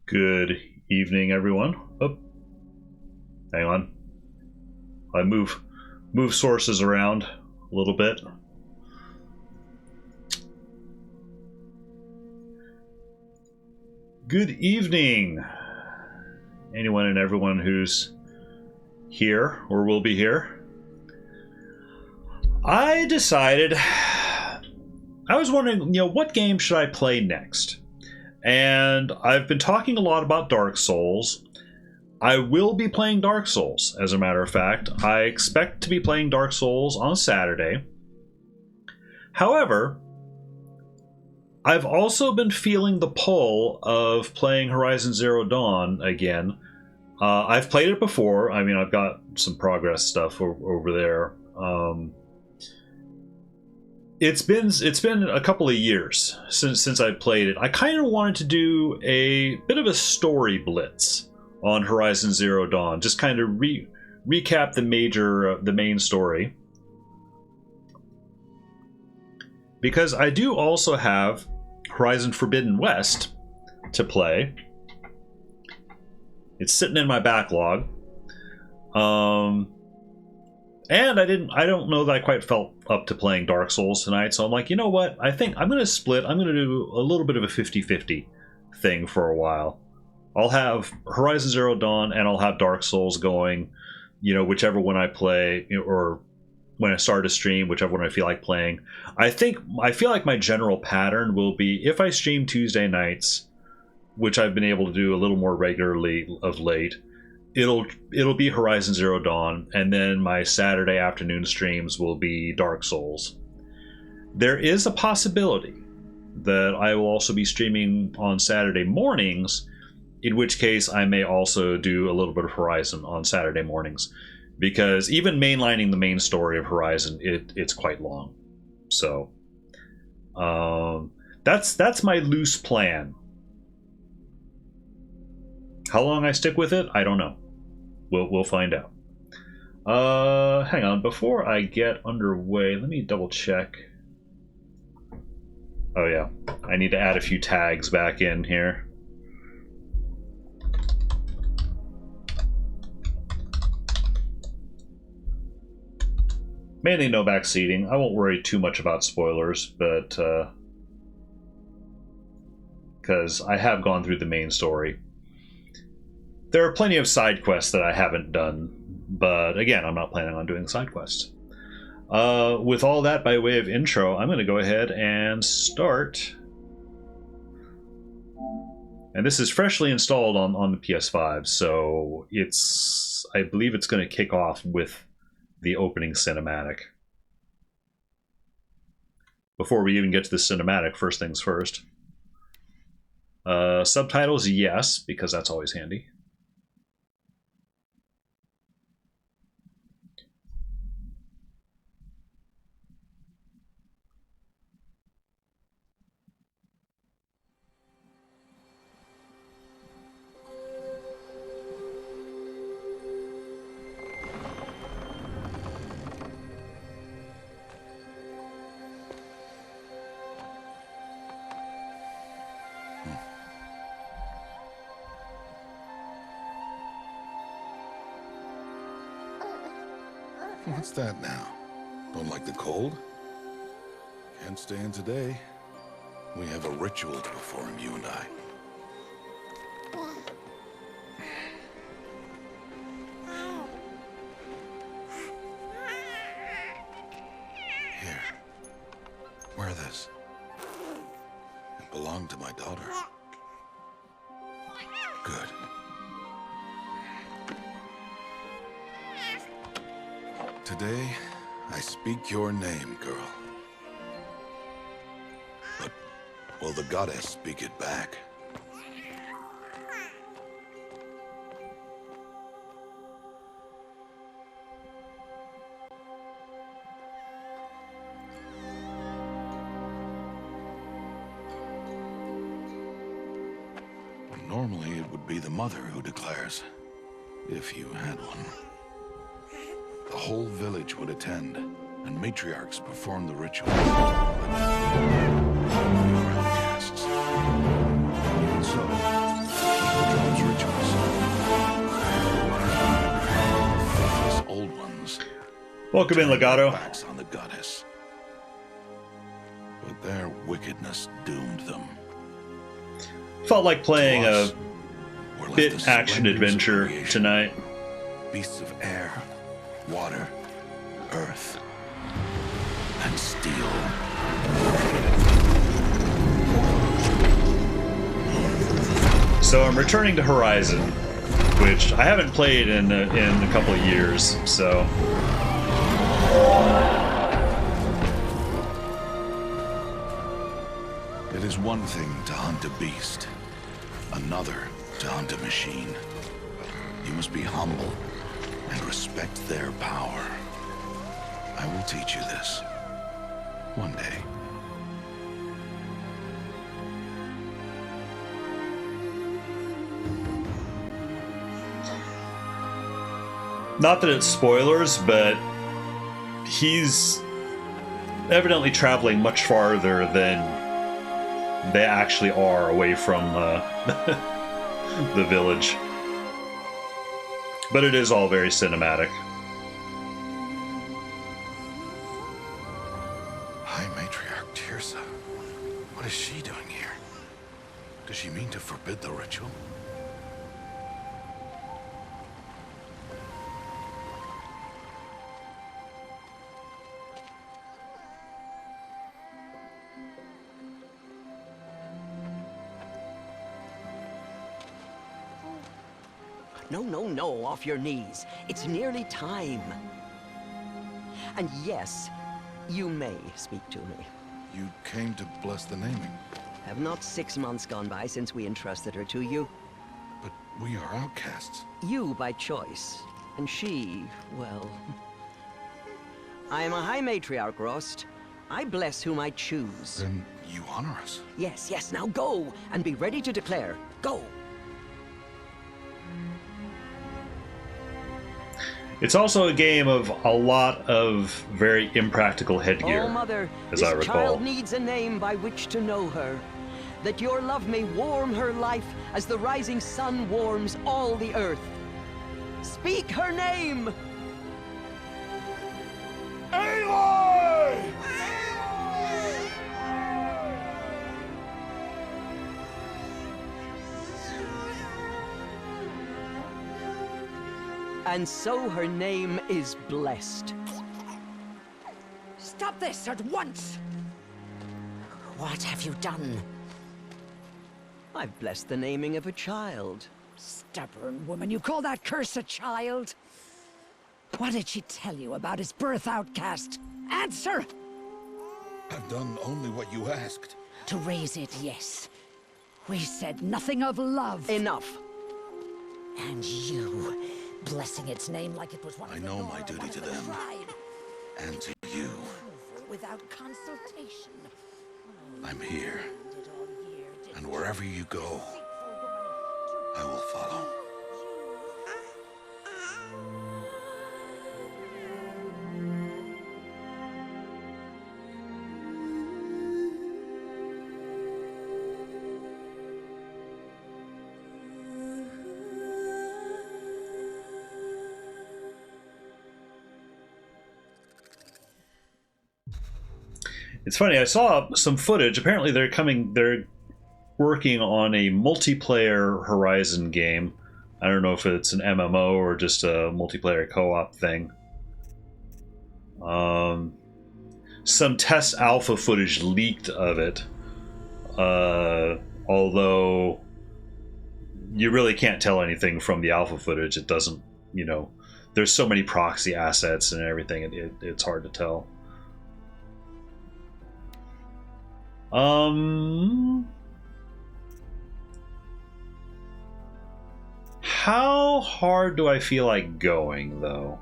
Good evening, everyone. Oh, hang on. I move sources around a little bit. Good evening, anyone and everyone who's here or will be here. I decided, I was wondering, what game should I play next? And I've been talking a lot about Dark Souls. I will be playing Dark Souls, as a matter of fact. I expect to be playing Dark Souls on Saturday. However, I've also been feeling the pull of playing Horizon Zero Dawn again. I've played it before. I mean, I've got some progress stuff over there. It's been a couple of years since I played it. I kind of wanted to do a bit of a story blitz on Horizon Zero Dawn, just kind of recap the main story, because I do also have Horizon Forbidden West to play. It's sitting in my backlog. And I don't know that I quite felt up to playing Dark Souls tonight, so I'm like, you know what? I think I'm going to split. I'm going to do a little bit of a 50-50 thing for a while. I'll have Horizon Zero Dawn and I'll have Dark Souls going, whichever one I play, or when I start a stream, whichever one I feel like playing. I feel like my general pattern will be, if I stream Tuesday nights, which I've been able to do a little more regularly of late, it'll be Horizon Zero Dawn, and then my Saturday afternoon streams will be Dark Souls. There is a possibility that I will also be streaming on Saturday mornings, in which case I may also do a little bit of Horizon on Saturday mornings, because even mainlining the main story of Horizon, it's quite long. So that's my loose plan. How long I stick with it, I don't know. We'll find out. Hang on, before I get underway, let me double check. Oh yeah, I need to add a few tags back in here. Mainly no backseating. I won't worry too much about spoilers, but because I have gone through the main story. There are plenty of side quests that I haven't done, but again, I'm not planning on doing side quests. With all that by way of intro, I'm going to go ahead and start. And this is freshly installed on the PS5, so I believe it's going to kick off with the opening cinematic. Before we even get to the cinematic, first things first. Subtitles, yes, because that's always handy. What's that now? Don't like the cold? Can't stay in today. We have a ritual to perform, you and I. Here. Wear this. It belonged to my daughter. Good. Today, I speak your name, girl. But will the goddess speak it back? Normally, it would be the mother who declares, if you had one. The whole village would attend, and matriarchs perform the ritual. But your outcasts. Even so, Welcome in, turned their Legato. backs on the goddess. But their wickedness doomed them. Felt like playing To a us, were left bit the action splendors of adventure creation. tonight. Beasts of air, water, earth, and steel. So I'm returning to Horizon, which I haven't played in a couple of years. So It is one thing to hunt a beast, another to hunt a machine. You must be humble and respect their power. I will teach you this one day. not that it's spoilers, but he's evidently traveling much farther than they actually are away from the village. But it is all very cinematic. High Matriarch Tirsa. What is she doing here? Does she mean to forbid the ritual? No, no, no, off your knees. It's nearly time. And yes, you may speak to me. You came to bless the naming, Have not 6 months gone by since we entrusted her to you? but we are outcasts. You by choice, and she, well... I am a High Matriarch, Rost. I bless whom I choose. Then you honor us. Yes, yes, now go, and be ready to declare. Go! It's also a game of a lot of very impractical headgear, Oh, Mother, as this I recall. child needs a name by which to know her. That your love may warm her life as the rising sun warms all the earth. Speak her name! Aloy! And so her name is blessed. Stop this at once! What have you done? I've blessed the naming of a child. Stubborn woman, you call that curse a child? What did she tell you about his birth, outcast? Answer! I've done only what you asked. To raise it, yes. We said nothing of love. Enough. And you, blessing its name like it was one of I the know Nora, my duty one of to the them. tribe. And to you. Without consultation. I'm here. Did all year, did And wherever you go, I will follow. It's funny, I saw some footage. Apparently they're working on a multiplayer Horizon game. I don't know if it's an MMO or just a multiplayer co-op thing. Some test alpha footage leaked of it. Although you really can't tell anything from the alpha footage. It doesn't, there's so many proxy assets and everything, it's hard to tell. How hard do I feel like going, though?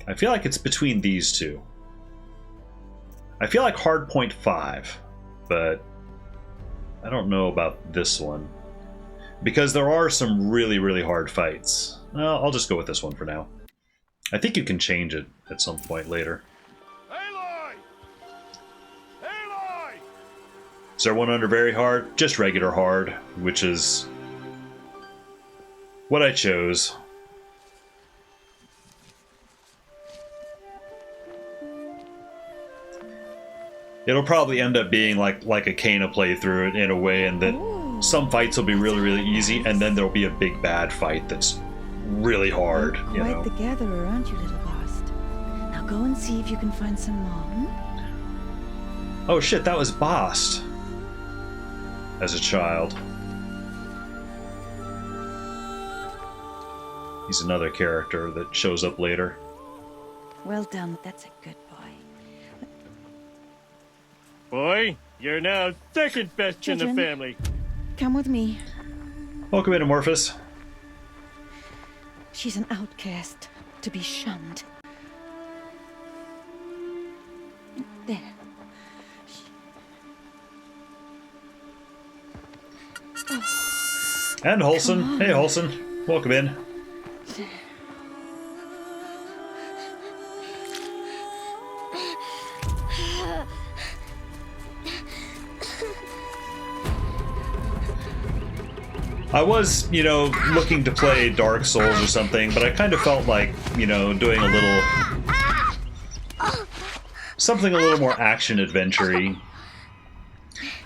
I feel like it's between these two. I feel like hard point 5, but I don't know about this one. Because there are some really, really hard fights. Well, I'll just go with this one for now. I think you can change it at some point later. Is there one under very hard? Just regular hard, which is what I chose. It'll probably end up being like a Kana playthrough in a way, and that some fights will be really, really easy, and then there'll be a big bad fight that's really hard. You Quite know? the gatherer, aren't you, little Bast? Now go and see if you can find some more. Oh shit, that was Bast as a child. He's another character that shows up later. Well done. That's a good boy. Boy, you're now second best in the Children. family. Come with me. Welcome in, Amorphous. She's an outcast, to be shunned. There. And Holson. Hey, Holson. Welcome in. I was, looking to play Dark Souls or something, but I kind of felt like, doing a little... something a little more action-adventure-y.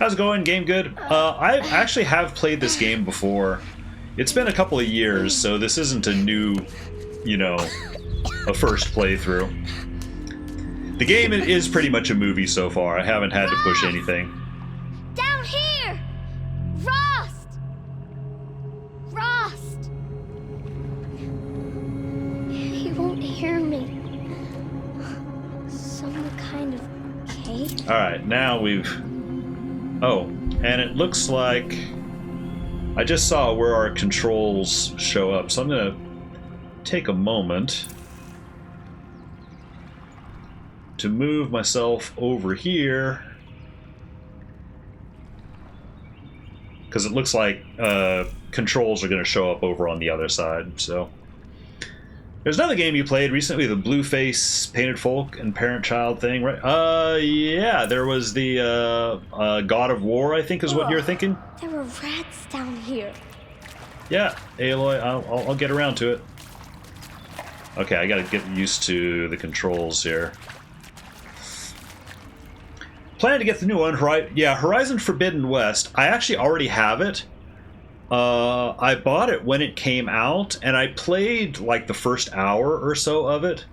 How's it going? Game good? I actually have played this game before. It's been a couple of years, so this isn't a new, a first playthrough. The game is pretty much a movie so far. I haven't had to push anything. Down here! Rost! Rost! He won't hear me. Some kind of cake? Alright, now we've... Oh, and it looks like... I just saw where our controls show up, so I'm going to take a moment to move myself over here, because it looks like controls are going to show up over on the other side. So there's another game you played recently, the Blueface Painted Folk and Parent-Child thing, right? Yeah, there was the God of War, I think is what you're thinking. There were rats down here. Yeah, Aloy, I'll get around to it. Okay, I gotta get used to the controls here. Plan to get the new one, Horizon Forbidden West. I actually already have it. I bought it when it came out, and I played like the first hour or so of it.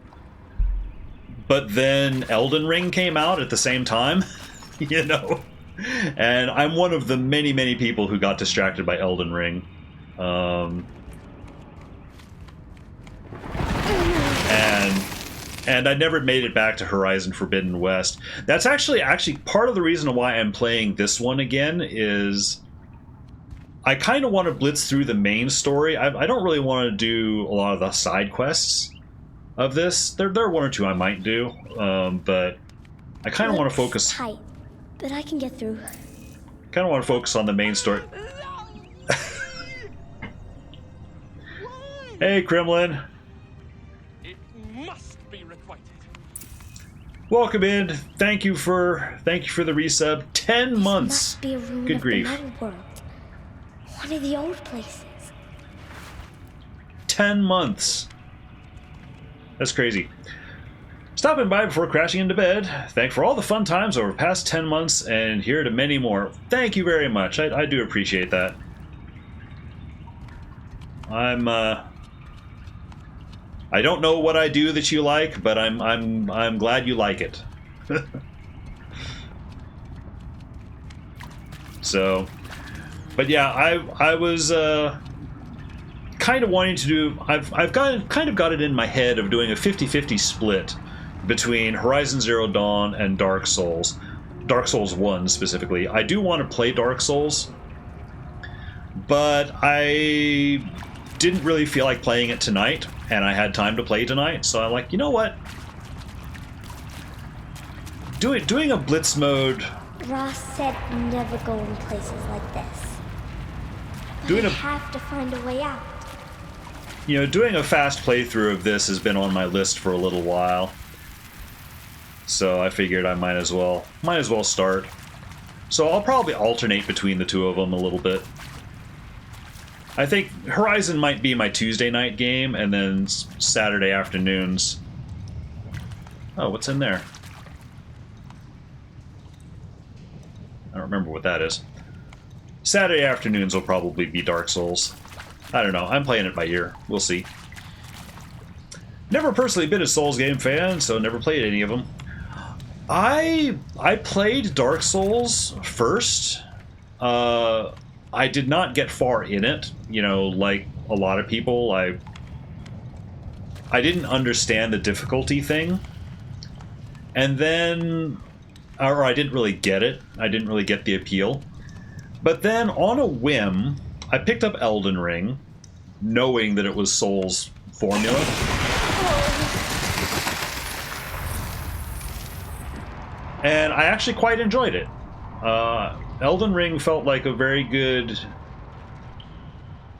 But then Elden Ring came out at the same time, And I'm one of the many, many people who got distracted by Elden Ring. And I never made it back to Horizon Forbidden West. That's actually part of the reason why I'm playing this one again is I kind of want to blitz through the main story. I don't really want to do a lot of the side quests of this. There are one or two I might do, but I kind of want to focus. Tight, but I can get through. Kind of want to focus on the main story. Hey, Kremlin. It must be requited. Welcome in. Thank you for the resub. 10 months. Must be a ruin Good of grief. the metal world. One of the old places. 10 months. That's crazy. Stopping by before crashing into bed. Thank for all the fun times over the past 10 months and here to many more. Thank you very much. I do appreciate that. I don't know what I do that you like, but I'm glad you like it. So, but yeah, I was kind of wanting to do. I've kind of got it in my head of doing a 50-50 split between Horizon Zero Dawn and Dark Souls. Dark Souls 1 specifically. I do want to play Dark Souls, but I didn't really feel like playing it tonight, and I had time to play tonight, so I'm like, you know what? Doing a Blitz mode... Ross said never go in places like this. But I have to find a way out. Doing a fast playthrough of this has been on my list for a little while. So I figured I might as well start. So I'll probably alternate between the two of them a little bit. I think Horizon might be my Tuesday night game, and then Saturday afternoons. Oh, what's in there? remember what that is. Saturday afternoons will probably be Dark Souls. I don't know. I'm playing it by ear. We'll see. Never personally been a Souls game fan, so never played any of them. I played Dark Souls first. I did not get far in it. You know, like a lot of people, I didn't understand the difficulty thing. And then, or I didn't really get it. I didn't really get the appeal. But then, on a whim, I picked up Elden Ring, knowing that it was Souls formula. And I actually quite enjoyed it. Elden Ring felt like a very good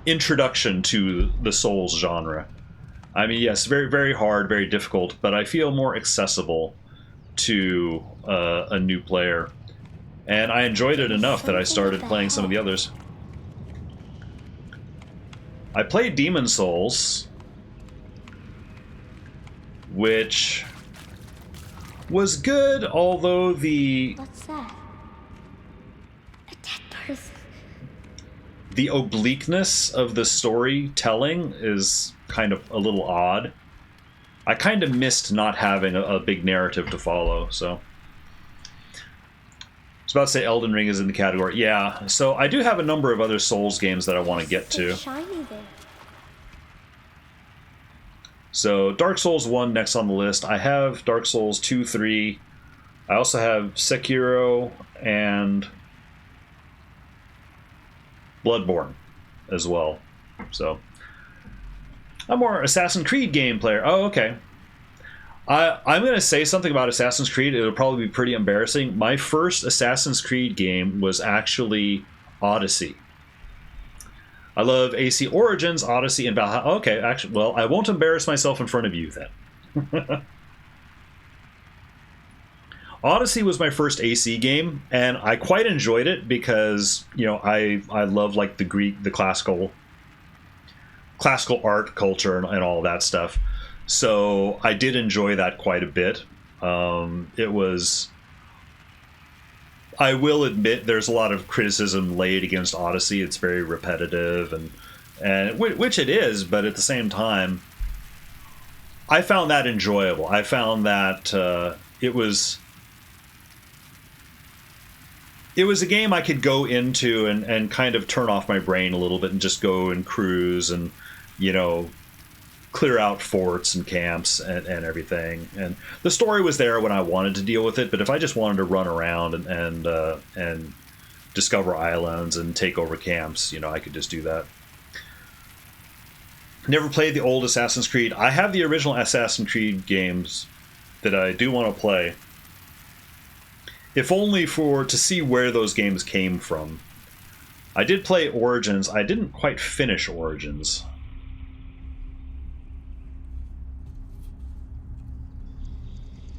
introduction to the Souls genre. I mean, yes, very, very hard, very difficult, but I feel more accessible to a new player. And I enjoyed it enough that I started playing some of the others. I played Demon Souls, which was good, although What's that? A dead person. The obliqueness of the storytelling is kind of a little odd. I kind of missed not having a big narrative to follow, so. I was about to say Elden Ring is in the category. Yeah, so I do have a number of other Souls games that I want to get to. Shiny there. So Dark Souls 1 next on the list. I have Dark Souls 2, 3. I also have Sekiro and Bloodborne as well. So I'm more Assassin's Creed game player. Oh, okay. I'm going to say something about Assassin's Creed. It'll probably be pretty embarrassing. My first Assassin's Creed game was actually Odyssey. I love AC Origins, Odyssey, and Valhalla. Okay, actually, well, I won't embarrass myself in front of you then. Odyssey was my first AC game, and I quite enjoyed it because, you know, I love like the classical art culture and all that stuff. So I did enjoy that quite a bit. It was. I will admit there's a lot of criticism laid against Odyssey. It's very repetitive, and which it is, but at the same time, I found that enjoyable. I found that it was a game I could go into and kind of turn off my brain a little bit and just go and cruise and, you know, clear out forts and camps and everything. And the story was there when I wanted to deal with it, but if I just wanted to run around and discover islands and take over camps, you know, I could just do that. Never played the old Assassin's Creed. I have the original Assassin's Creed games that I do want to play, if only to see where those games came from. I did play Origins. I didn't quite finish Origins.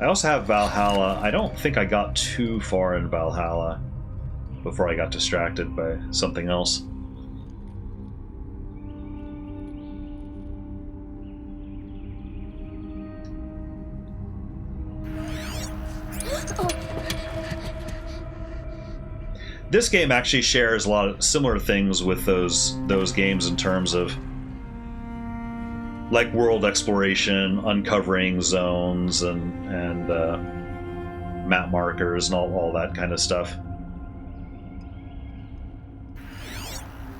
I also have Valhalla. I don't think I got too far in Valhalla before I got distracted by something else. This game actually shares a lot of similar things with those games in terms of like world exploration, uncovering zones and map markers and all that kind of stuff.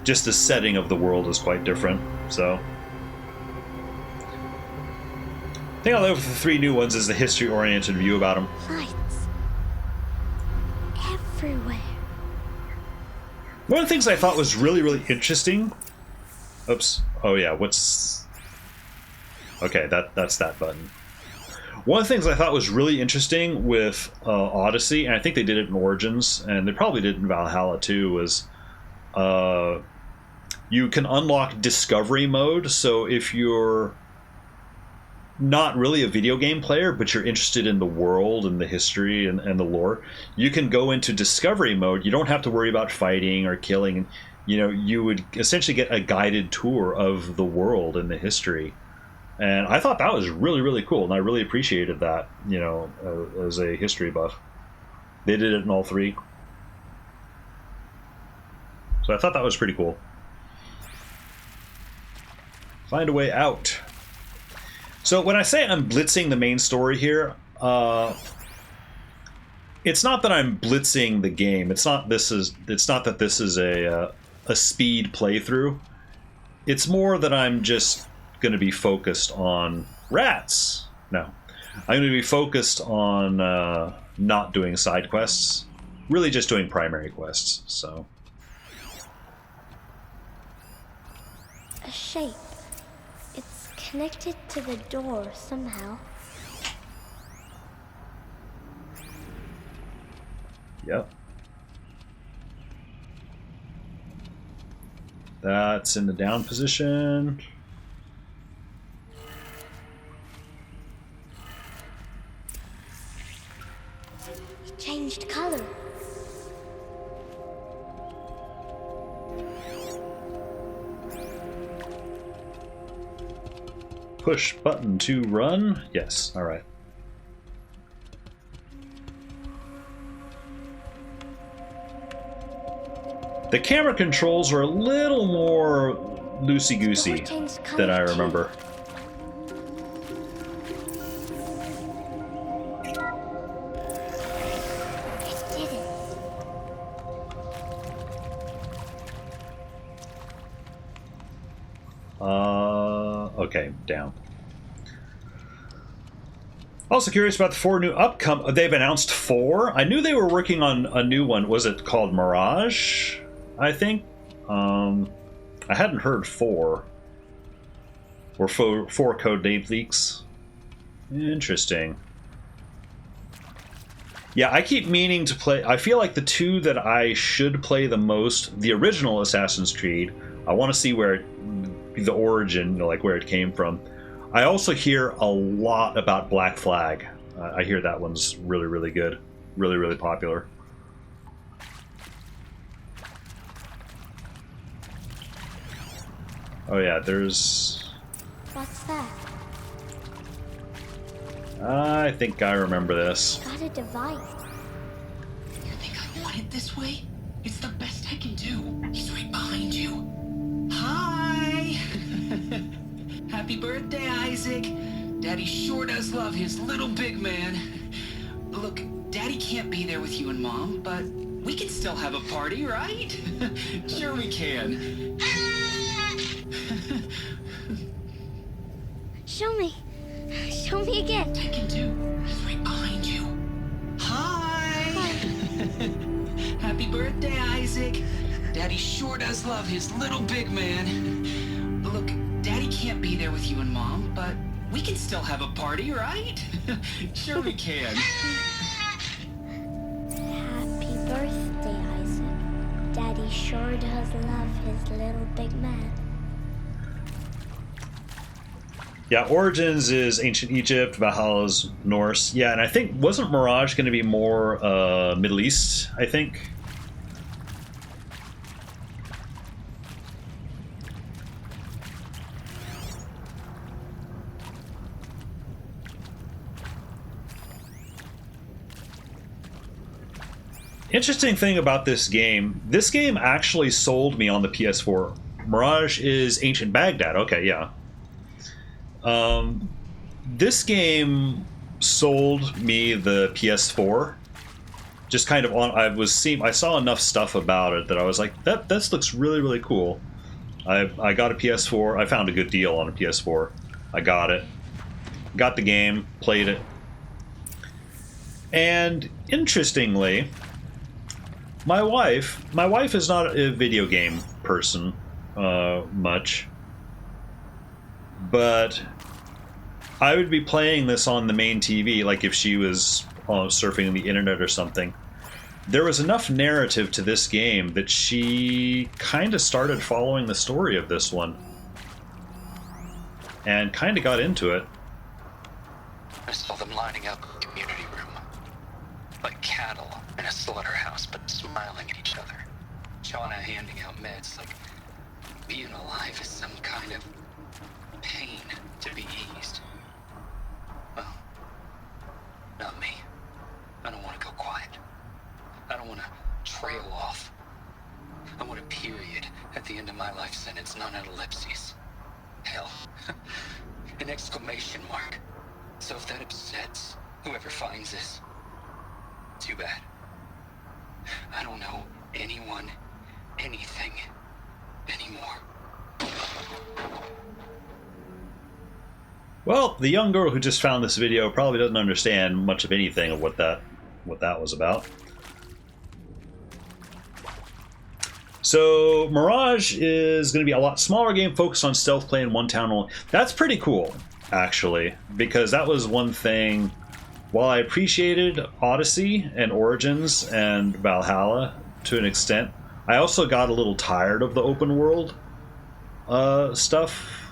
Just the setting of the world is quite different, so. The thing I love with the three new ones is the history-oriented view about them. Lights. Everywhere. One of the things I thought was really, really interesting... Oops. Oh yeah, what's... Okay, that's that button. One of the things I thought was really interesting with Odyssey, and I think they did it in Origins, and they probably did it in Valhalla too, was you can unlock discovery mode. So if you're not really a video game player, but you're interested in the world and the history and the lore, you can go into discovery mode. You don't have to worry about fighting or killing. You know, you would essentially get a guided tour of the world and the history. And I thought that was really, really cool, and I really appreciated that, you know, as a history buff. They did it in all three. So I thought that was pretty cool. Find a way out. So when I say I'm blitzing the main story here, it's not that I'm blitzing the game. It's not that this is a speed playthrough. It's more that I'm just going to be focused on rats. No, I'm going to be focused on not doing side quests. Really, just doing primary quests. So A shape. It's connected to the door somehow. Yep. That's in the down position. It changed color. Push button to run. Yes, all right. The camera controls are a little more loosey-goosey than I remember. It did it. Okay, down. Also curious about the 4 new upcoming. They've announced 4. I knew they were working on a new one. Was it called Mirage? I think. I hadn't heard 4. Or 4 code name leaks. Interesting. Yeah, I keep meaning to play. I feel like the 2 that I should play the most, the original Assassin's Creed. I want to see where the origin, like where it came from. I also hear a lot about Black Flag. I hear that one's really, really good. Really, really popular. Oh yeah, there's... What's that? I think I remember this. Got a device. You think I want it this way? It's the best I can do. He's right behind you. Hi! Happy birthday, Isaac. Daddy sure does love his little big man. Look, Daddy can't be there with you and Mom, but we can still have a party, right? Sure we can. Show me. Show me again. I can do. He's right behind you. Hi! Happy birthday, Isaac. Daddy sure does love his little big man. Look, Daddy can't be there with you and Mom, but we can still have a party, right? Sure we can. Happy birthday, Isaac. Daddy sure does love his little big man. Yeah, Origins is Ancient Egypt, Valhalla's Norse. Yeah, and I think, wasn't Mirage going to be more Middle East, I think? Interesting thing about this game actually sold me on the PS4. Mirage is Ancient Baghdad. Okay, yeah. This game sold me the PS4. Just kind of on. I saw enough stuff about it that I was like, this looks really, really cool. I got a PS4. I found a good deal on a PS4. I got it. Got the game. Played it. And interestingly, my wife is not a video game person much, but I would be playing this on the main TV, like if she was surfing the internet or something. There was enough narrative to this game that she kind of started following the story of this one and kind of got into it. I saw them lining up in the community room, like cattle in a slaughterhouse, but smiling at each other. Shauna handing out meds like being alive is some kind of pain to be eased. Well, not me. I don't want to go quiet. I don't want to trail off. I want a period at the end of my life sentence, not an ellipses. Hell, an exclamation mark. So if that upsets whoever finds this, too bad. I don't know anyone, anything, anymore. Well, the young girl who just found this video probably doesn't understand much of anything of what that was about. So Mirage is going to be a lot smaller game focused on stealth play in one town only. That's pretty cool, actually, because that was one thing. While I appreciated Odyssey and Origins and Valhalla to an extent, I also got a little tired of the open world stuff.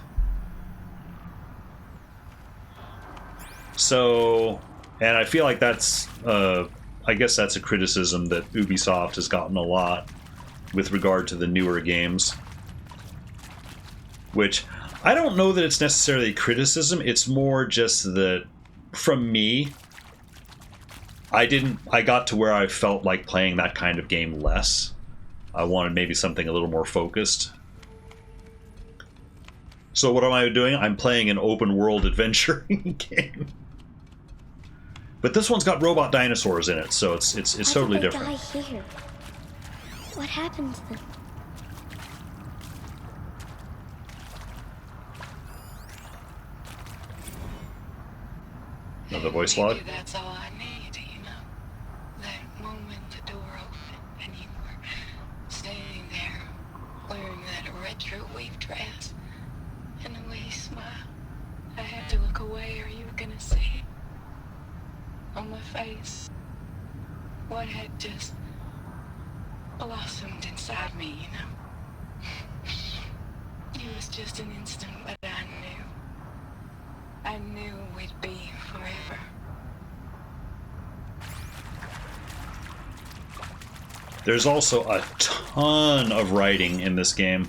So, and I feel like that's, I guess that's a criticism that Ubisoft has gotten a lot with regard to the newer games. Which, I don't know that it's necessarily criticism, it's more just that, from me, I got to where I felt like playing that kind of game less. I wanted maybe something a little more focused. So what am I doing? I'm playing an open world adventure game. But this one's got robot dinosaurs in it, so it's totally different. Why did they die here? What happened to them? Another voice log. Maybe that's all I need, you know. That moment the door opened and you were standing there wearing that retro wave dress and the way you smiled. I had to look away or you were gonna see it on my face what had just blossomed inside me, you know. It was just an instant, but I knew we'd be forever. There's also a ton of writing in this game.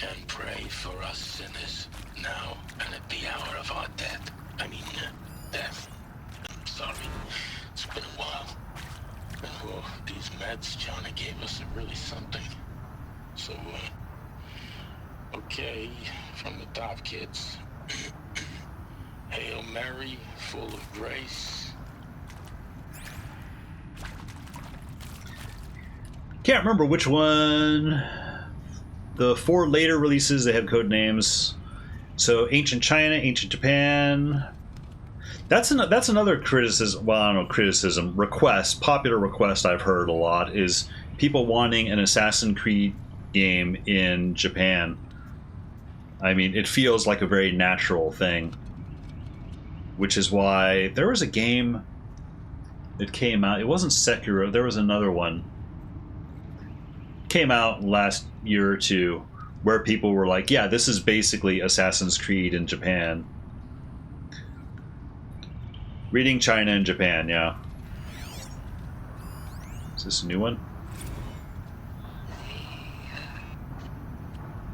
And pray for us sinners, now and at the hour of our death. Death. I'm sorry. It's been a while. And these meds Johnny gave us are really something. So, okay, from the top, kids. Hail Mary, full of grace. Can't remember which one. The 4 later releases, they have code names. So Ancient China, Ancient Japan. That's another criticism. Well, I don't know, criticism. Request, popular request I've heard a lot is people wanting an Assassin's Creed game in Japan. I mean, it feels like a very natural thing. Which is why there was a game that came out. It wasn't Sekiro. There was another one. Came out last year or two where people were like, yeah, this is basically Assassin's Creed in Japan. Reading China and Japan, yeah. Is this a new one?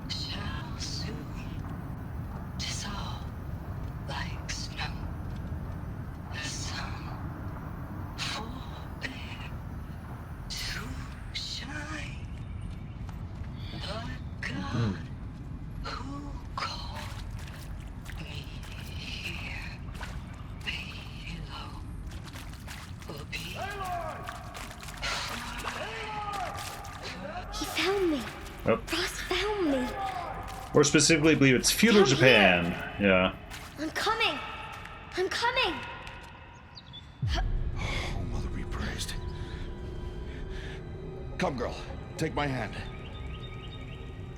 Shall soon dissolve like snow. The sun forbear to shine. The God who called me here below will be. He found me. Oh. Ross found me. Or specifically, I believe it's feudal Come Japan. Yeah. I'm coming. I'm coming. Oh, Mother be praised. Come, girl. Take my hand.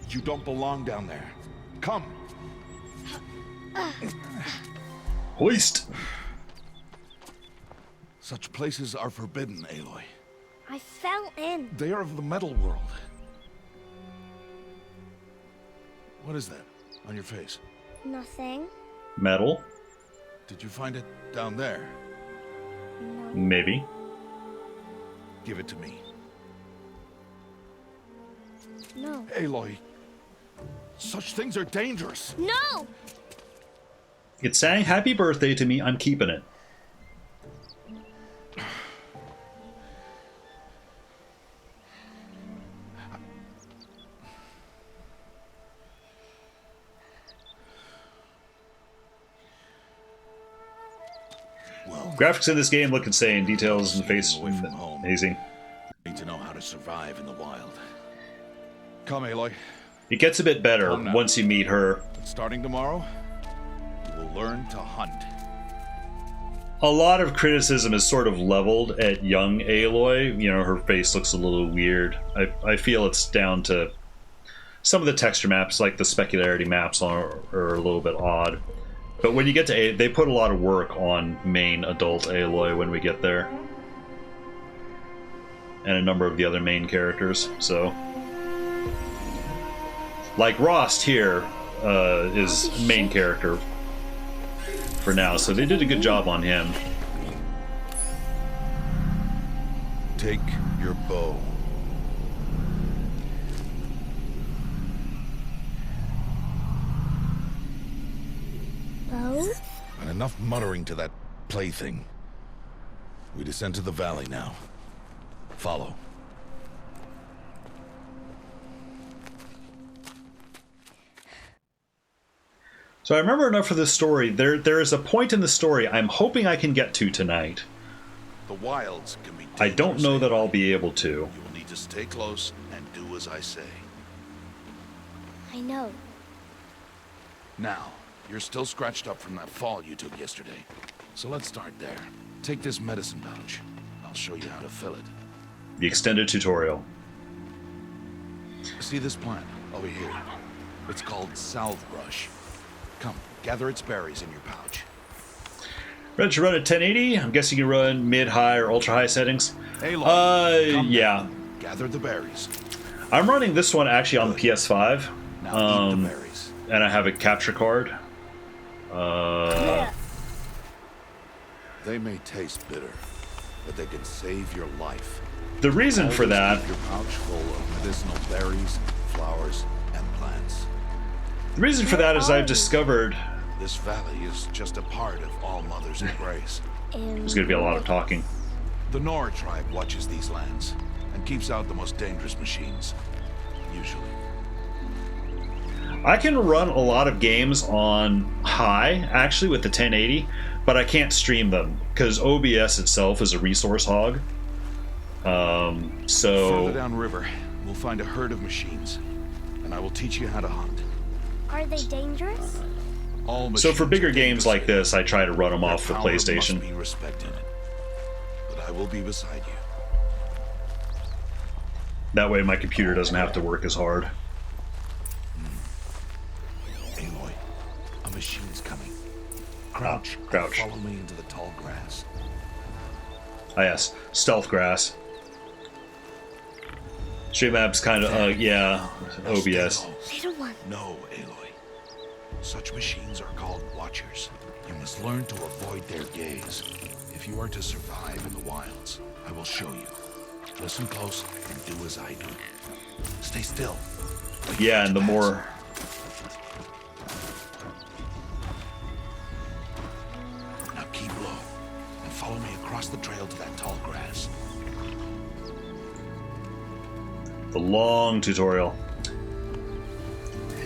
You don't belong down there. Come. Hoist. Such places are forbidden, Aloy. I fell in. They are of the metal world. What is that on your face? Nothing. Metal. Did you find it down there? No. Maybe. Give it to me. No. Aloy, such things are dangerous. No! It's saying happy birthday to me. I'm keeping it. Well, Graphics in this game look insane. Details in the face away from home. amazing. Need to know how to survive in the wild. Come, Aloy. It gets a bit better Come now. once you meet her. Starting tomorrow, you will learn to hunt. A lot of criticism is sort of leveled at young Aloy. You know, her face looks a little weird. I feel it's down to some of the texture maps, like the specularity maps, are a little bit odd. But when you get to they put a lot of work on main adult Aloy when we get there. And a number of the other main characters, so... Like Rost here is main character for now, so they did a good job on him. Take your bow. Bow? And enough muttering to that plaything. We descend to the valley now. Follow. So I remember enough for this story. There is a point in the story I'm hoping I can get to tonight. The wilds can be dangerous. I don't know that I'll be able to. You will need to stay close and do as I say. I know. Now, you're still scratched up from that fall you took yesterday. So let's start there. Take this medicine pouch. I'll show you how to fill it. The extended tutorial. See this plant over here? It's called salve brush. Come, gather its berries in your pouch. Ready to run at 1080? I'm guessing you run mid, high, or ultra high settings. Aloy, yeah. Gather the berries. I'm running this one actually on the PS5. Now eat the berries. And I have a capture card. They may taste bitter, but they can save your life. The reason for that... Keep your pouch full of medicinal berries, flowers, and plants. The reason for that is I've discovered... This valley is just a part of All Mother's embrace. There's going to be a lot of talking. The Nora tribe watches these lands and keeps out the most dangerous machines. Usually. I can run a lot of games on high, actually, with the 1080, but I can't stream them because OBS itself is a resource hog. Further downriver, we'll find a herd of machines, and I will teach you how to hunt. Are they dangerous? So for bigger games like this, I try to run them off the Power PlayStation. Must be respected, but I will be beside you. That way my computer doesn't have to work as hard. Aloy, a machine's coming. Crouch. Crouch. Follow me into the tall grass. Ah, yes. Stealth grass. Streamlabs kind of, yeah, OBS. Little one. No, Aloy. Such machines are called Watchers. You must learn to avoid their gaze. If you are to survive in the wilds, I will show you. Listen close and do as I do. Stay still. Yeah, and the more... Now keep low and follow me across the trail to that tall grass. The long tutorial.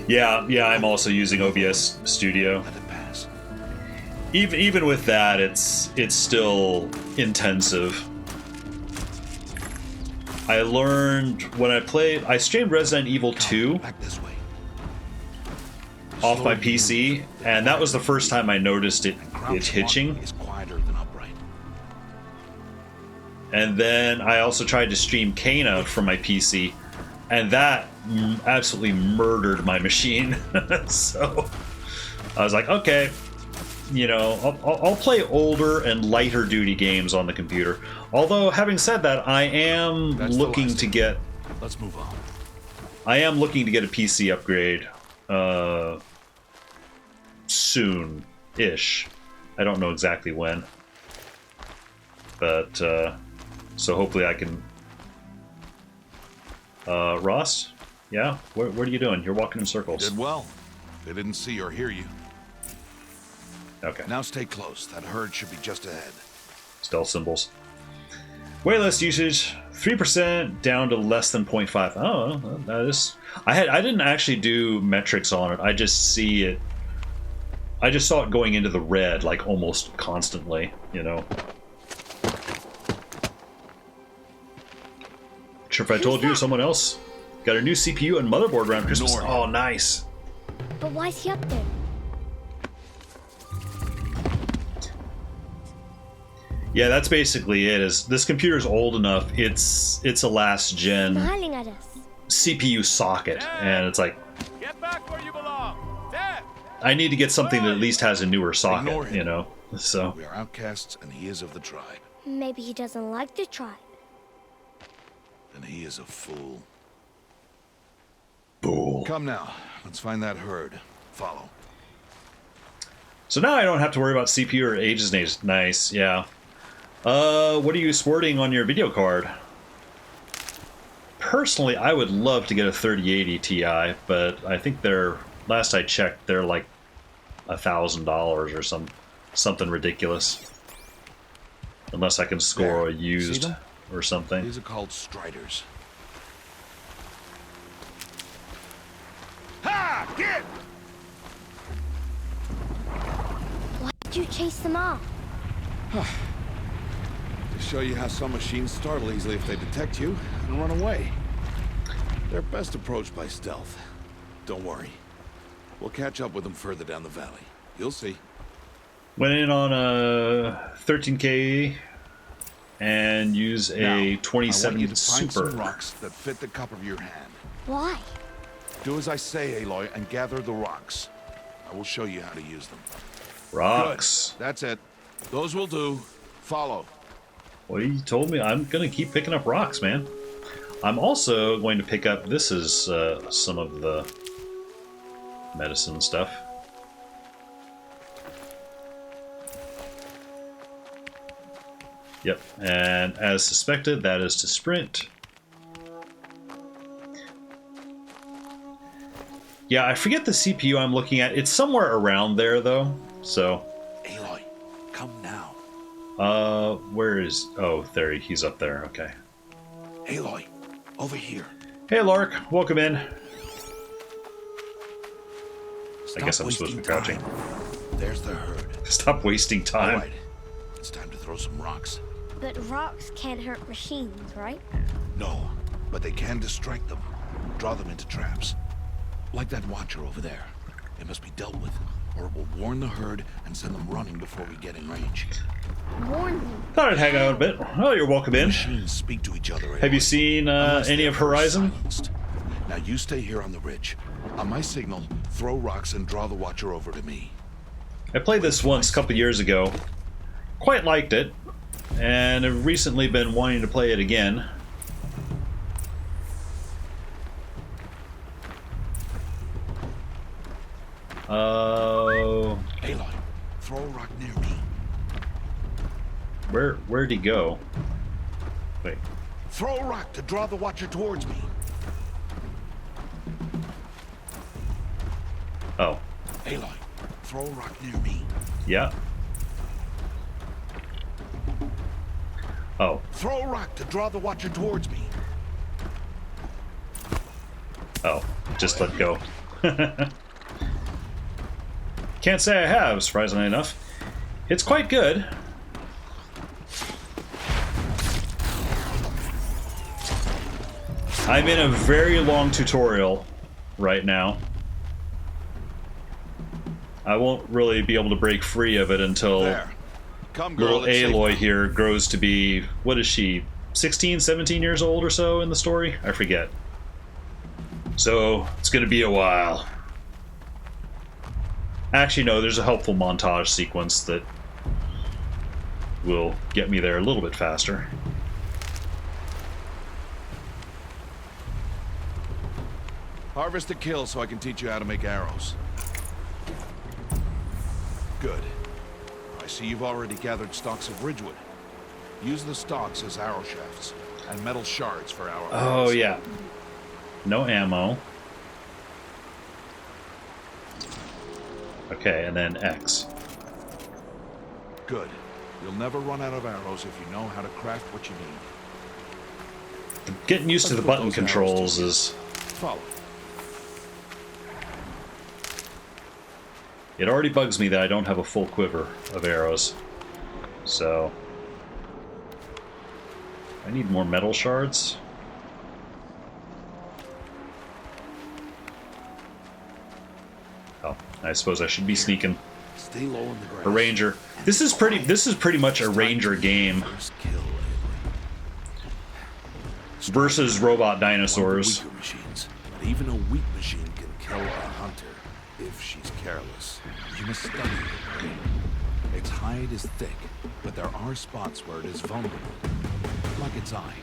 Yeah, I'm also using OBS Studio. Let it pass. Even with that, it's still intensive. I learned when I streamed Resident Evil 2 Back this way. off my PC, and that was the first time I noticed it hitching. Is quieter than upright. And then I also tried to stream Kana from my PC, and that absolutely murdered my machine. So I was like, okay, you know, I'll play older and lighter duty games on the computer. Although, having said that, I am looking to get... Let's move on. I am looking to get a PC upgrade soon-ish. I don't know exactly when. But, so hopefully I can... Ross? Yeah? What are you doing? You're walking in circles. Did well. They didn't see or hear you. Okay. Now stay close. That herd should be just ahead. Stealth symbols. Waitlist usage 3% down to less than 0.5. Oh, that is. I didn't actually do metrics on it. I just see it. I just saw it going into the red, like, almost constantly, you know. Sure if I told you, someone else got a new CPU and motherboard around Christmas. Oh, nice. But why is he up there? Yeah, that's basically it. Is this computer's old enough? It's a last gen Smiling at us. CPU socket, and it's like, Get back where you belong. There. I need to get something that at least has a newer socket, you know. So We are outcasts, and he is of the tribe. Maybe he doesn't like the tribe. Then he is a fool. Fool. Come now, let's find that herd. Follow. So now I don't have to worry about CPU or ages. Nice, yeah. What are you sporting on your video card? Personally, I would love to get a 3080 Ti, but I think they're, last I checked, they're like $1,000 or something ridiculous. Unless I can score a used or something. These are called Striders. Ha! Get! Why did you chase them off? To show you how some machines startle easily if they detect you and run away. They're best approached by stealth. Don't worry. We'll catch up with them further down the valley. You'll see. Went in on a 13K and use a 27 I want you to find Super. some rocks that fit the cup of your hand. Why? Do as I say, Aloy, and gather the rocks. I will show you how to use them. Rocks. Good. That's it. Those will do. Follow. Well, you told me I'm going to keep picking up rocks, man. I'm also going to pick up, this is some of the medicine stuff. Yep, and as suspected, that is to sprint. Yeah, I forget the CPU I'm looking at. It's somewhere around there, though, so... Aloy, come now. Where is... Oh, there, he's up there, okay. Aloy, over here. Hey, Lark, welcome in. Stop I guess I'm supposed to be crouching. time. There's the herd. Stop wasting time. All right. It's time to throw some rocks. But rocks can't hurt machines, right? No, but they can distract them. Draw them into traps. Like that watcher over there. It must be dealt with, or it will warn the herd and send them running before we get in range. Warn them. Thought I'd hang out a bit. Oh, you're welcome in. Machines speak to each other. Have you Aloy, seen unless any they're of Horizon? silenced. Now you stay here on the ridge. On my signal, throw rocks and draw the watcher over to me. I played this once a couple years ago. Quite liked it, and have recently been wanting to play it again. Aloy, throw a rock near me. Where'd he go? Wait. Throw a rock to draw the watcher towards me. Oh. Aloy, throw a rock near me. Yeah. Oh. Throw a rock to draw the watcher towards me. Oh. Just let go. Can't say I have, surprisingly enough. It's quite good. I'm in a very long tutorial right now. I won't really be able to break free of it until There. Come, girl, little let's save Aloy them. here grows to be, what is she, 16, 17 years old or so in the story? I forget. So, it's going to be a while. Actually, no, there's a helpful montage sequence that will get me there a little bit faster. Harvest a kill so I can teach you how to make arrows. Good. I see you've already gathered stalks of ridgewood. Use the stalks as arrow shafts, and metal shards for arrow Oh, heads. yeah. No ammo. Okay, and then X. Good. You'll never run out of arrows if you know how to craft what you need. Getting used to the Let's put button those arrows controls to is... Follow. It already bugs me that I don't have a full quiver of arrows. So... I need more metal shards. Oh, I suppose I should be sneaking. Stay low on the grass. A ranger. This is pretty much a ranger game versus robot dinosaurs. Weaker machines, but even a weak machine can kill a hunter if she's careless. You must study it. Brain. Its hide is thick, but there are spots where it is vulnerable, like its eye.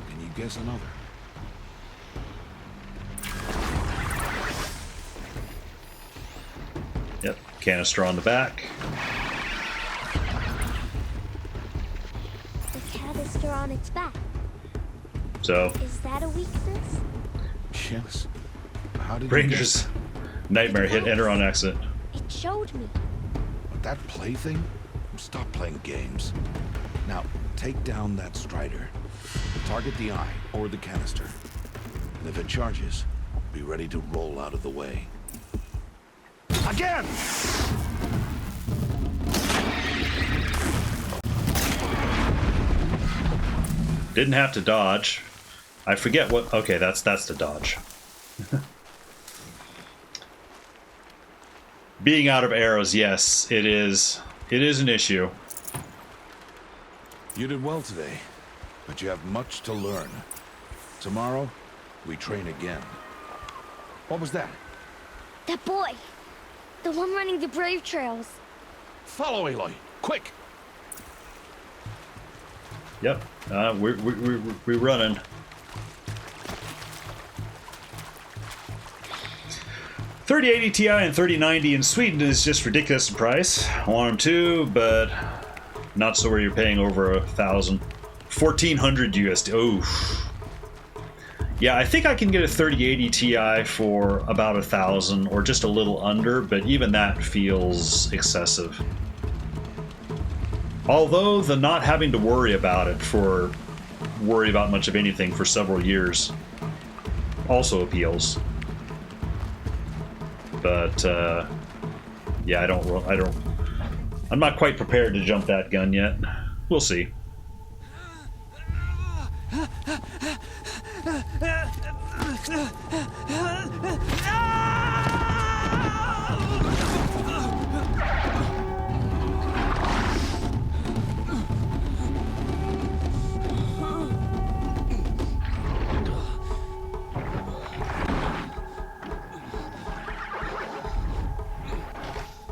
Can you guess another? Yep, canister on the back. The canister on its back. So, Is that a weakness? Yes. How did Rangers nightmare hit enter on accident. It showed me. But that plaything? Stop playing games. Now, take down that strider. Target the eye or the canister. And if it charges, be ready to roll out of the way. Again! Didn't have to dodge. I forget what... Okay, that's the dodge. Being out of arrows, yes, it is. It is an issue. You did well today, but you have much to learn. Tomorrow, we train again. What was that? That boy. The one running the brave trails. Follow Aloy, quick! Yep, we're running. $3080 Ti and $3090 in Sweden is just ridiculous in price. I want them too, but not so where you're paying over 1,000, 1,400 USD. Oh, yeah. I think I can get a 3080 Ti for about 1,000 or just a little under, but even that feels excessive. Although the not having to worry about much of anything for several years also appeals. But yeah, I'm not quite prepared to jump that gun yet. We'll see.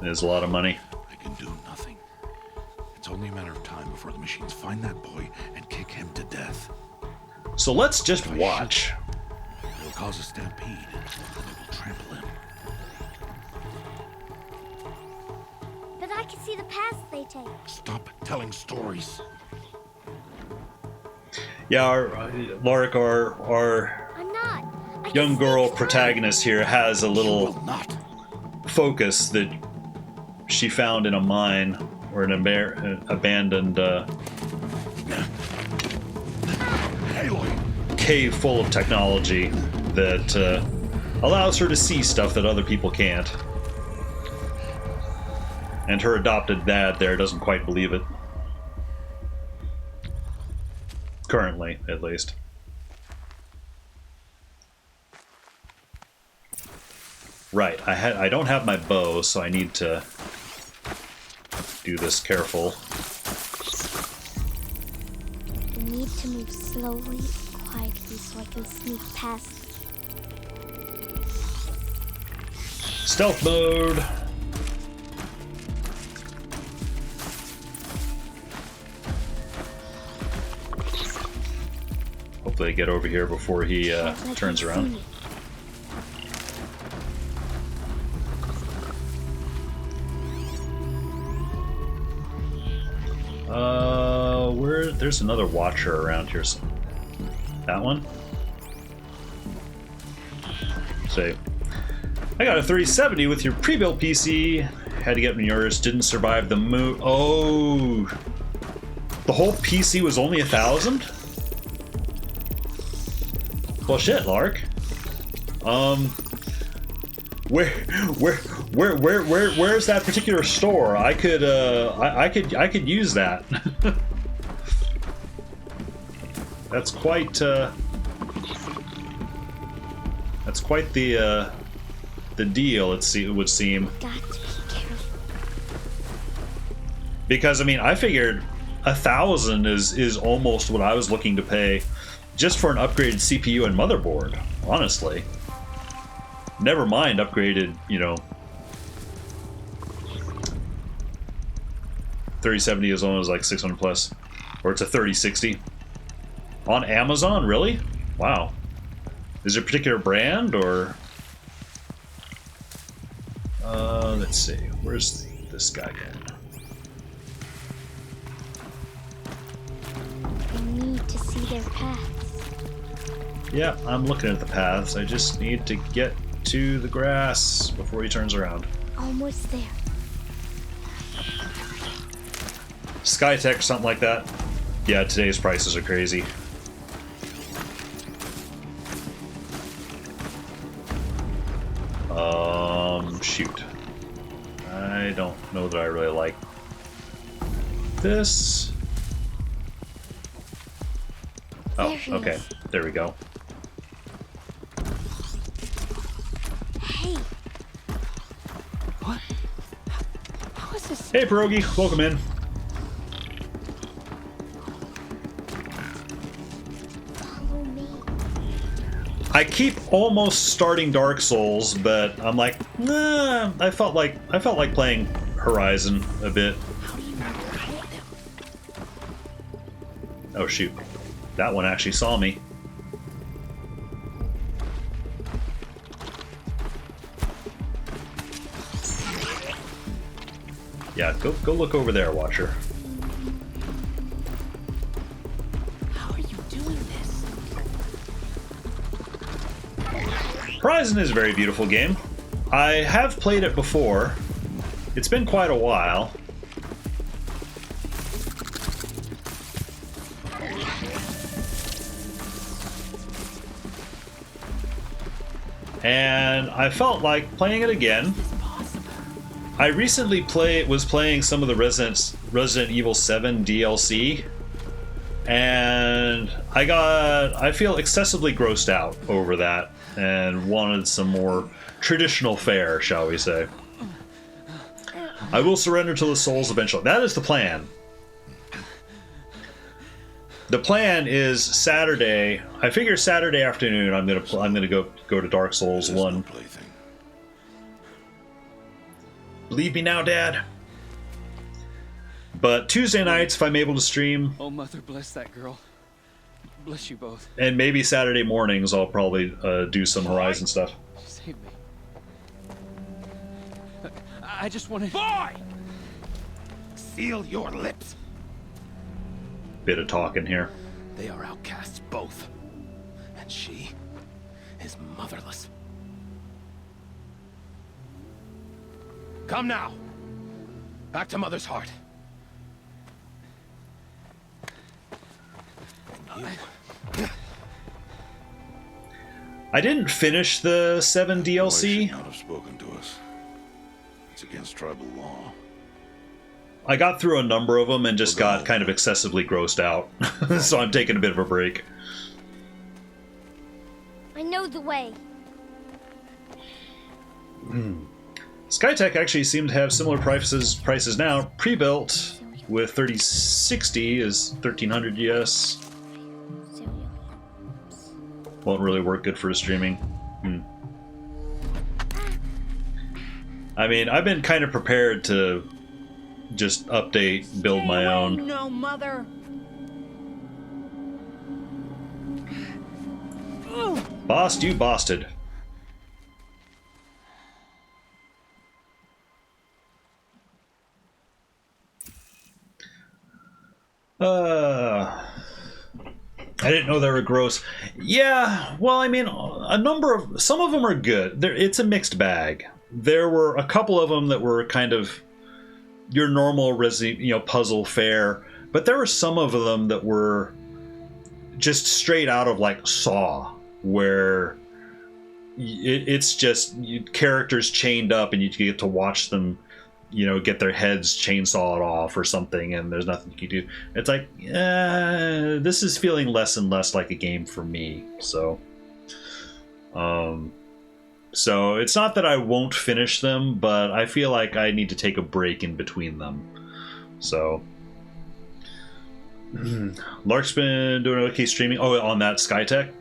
There's a lot of money. I can do nothing. It's only a matter of time before the machines find that boy and kick him to death. So let's just watch. It'll cause a stampede, and it will trample him. But I can see the paths they take. Stop telling stories. Yeah, Lark, our I'm not. I can young see girl it's fine. protagonist here has a You little will not. focus that she found in a mine or an abandoned Aloy! cave full of technology that allows her to see stuff that other people can't. And her adopted dad there doesn't quite believe it. Currently, at least. Right, I don't have my bow, so I need to do this careful. I need to move slowly, quietly, so I can sneak past. Stealth mode! Hopefully I get over here before he turns around. There's another watcher around here. That one? Say, I got a 3070 with your pre-built PC. Had to get me yours. Didn't survive the move. Oh, the whole PC was only 1,000. Well, shit, Lark. where's that particular store? I could use that. That's quite the deal. It would seem. Got to be careful. Because I mean, I figured 1,000 is almost what I was looking to pay just for an upgraded CPU and motherboard. Honestly, never mind upgraded, you know, 3070 is almost like 600 plus, or it's a 3060 on Amazon. Really? Wow. Is there a particular brand or? Let's see. Where's this guy going? I need to see their paths. Yeah, I'm looking at the paths. I just need to get to the grass before he turns around. Almost there. Skytech, something like that. Yeah, today's prices are crazy. Shoot. I don't know that I really like this. Oh, okay. There we go. Hey. What? How is this? Hey, Pierogi. Welcome in. Follow me. I keep almost starting Dark Souls, but I'm like, nah. I felt like playing Horizon a bit. How do you know where I hit them? Oh shoot, that one actually saw me. Yeah, go look over there, Watcher. How are you doing this? Horizon is a very beautiful game. I have played it before. It's been quite a while. And I felt like playing it again. I recently was playing some of the Resident Evil 7 DLC, and I feel excessively grossed out over that and wanted some more traditional fare, shall we say. I will surrender to the souls eventually. That is the plan. The plan is Saturday. I figure Saturday afternoon I'm gonna go to Dark Souls 1. Believe me now, Dad. But Tuesday nights, if I'm able to stream. Oh, Mother, bless that girl. Bless you both. And maybe Saturday mornings, I'll probably do some Horizon stuff. Save me. I just wanted. Boy! Seal your lips. Bit of talking here. They are outcasts, both. And she is motherless. Come now. Back to Mother's heart. I didn't finish the 7 DLC. Not have spoken to us. It's against tribal law. I got through a number of them and just got kind of excessively grossed out. So I'm taking a bit of a break. I know the way. Skytech actually seemed to have similar prices now. Pre-built with 3060 is 1300 US. Won't really work good for streaming. I mean, I've been kind of prepared to just update, build my own. No, Mother. Bossed, you bossed. I didn't know they were gross. Yeah, well, I mean, some of them are good. It's a mixed bag. There were a couple of them that were kind of your normal puzzle fare, but there were some of them that were just straight out of like Saw, where it's just characters chained up, and you get to watch them, get their heads chainsawed off or something, and there's nothing you can do. It's like, this is feeling less and less like a game for me. So, so it's not that I won't finish them, but I feel like I need to take a break in between them. So, Lark's been doing okay streaming. Oh, on that Skytech?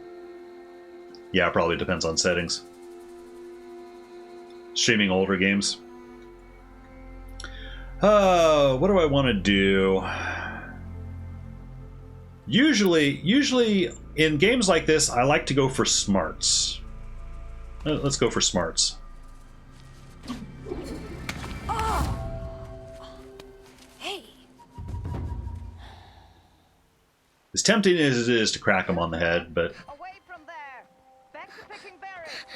Yeah, probably depends on settings. Streaming older games. What do I want to do? Usually in games like this, I like to go for smarts. Let's go for smarts. Hey. As tempting as it is to crack him on the head, but Away from there. Back to picking berries.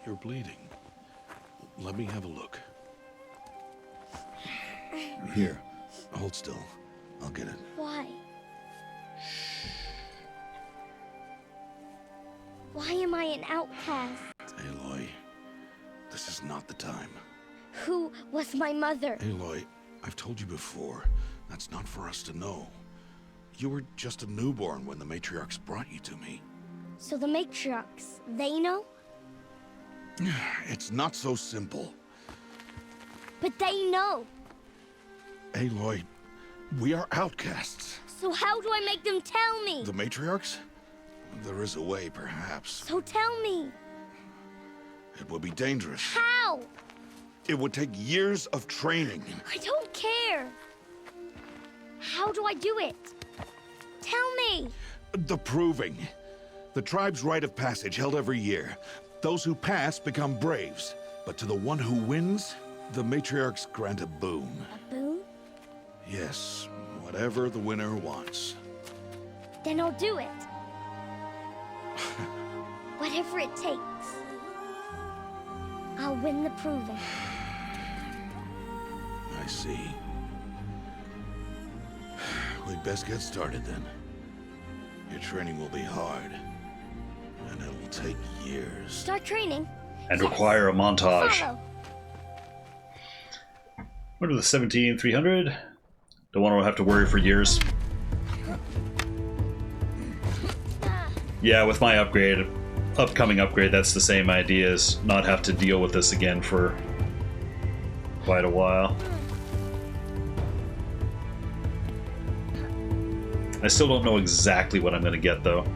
You're bleeding. Let me have a look. Here, hold still. I'll get it. Why? Why am I an outcast? Aloy, this is not the time. Who was my mother? Aloy, I've told you before, that's not for us to know. You were just a newborn when the matriarchs brought you to me. So the matriarchs, they know? It's not so simple. But they know. Aloy, we are outcasts. So how do I make them tell me? The matriarchs? There is a way, perhaps. So tell me. It would be dangerous. How? It would take years of training. I don't care. How do I do it? Tell me. The proving. The tribe's rite of passage held every year. Those who pass become braves. But to the one who wins, the matriarchs grant a boon. A boon? Yes, whatever the winner wants. Then I'll do it. Whatever it takes. I'll win the proving. I see. We'd best get started then. Your training will be hard. And it will take years. Start training. and require a montage. Follow. What are the 17,300? Don't want to have to worry for years. Yeah, with my upgrade, upcoming upgrade, that's the same idea as not have to deal with this again for quite a while. I still don't know exactly what I'm going to get, though.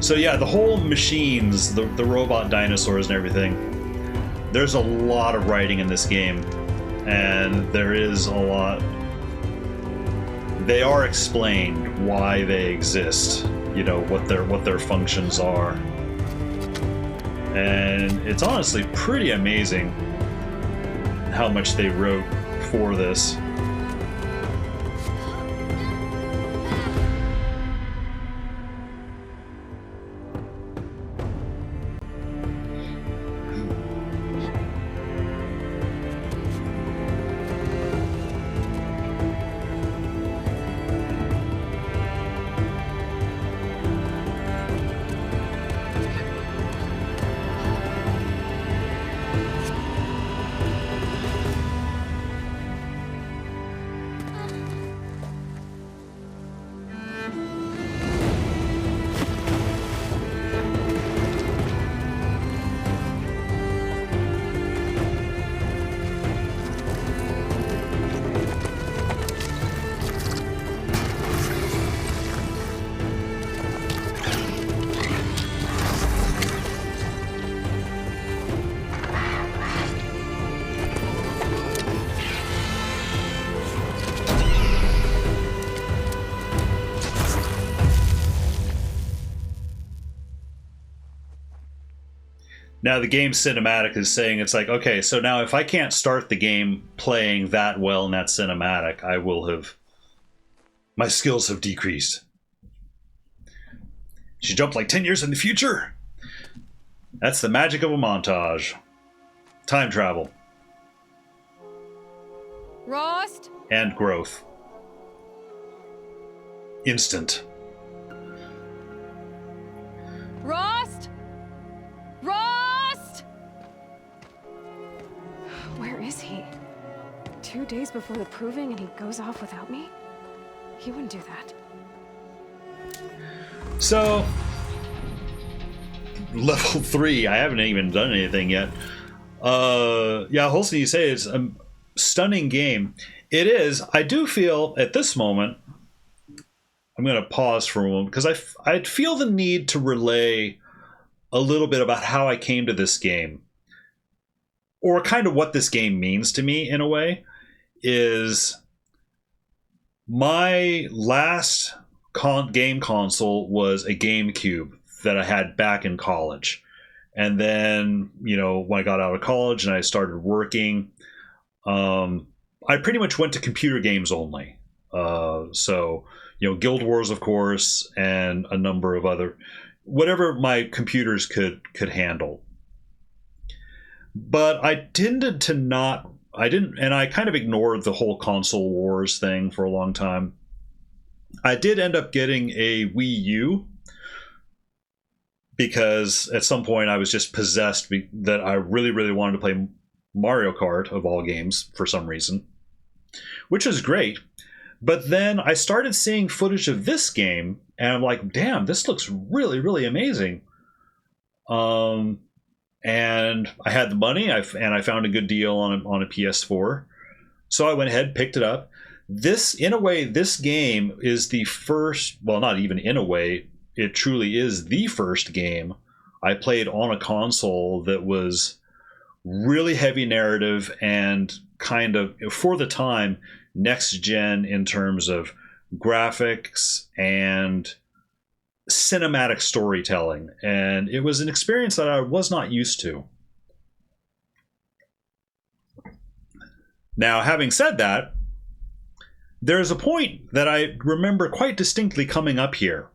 So yeah, the whole machines, the robot dinosaurs and everything, there's a lot of writing in this game, and there is a lot. They are explained why they exist, you know, what their functions are. And it's honestly pretty amazing how much they wrote for this. Now the game cinematic is saying it's like, okay, so now if I can't start the game playing that well in that cinematic, I will have... my skills have decreased. She jumped like 10 years in the future. That's the magic of a montage. Time travel. Rost? And growth. Instant. Rost? Rost? Where is he? 2 days before the proving and he goes off without me? He wouldn't do that. So, level 3, I haven't even done anything yet. Yeah, Holston, you say it's a stunning game. It is. I do feel at this moment, I'm going to pause for a moment because I feel the need to relay a little bit about how I came to this game, or kind of what this game means to me in a way. Is my last game console was a GameCube that I had back in college. And then, you know, when I got out of college and I started working, I pretty much went to computer games only. So, you know, Guild Wars, of course, and a number of other, whatever my computers could handle. But I tended to not, and I kind of ignored the whole console wars thing for a long time. I did end up getting a Wii U because at some point I was just possessed that I really, really wanted to play Mario Kart of all games for some reason, which was great. But then I started seeing footage of this game and I'm like, damn, this looks really, really amazing. And I had the money and I found a good deal on a PS4. So I went ahead, picked it up. In a way, this game is the first, well, not even in a way, it truly is the first game I played on a console that was really heavy narrative and kind of, for the time, next gen in terms of graphics and cinematic storytelling. And it was an experience that I was not used to. Now, having said that, there's a point that I remember quite distinctly coming up here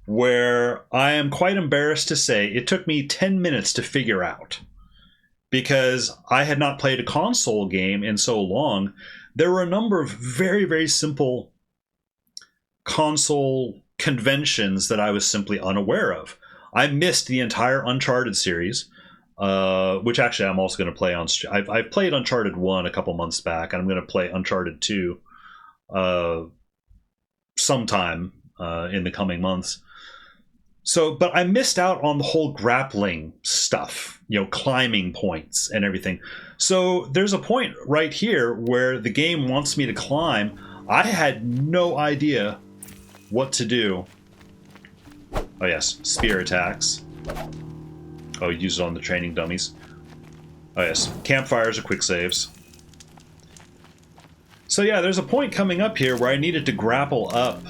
where I am quite embarrassed to say it took me 10 minutes to figure out, because I had not played a console game in so long. There were a number of very, very simple console conventions that I was simply unaware of. I missed the entire Uncharted series, which actually I'm also going to play on. I've played Uncharted 1 a couple months back, and I'm going to play Uncharted 2 sometime in the coming months. So, but I missed out on the whole grappling stuff, you know, climbing points and everything. So there's a point right here where the game wants me to climb. I had no idea what to do. Oh yes, spear attacks. Oh, use it on the training dummies. Oh yes, campfires are quick saves. So yeah, there's a point coming up here where I needed to grapple up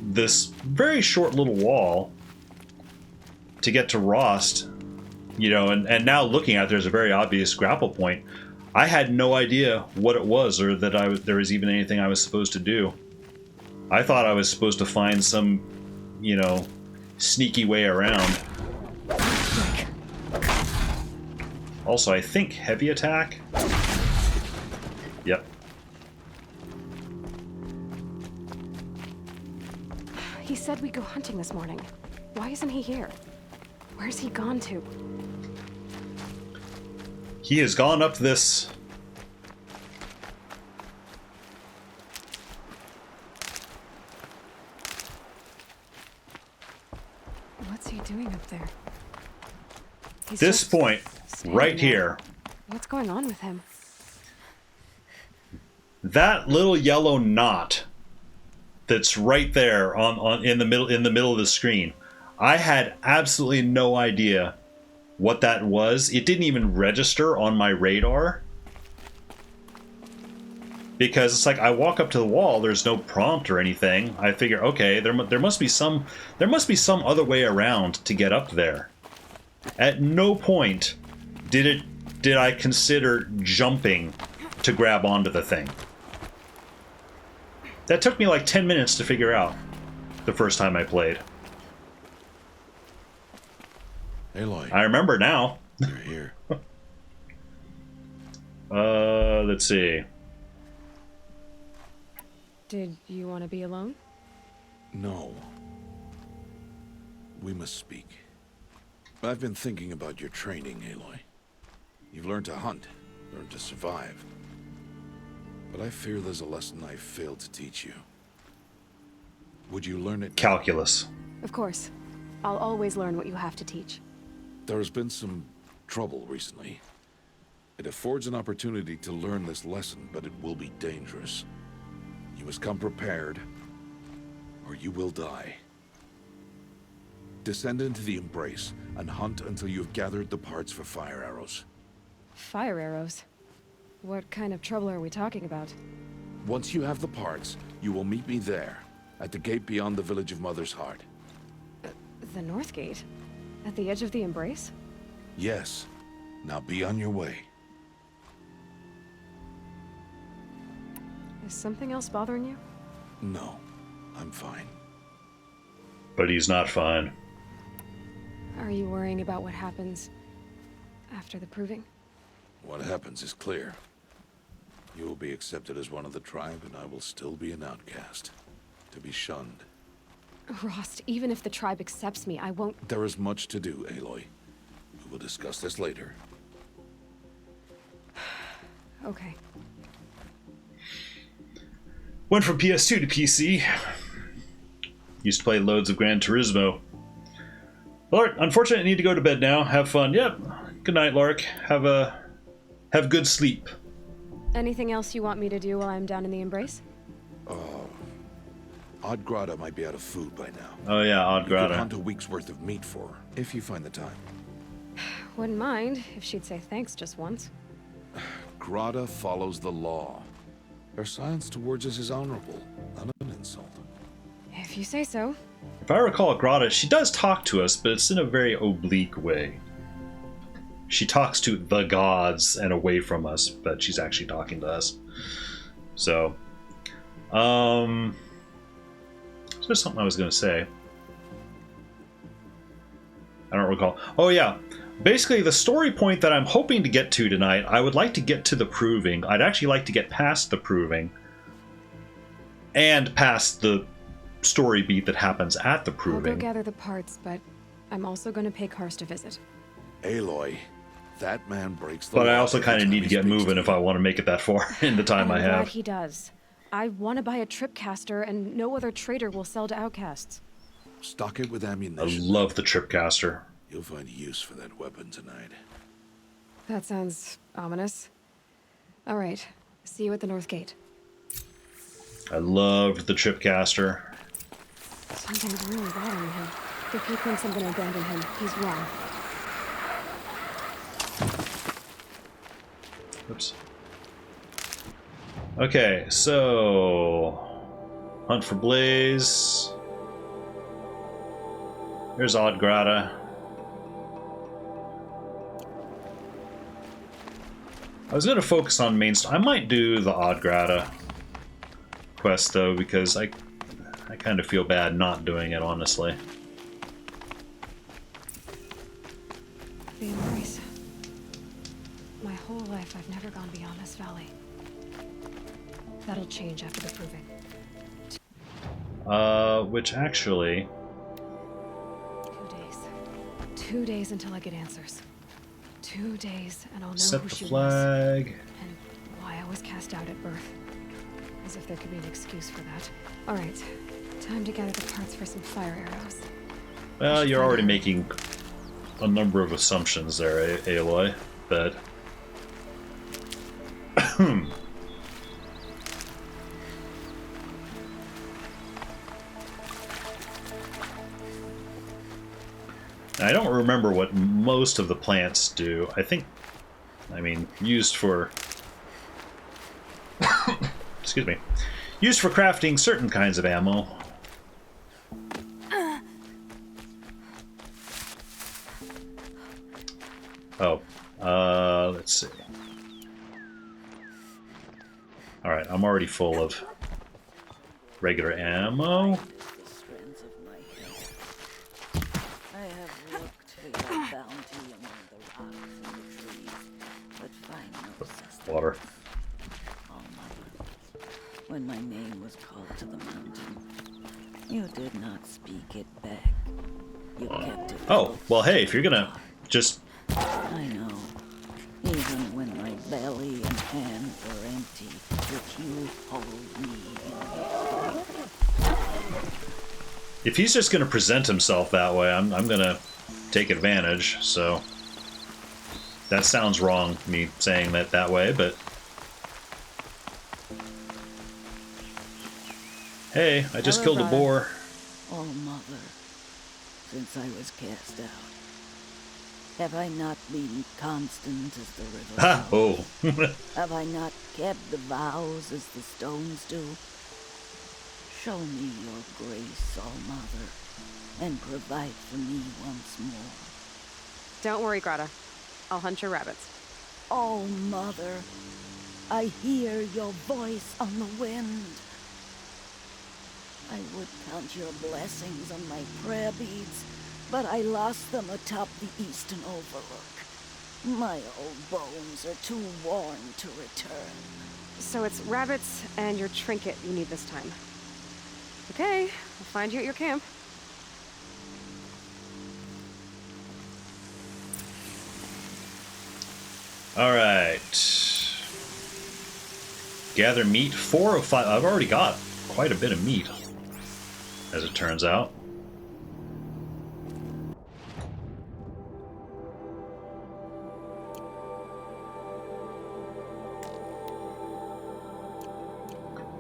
this very short little wall to get to Rost, you know, and now looking at it, there's a very obvious grapple point. I had no idea what it was, or that there was even anything I was supposed to do. I thought I was supposed to find some, you know, sneaky way around. Also, I think heavy attack. Yep. He said we'd go hunting this morning. Why isn't he here? Where's he gone to? He has gone up this... What's he doing up there? This point, right here. What's going on with him? That little yellow knot that's right there in the middle of the screen. I had absolutely no idea what that was. It didn't even register on my radar, because it's like I walk up to the wall, there's no prompt or anything. I figure, okay, there must be some other way around to get up there. At no point did I consider jumping to grab onto the thing. That took me like 10 minutes to figure out the first time I played. Aloy. I remember now. You're here. Let's see. Did you want to be alone? No. We must speak. I've been thinking about your training, Aloy. You've learned to hunt, learned to survive. But I fear there's a lesson I failed to teach you. Would you learn it? Calculus. Of course. I'll always learn what you have to teach. There has been some trouble recently. It affords an opportunity to learn this lesson, but it will be dangerous. You must come prepared, or you will die. Descend into the Embrace and hunt until you have gathered the parts for fire arrows. Fire arrows? What kind of trouble are we talking about? Once you have the parts, you will meet me there, at the gate beyond the village of Mother's Heart. The North Gate? At the edge of the Embrace? Yes. Now be on your way. Is something else bothering you? No, I'm fine. But he's not fine. Are you worrying about what happens after the proving? What happens is clear. You will be accepted as one of the tribe, and I will still be an outcast. To be shunned. Rost, even if the tribe accepts me, I won't... There is much to do, Aloy. We will discuss this later. Okay. Went from PS2 to PC. Used to play loads of Gran Turismo. Lark, unfortunately, I need to go to bed now. Have fun. Yep. Good night, Lark. Have good sleep. Anything else you want me to do while I'm down in the Embrace? Odd Grata might be out of food by now. Oh yeah, Odd You Grata. could hunt a week's worth of meat for her, if you find the time. Wouldn't mind if she'd say thanks just once. Grata follows the law. Her silence towards us is honorable, not an insult. If you say so. If I recall, Grata, she does talk to us, but it's in a very oblique way. She talks to the gods and away from us, but she's actually talking to us. So, there's something I was going to say. I don't recall. Oh yeah, basically the story point that I'm hoping to get to tonight, I would like to get to the proving. I'd actually like to get past the proving and past the story beat that happens at the I'll proving. go gather the parts, but I'm also going to pay Karst a visit. Aloy, that man breaks the But law. I also kind of need to get moving if I want to make it that far in the time I I'm glad have. he does. I want to buy a tripcaster, and no other trader will sell to outcasts. Stock it with I ammunition. love the Tripcaster. You'll find use for that weapon tonight. That sounds ominous. All right, see you at the North Gate. I loved the Tripcaster. Something's really bothering him. If he thinks I'm going to abandon him, he's wrong. Oops. Okay, so hunt for Blaze. There's Odd Grata. I was going to focus on main. I might do the Odd Grata quest though, because I kind of feel bad not doing it, honestly. The Embrace. My whole life, I've never gone beyond this valley. That'll change after the proving. Which actually... 2 days. 2 days until I get answers. 2 days, and I'll know Set who the she was. flag. And why I was cast out at birth. As if there could be an excuse for that. Alright, time to gather the parts for some fire arrows. Well, you're already making a number of assumptions there, Aloy, but... I don't remember what most of the plants do. I think, I mean, used for... excuse me. Used for crafting certain kinds of ammo. Oh, let's see. Alright, I'm already full of regular ammo. I have looked for your balance. water. Oh, Mother, when my name was called to the mountain, you did not speak it back. You kept it. Oh, well, hey, if you're gonna just... I know. Even when my belly and hands are empty, that you hold me in hand. If he's just gonna present himself that way, I'm gonna take advantage, so... That sounds wrong, me saying that way, but... Hey, I just killed a boar. Oh, Mother, since I was cast out, have I not been constant as the river Ha! Oh. Have I not kept the vows as the stones do? Show me your grace, All Mother, and provide for me once more. Don't worry, Greta. I'll hunt your rabbits. Oh, Mother, I hear your voice on the wind. I would count your blessings on my prayer beads, but I lost them atop the eastern overlook. My old bones are too worn to return. So it's rabbits and your trinket you need this time. Okay, I'll find you at your camp. Alright. Gather meat. 4 of 5. I've already got quite a bit of meat, as it turns out.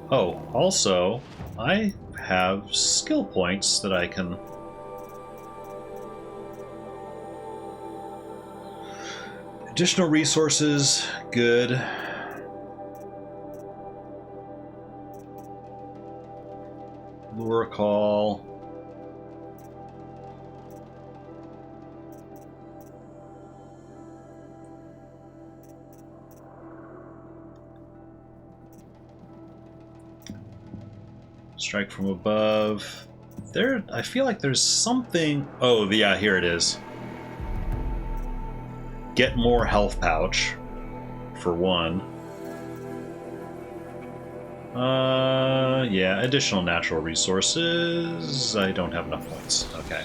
Oh, also, I have skill points that I can... Additional resources, good. Lure call. Strike from above. There, I feel like there's something... Oh, yeah, here it is. Get more health pouch, for one. Yeah, additional natural resources. I don't have enough points. Okay.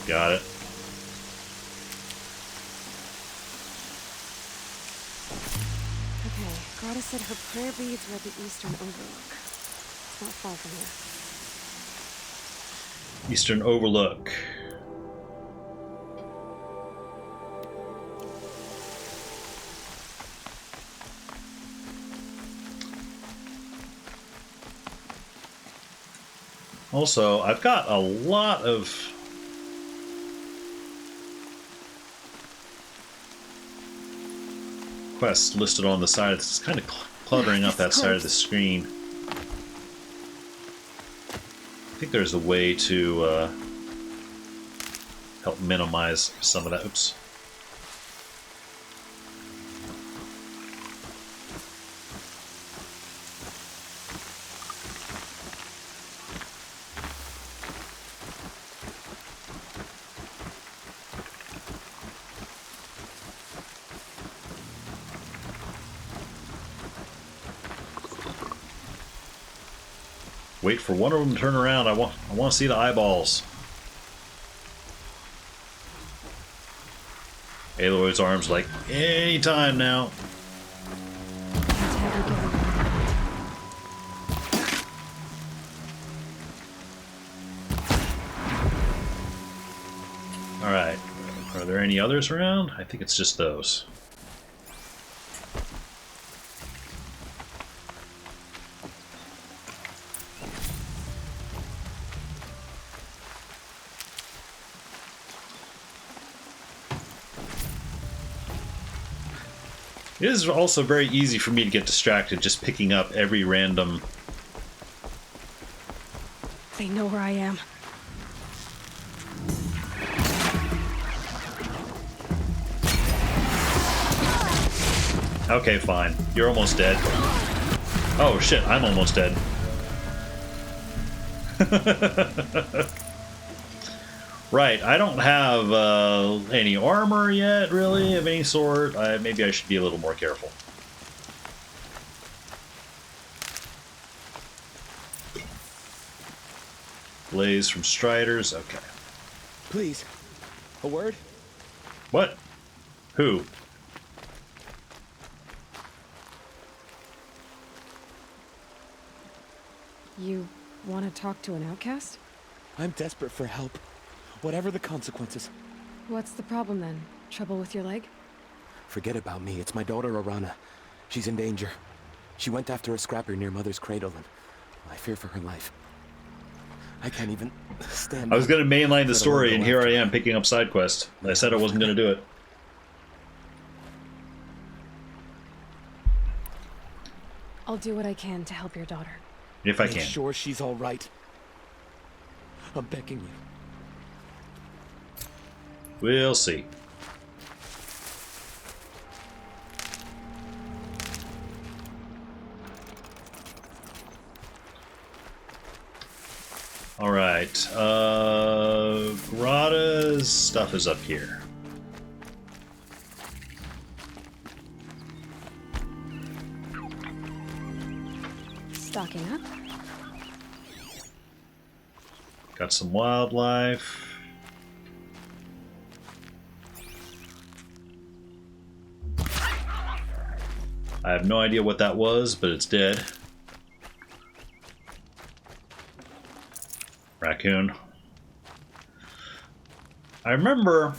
Got it. Okay, Greta said her prayer beads were at the eastern overlook. It's not far from here. Eastern Overlook. Also, I've got a lot of quests listed on the side. It's kind of cluttering up that side of the screen. I think there's a way to help minimize some of that. Oops. Wait for one of them to turn around. I want to see the eyeballs. Aloy's arms like, anytime now. Alright. Are there any others around? I think it's just those. It is also very easy for me to get distracted just picking up every random... They know where I am. Okay, fine. You're almost dead. Oh shit, I'm almost dead. Right, I don't have any armor yet, really, of any sort. Maybe I should be a little more careful. Blaze from Striders, okay. Please, a word? What? Who? You want to talk to an outcast? I'm desperate for help. Whatever the consequences. What's the problem then? Trouble with your leg? Forget about me. It's my daughter, Arana. She's in danger. She went after a scrapper near Mother's cradle, and I fear for her life. I can't even stand. I was going to mainline the story, and here I am picking up side quest. I said I wasn't going to do it. I'll do what I can to help your daughter. If I can. Make sure she's all right. I'm begging you. We'll see. All right. Grata's stuff is up here. Stocking up. Got some wildlife. I have no idea what that was, but it's dead. Raccoon. I remember,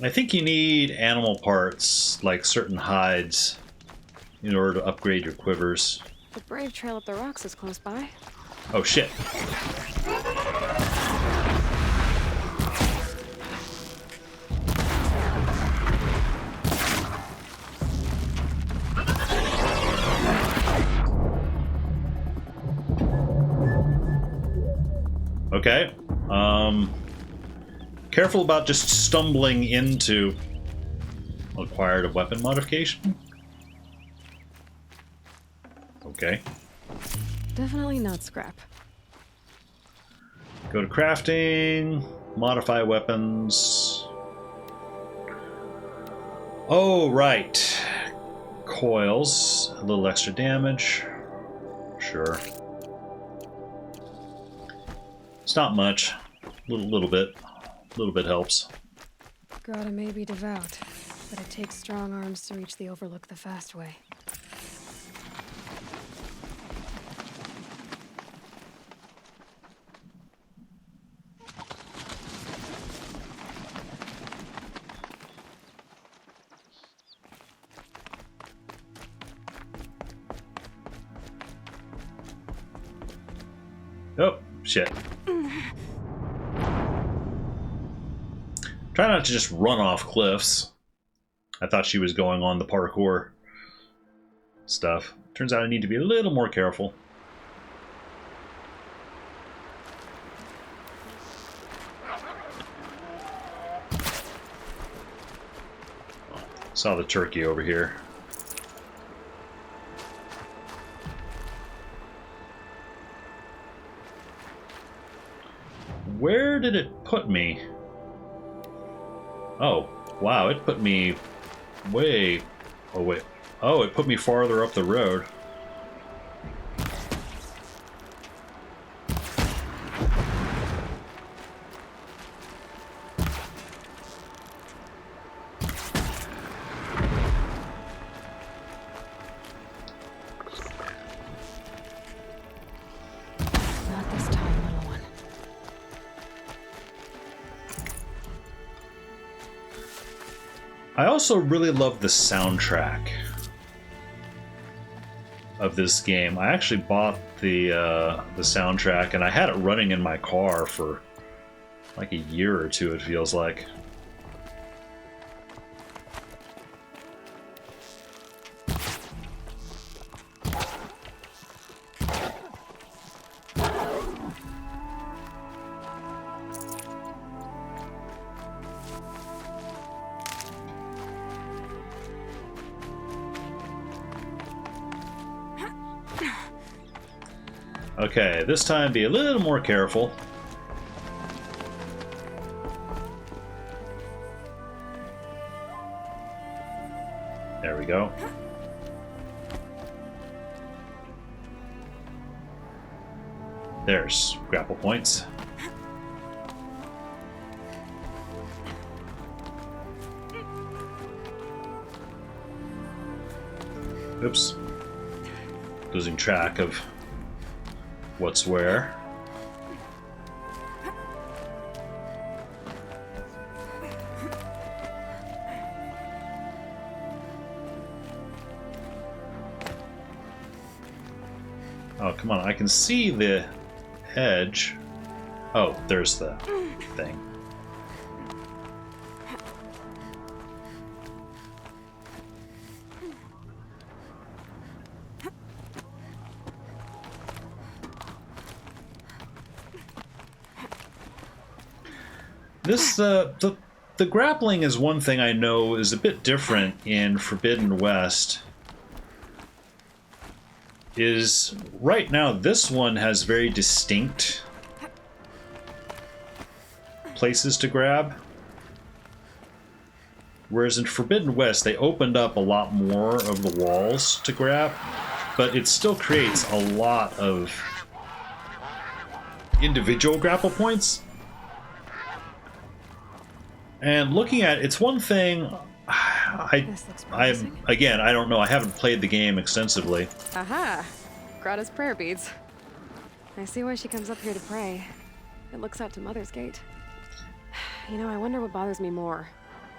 I think you need animal parts, like certain hides, in order to upgrade your quivers. The Brave Trail up the rocks is close by. Oh shit. Okay. Careful about just stumbling into acquired a weapon modification. Okay. Definitely not scrap. Go to crafting, modify weapons. Oh, right. Coils, a little extra damage. Sure. It's not much. Little bit. A little bit helps. Grata may be devout, but it takes strong arms to reach the Overlook the fast way. Oh, shit. Try not to just run off cliffs. I thought she was going on the parkour stuff. Turns out I need to be a little more careful. Saw the turkey over here. Where did it put me? Oh, wow, it put me way... Oh, wait. Oh, it put me farther up the road. Not this time, little one. I also really love the soundtrack of this game. I actually bought the soundtrack, and I had it running in my car for like a year or two, it feels like. Okay, this time be a little more careful. There we go. There's grapple points. Oops. Losing track of what's where. Oh, come on. I can see the edge. Oh, there's the thing. This, the grappling is one thing I know is a bit different in Forbidden West. Is right now this one has very distinct places to grab. Whereas in Forbidden West, they opened up a lot more of the walls to grab, but it still creates a lot of individual grapple points. And looking at it's one thing. Again, I don't know. I haven't played the game extensively. Aha! Grata's prayer beads. I see why she comes up here to pray. It looks out to Mother's Gate. You know, I wonder what bothers me more.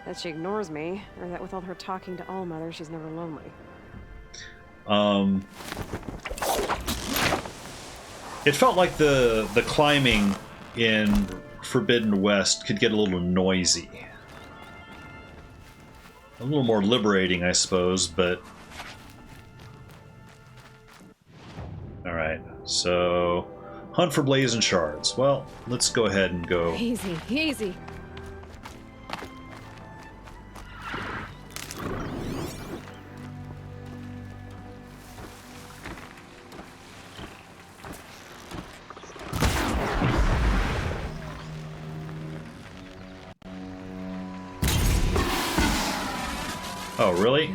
That she ignores me, or that with all her talking to All Mother, she's never lonely. It felt like the climbing in Forbidden West could get a little noisy. A little more liberating, I suppose, but... Alright, so... Hunt for blazing shards. Well, let's go ahead and go... Easy, easy. Oh, really?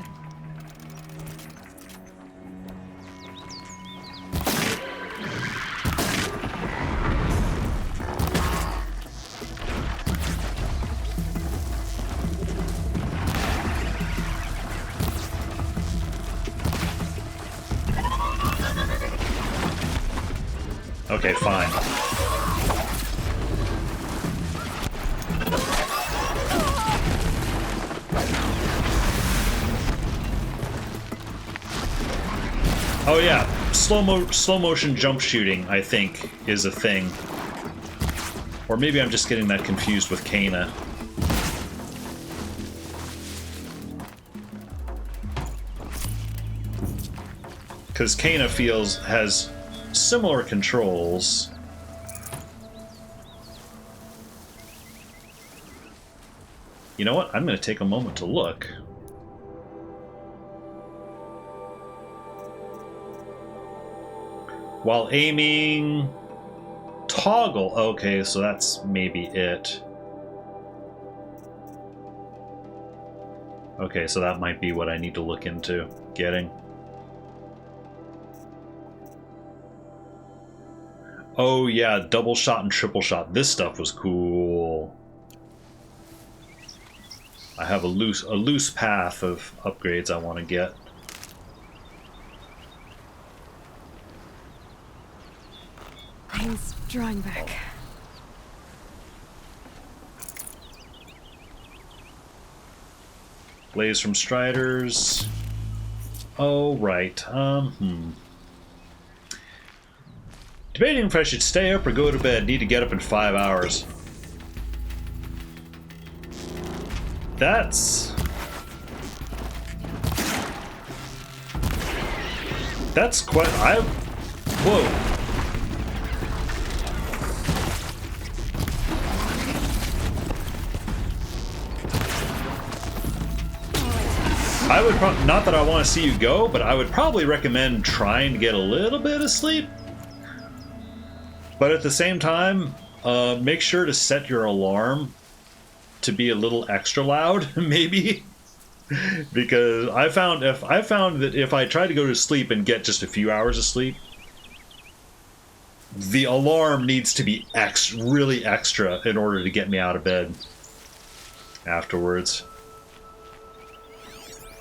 Okay, fine. Oh yeah, slow motion jump shooting, I think, is a thing. Or maybe I'm just getting that confused with Kana. Because Kana has similar controls. You know what? I'm going to take a moment to look. While aiming, toggle. Okay, so that's maybe it. Okay, so that might be what I need to look into getting. Oh yeah, double shot and triple shot. This stuff was cool. I have a loose path of upgrades I want to get. Pain's drawing back. Blaze from Striders. Oh, right. Debating if I should stay up or go to bed. Need to get up in 5 hours. That's quite... Whoa. I would not that I want to see you go, but I would probably recommend trying to get a little bit of sleep. But at the same time, make sure to set your alarm to be a little extra loud, maybe. Because I found that if I try to go to sleep and get just a few hours of sleep, the alarm needs to be really extra in order to get me out of bed afterwards.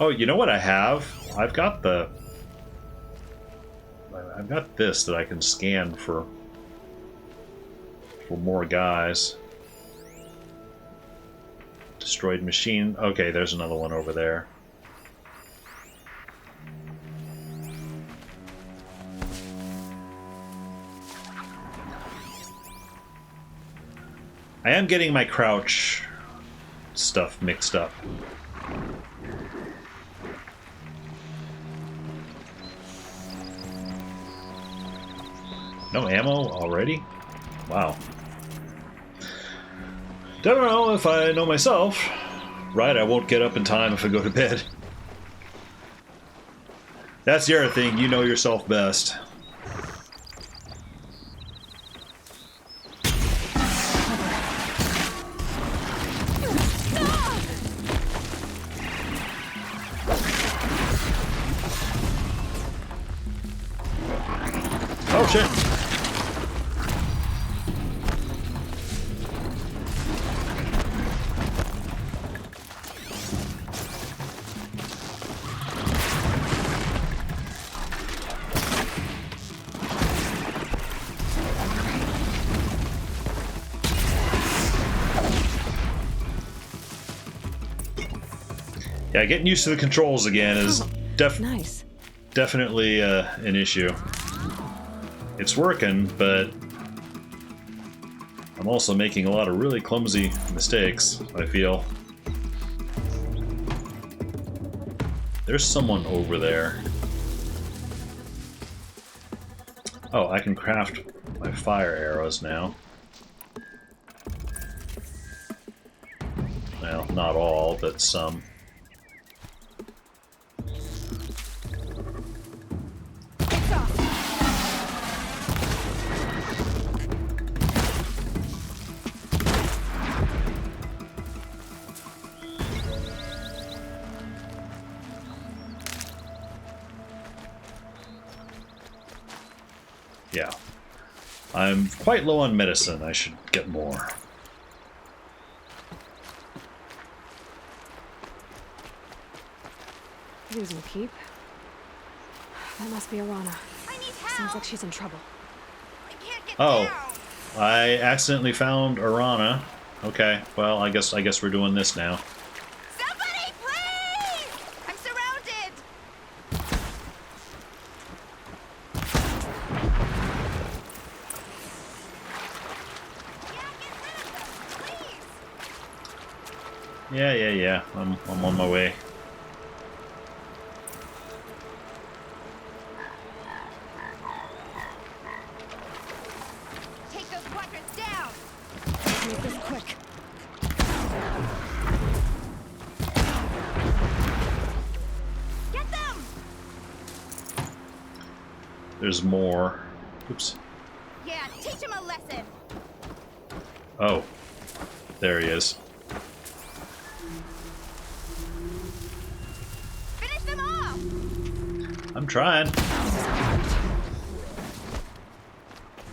Oh, you know what I have? I've got this that I can scan for more guys. Destroyed machine. Okay, there's another one over there. I am getting my crouch stuff mixed up. No ammo already? Wow. Don't know if I know myself. Right, I won't get up in time if I go to bed. That's the other thing, you know yourself best. Oh shit! Yeah, getting used to the controls again is definitely an issue. It's working, but I'm also making a lot of really clumsy mistakes, I feel. There's someone over there. Oh, I can craft my fire arrows now. Well, not all, but some. Yeah. I'm quite low on medicine. I should get more. Losing keep. That must be Arana. Sounds like she's in trouble. Oh, I accidentally found Arana. Okay, well, I guess we're doing this now. Somebody, please! I'm surrounded. Yeah. I'm on my way. Take those quadrants down. Make this quick. Get them. There's more. Oops. Yeah, teach him a lesson. Oh, there he is. Finish them off. I'm trying.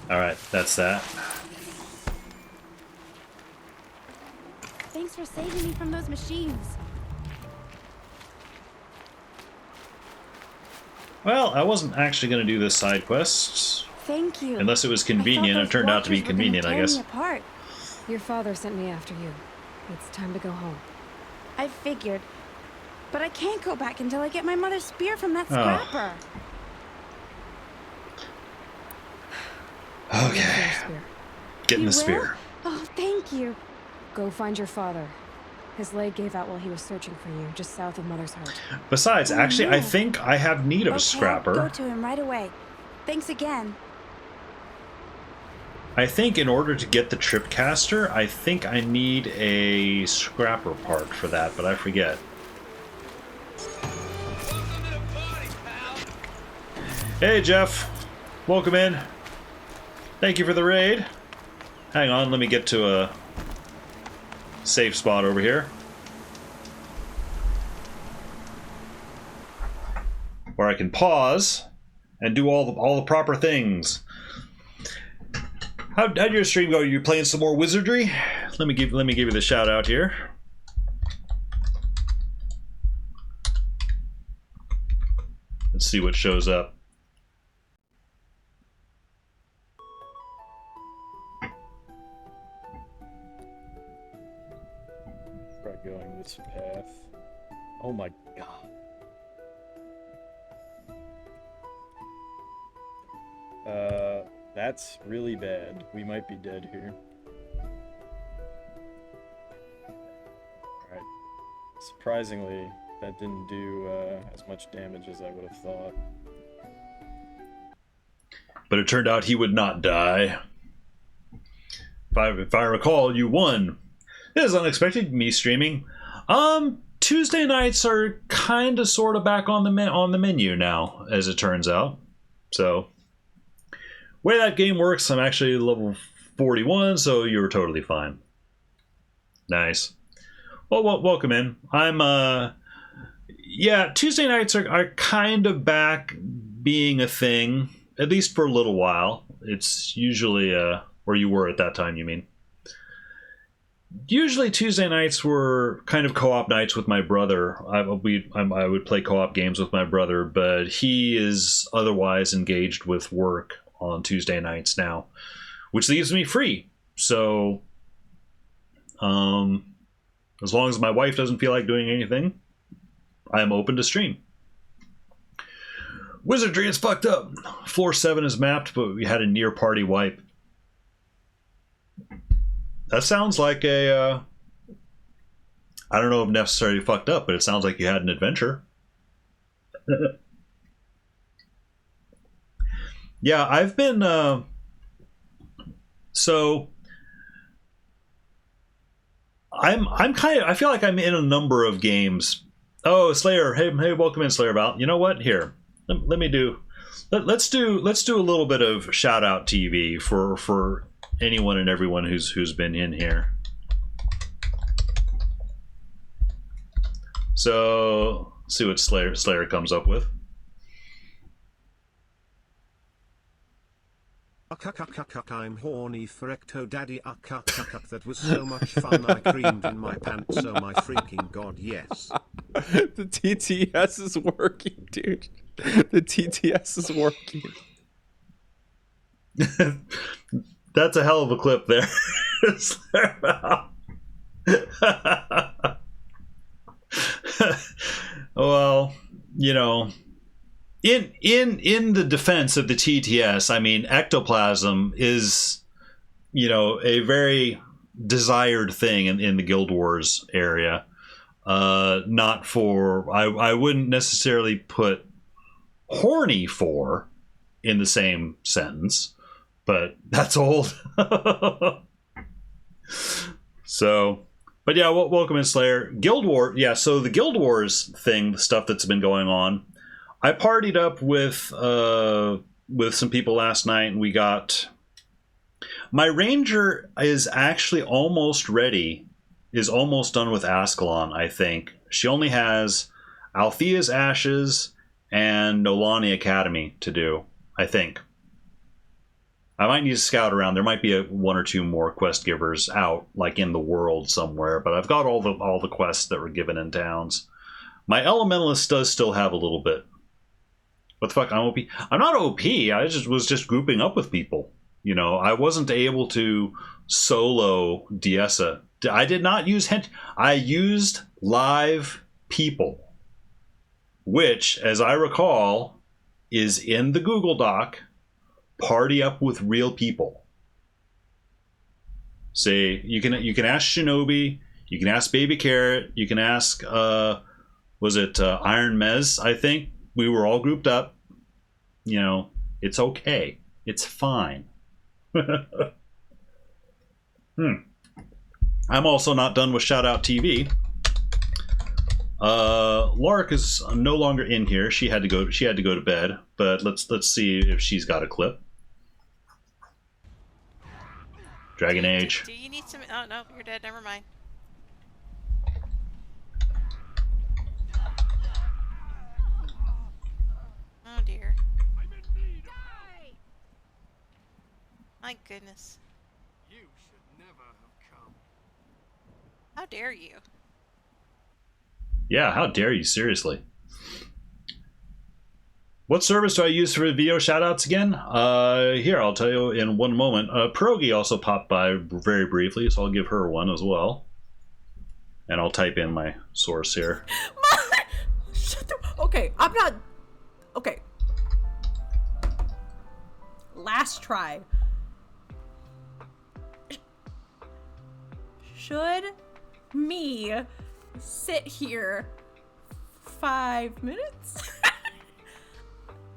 Alright, that's that. Thanks for saving me from those machines. Well, I wasn't actually going to do this side quest. Thank you. Unless it was convenient. It turned out to be convenient, I guess. Apart. Your father sent me after you. It's time to go home. I figured. But I can't go back until I get my mother's spear from that scrapper. Okay. Getting the spear. Oh, thank you. Go find your father. His leg gave out while he was searching for you, just south of Mother's Heart. Besides, actually, I think I have need of a I'll scrapper. go to him right away. Thanks again. I think in order to get the tripcaster, I think I need a scrapper part for that, but I forget. Hey, Jeff. Welcome in. Thank you for the raid. Hang on, let me get to a safe spot over here. Where I can pause and do all the proper things. How'd your stream go? Are you playing some more wizardry? Let me give you the shout out here. Let's see what shows up. Try going this path. Oh my god. That's really bad. We might be dead here. Alright. Surprisingly, that didn't do as much damage as I would have thought. But it turned out he would not die. If I recall, you won. This is unexpected, me streaming. Tuesday nights are kind of sort of back on the menu now, as it turns out. So, way that game works, I'm actually level 41, so you're totally fine. Nice. Well, welcome in. I'm, yeah, Tuesday nights are kind of back being a thing, at least for a little while. It's usually, where you were at that time, you mean? Usually Tuesday nights were kind of co-op nights with my brother. I would play co-op games with my brother, but he is otherwise engaged with work on Tuesday nights now, which leaves me free. So, as long as my wife doesn't feel like doing anything, I am open to stream. Wizardry is fucked up. Floor 7 is mapped, but we had a near party wipe. That sounds like a, I don't know if necessarily fucked up, but it sounds like you had an adventure. Yeah, I've been, so I'm kind of, I feel like I'm in a number of games. Oh, Slayer, hey, welcome in, Slayer Val. You know what? Here, let's do a little bit of shout out TV for anyone and everyone who's been in here. So, see what Slayer comes up with. I'm horny for Ecto Daddy. That was so much fun. I creamed in my pants. Oh my freaking god, yes. The TTS is working, dude. The TTS is working. That's a hell of a clip there. Well, you know, in the defense of the TTS, I mean, ectoplasm is, you know, a very desired thing in the Guild Wars area. Not for, I wouldn't necessarily put horny for in the same sentence. But that's old. So, but yeah, welcome in, Slayer. Guild War, yeah, so the Guild Wars thing, the stuff that's been going on, I partied up with some people last night, and we got... My Ranger is actually almost ready, is almost done with Ascalon, I think. She only has Althea's Ashes and Nolani Academy to do, I think. I might need to scout around. There might be one or two more quest givers out, like in the world somewhere. But I've got all the quests that were given in towns. My Elementalist does still have a little bit. What the fuck? I'm OP. I'm not OP. I was just grouping up with people. You know, I wasn't able to solo Diessa. I did not use I used live people, which, as I recall, is in the Google Doc. Party up with real people. Say you can ask Shinobi, you can ask Baby Carrot, you can ask was it Iron Mez? I think we were all grouped up. You know, it's okay, it's fine. I'm also not done with Shout Out TV. Lark is no longer in here. She had to go to bed. But let's see if she's got a clip. Dragon Age. Do you need some? Oh no, you're dead. Never mind. Oh dear. My goodness. You should never have come. How dare you? Yeah, how dare you, seriously. What service do I use for video shoutouts again? Here, I'll tell you in one moment. Pierogi also popped by very briefly, so I'll give her one as well. And I'll type in my source here. Okay, I'm not... Okay. Last try. Should me sit here 5 minutes?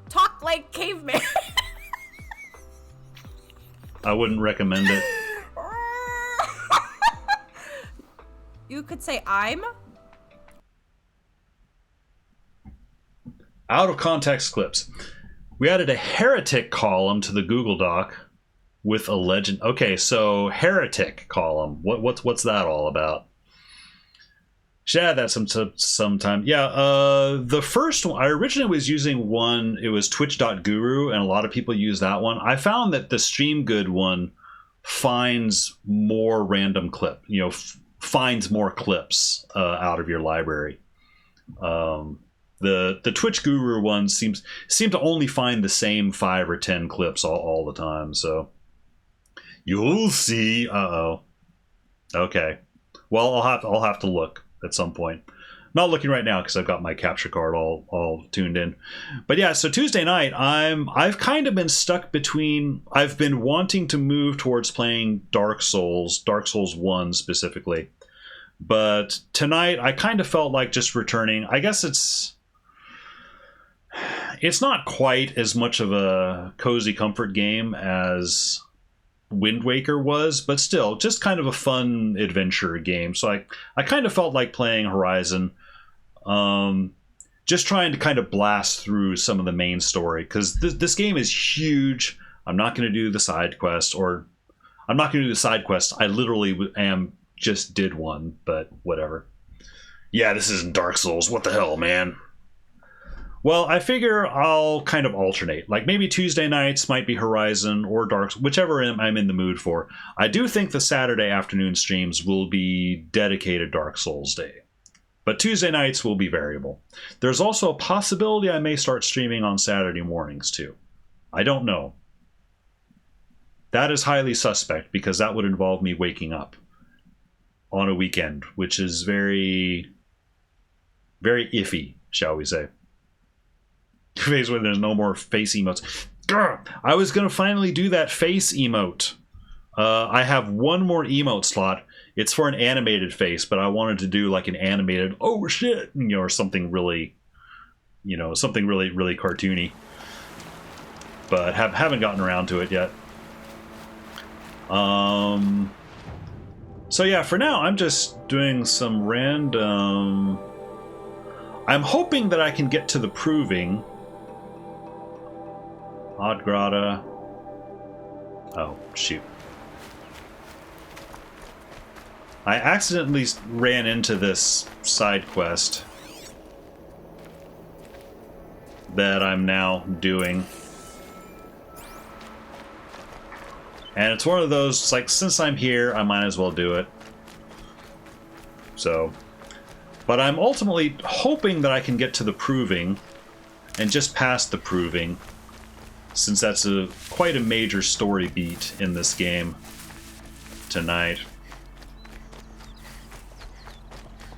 Talk like caveman. I wouldn't recommend it. You could say I'm. Out of context clips. We added a heretic column to the Google Doc with a legend. Okay, so heretic column. What's that all about? Should add that sometime. Yeah, the first one, I originally was using one, it was twitch.guru, and a lot of people use that one. I found that the StreamGood one finds more random clip, finds more clips out of your library. The Twitch Guru one seem to only find the same 5 or 10 clips all the time, so you'll see. Uh-oh. Okay. Well, I'll have to look at some point. Not looking right now because I've got my capture card all tuned in. But yeah, so Tuesday night I've kind of been stuck between. I've been wanting to move towards playing Dark Souls 1 specifically. But tonight I kind of felt like just returning. I guess it's not quite as much of a cozy comfort game as Wind Waker was, but still just kind of a fun adventure game. So I kind of felt like playing Horizon, just trying to kind of blast through some of the main story, because this game is huge. I'm not going to do the side quest, I literally just did one, but whatever. Yeah, this isn't Dark Souls. What the hell, man? Well, I figure I'll kind of alternate. Like maybe Tuesday nights might be Horizon or Dark, whichever I'm in the mood for. I do think the Saturday afternoon streams will be dedicated Dark Souls Day. But Tuesday nights will be variable. There's also a possibility I may start streaming on Saturday mornings too. I don't know. That is highly suspect because that would involve me waking up on a weekend, which is very, very iffy, shall we say. Phase when there's no more face emotes. Grr! I was going to finally do that face emote. I have one more emote slot. It's for an animated face, but I wanted to do like an animated, oh shit, or something really, something really, really cartoony. But haven't gotten around to it yet. So yeah, for now, I'm just doing some random... I'm hoping that I can get to the proving. Odd Grata. Oh, shoot. I accidentally ran into this side quest that I'm now doing. And it's one of those, it's like, since I'm here, I might as well do it. So, but I'm ultimately hoping that I can get to the proving and just past the proving, since that's quite a major story beat in this game tonight.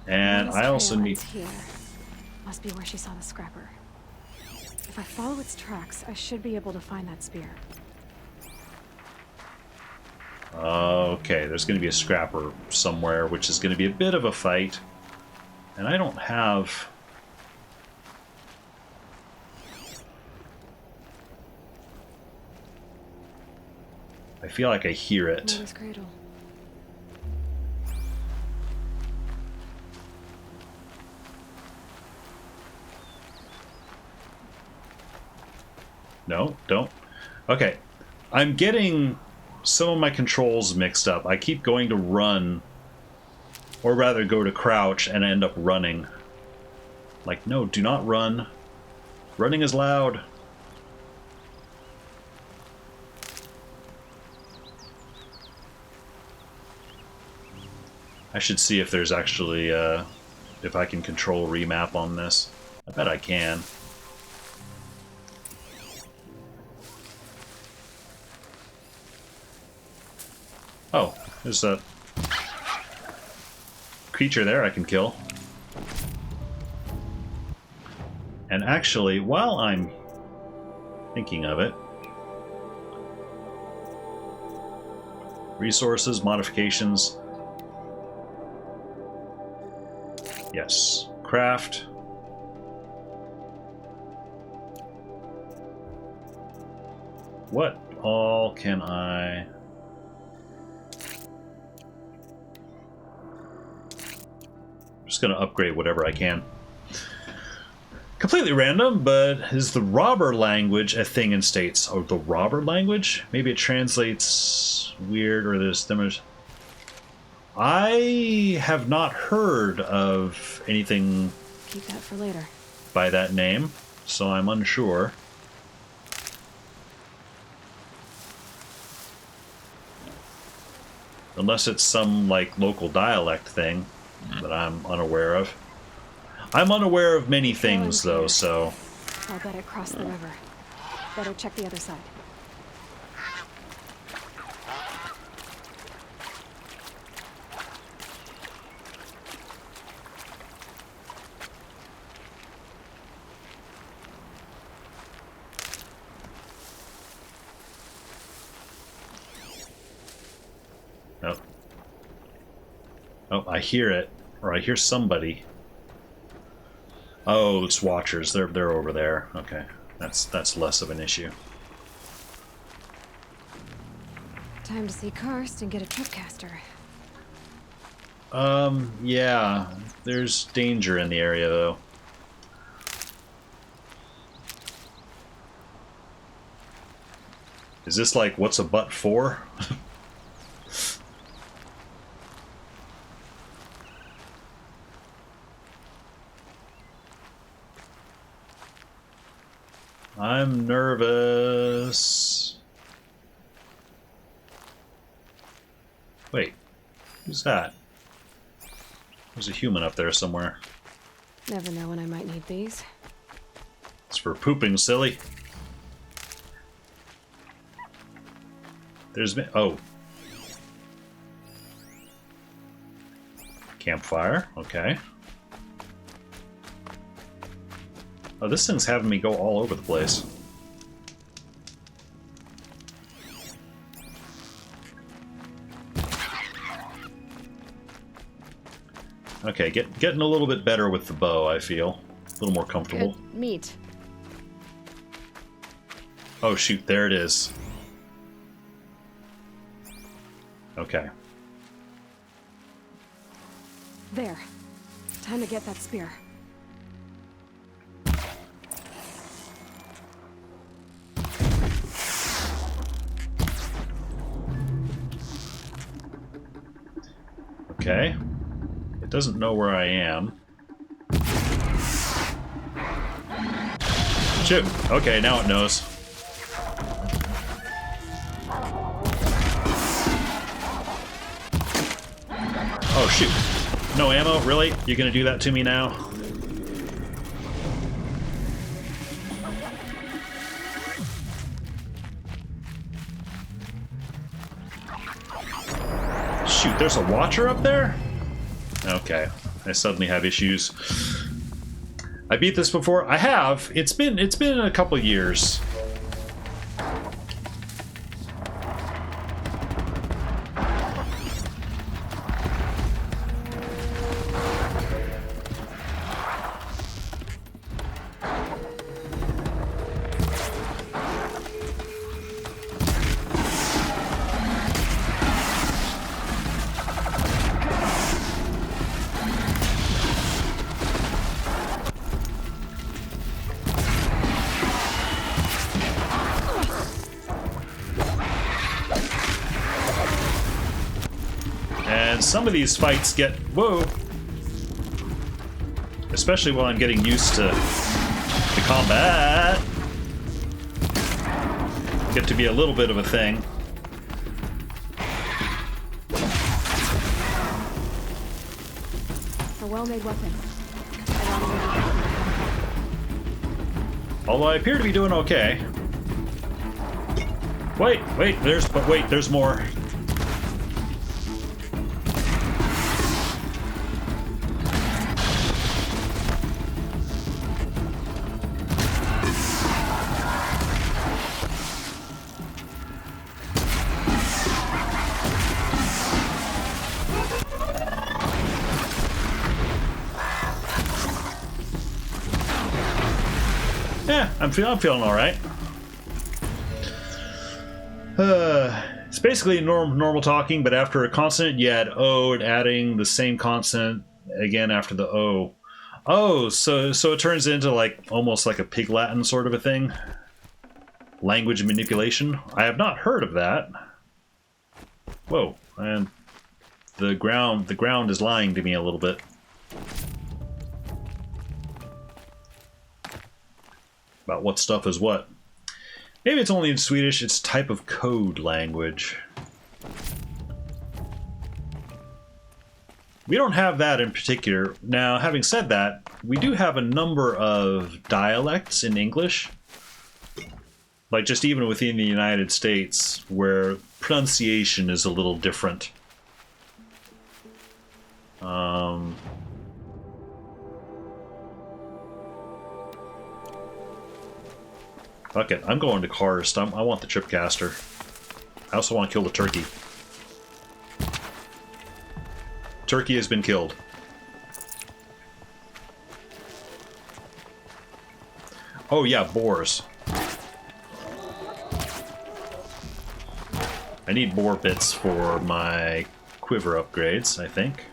And I also need... Here. Must be where she saw the scrapper. If I follow its tracks, I should be able to find that spear. Okay, there's going to be a scrapper somewhere, which is going to be a bit of a fight. And I don't have... I feel like I hear it. Mother's cradle. No, don't. Okay. I'm getting some of my controls mixed up. I keep going to run, or rather go to crouch, and I end up running. Like, no, do not run. Running is loud. I should see if there's actually, if I can control remap on this. I bet I can. Oh, there's a creature there I can kill. And actually, while I'm thinking of it, resources, modifications. Yes, craft. What all can I... I'm just gonna upgrade whatever I can. Completely random, but is the robber language a thing in states? Oh, the robber language? Maybe it translates weird, or there's... I have not heard of anything... Keep that for later. ...by that name, so I'm unsure. Unless it's some, like, local dialect thing that I'm unaware of. I'm unaware of many things, though, so... I'll bet it crossed the river. Better check the other side. Oh. Oh, I hear it. Or I hear somebody. Oh, it's Watchers. They're over there. Okay. That's less of an issue. Time to see Karst and get a tripcaster. Yeah. There's danger in the area, though. Is this like, what's a butt for? I'm nervous. Wait, who's that? There's a human up there somewhere. Never know when I might need these. It's for pooping, silly. There's been... Oh. Campfire, okay. Oh, this thing's having me go all over the place. Okay, getting a little bit better with the bow, I feel. A little more comfortable. Good meat. Oh shoot, there it is. Okay. There. Time to get that spear. Okay. It doesn't know where I am. Shoot. Okay, now it knows. Oh, shoot. No ammo? Really? You're gonna do that to me now? Shoot, there's a Watcher up there? Okay, I suddenly have issues. I beat this before? I have. It's been a couple years. some of these fights get... Whoa! Especially while I'm getting used to the combat. Get to be a little bit of a thing. A well-made weapon. Although I appear to be doing okay. Wait, there's more. Yeah, I'm feeling all right. It's basically normal talking, but after a consonant, you add O, and adding the same consonant again after the O. Oh, so it turns into like almost like a Pig Latin sort of a thing. Language manipulation. I have not heard of that. Whoa, and the ground is lying to me a little bit. About what stuff is what. Maybe it's only in Swedish, it's type of code language. We don't have that in particular. Now, having said that, we do have a number of dialects in English. Like just even within the United States, where pronunciation is a little different. Fuck it, I'm going to Karst. I want the Tripcaster. I also want to kill the turkey. Turkey has been killed. Oh yeah, boars. I need boar bits for my quiver upgrades, I think.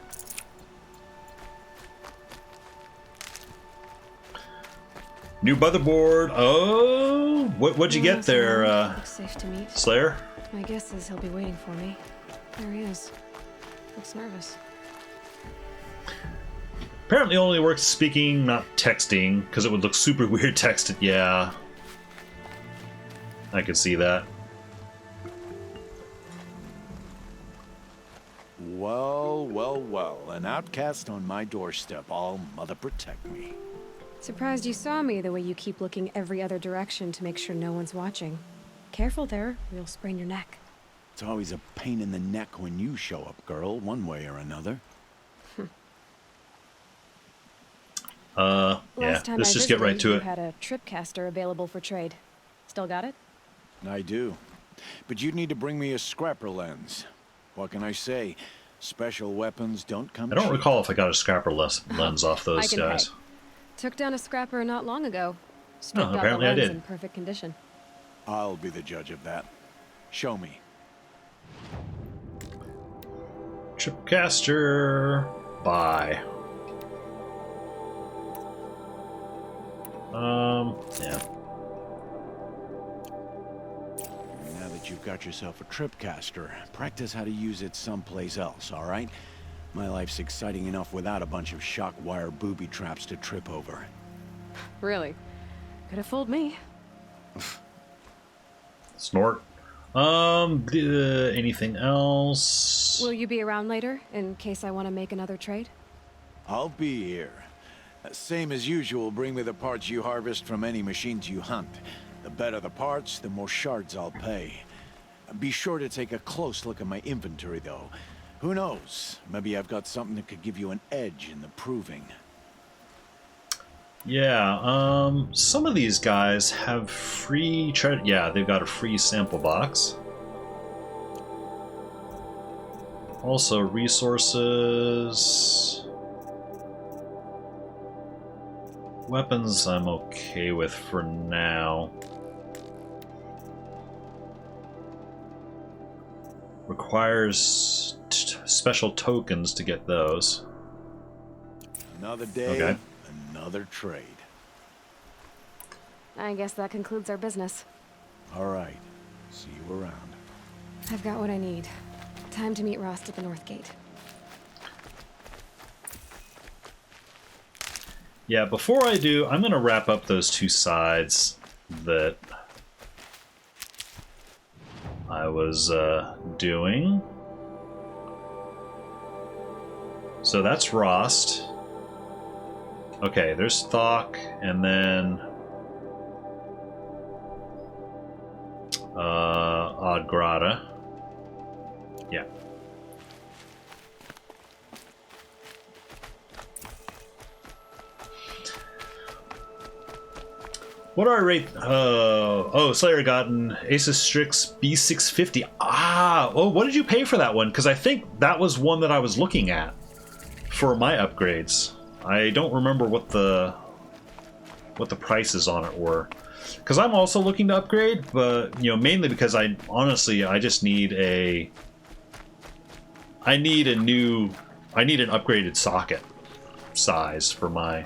New motherboard. Oh, what'd you get there, Looks safe to meet. Slayer? My guess is he'll be waiting for me. There he is. Looks nervous. Apparently only works speaking, not texting, because it would look super weird texted. Yeah. I could see that. Well, well, well. An outcast on my doorstep. All mother protect me. Surprised you saw me the way you keep looking every other direction to make sure no one's watching. Careful there, or you'll sprain your neck. It's always a pain in the neck when you show up, girl, one way or another. Yeah, let's just get right to you it. had a Tripcaster available for trade. Still got it? I do. But you'd need to bring me a scrapper lens. What can I say? Special weapons don't come I don't cheap. recall if I got a scrapper lens off those I can guys. pay. Took down a scrapper not long ago. Stripped out the apparently I lens did. in perfect condition. I'll be the judge of that. Show me. Tripcaster. Bye. Yeah. Now that you've got yourself a Tripcaster, practice how to use it someplace else, all right? My life's exciting enough without a bunch of shock wire booby traps to trip over. Really? Could have fooled me. Snort. Anything else? Will you be around later, in case I want to make another trade? I'll be here. Same as usual, bring me the parts you harvest from any machines you hunt. The better the parts, the more shards I'll pay. Be sure to take a close look at my inventory, though. Who knows? Maybe I've got something that could give you an edge in the proving. Yeah, some of these guys have free... Yeah, they've got a free sample box. Also, resources... Weapons I'm okay with for now. Requires special tokens to get those. Another day, okay. Another trade. I guess that concludes our business. All right. See you around. I've got what I need. Time to meet Rost at the North Gate. Yeah, before I do, I'm going to wrap up those two sides that I was doing. So that's Rost. Okay, there's Thok, and then Odgrada. Yeah. What do I rate? Oh, Slayer gotten Asus Strix B650. Oh, what did you pay for that one? Because I think that was one that I was looking at for my upgrades. I don't remember what the prices on it were. Because I'm also looking to upgrade, but mainly because I just need an upgraded socket size for my.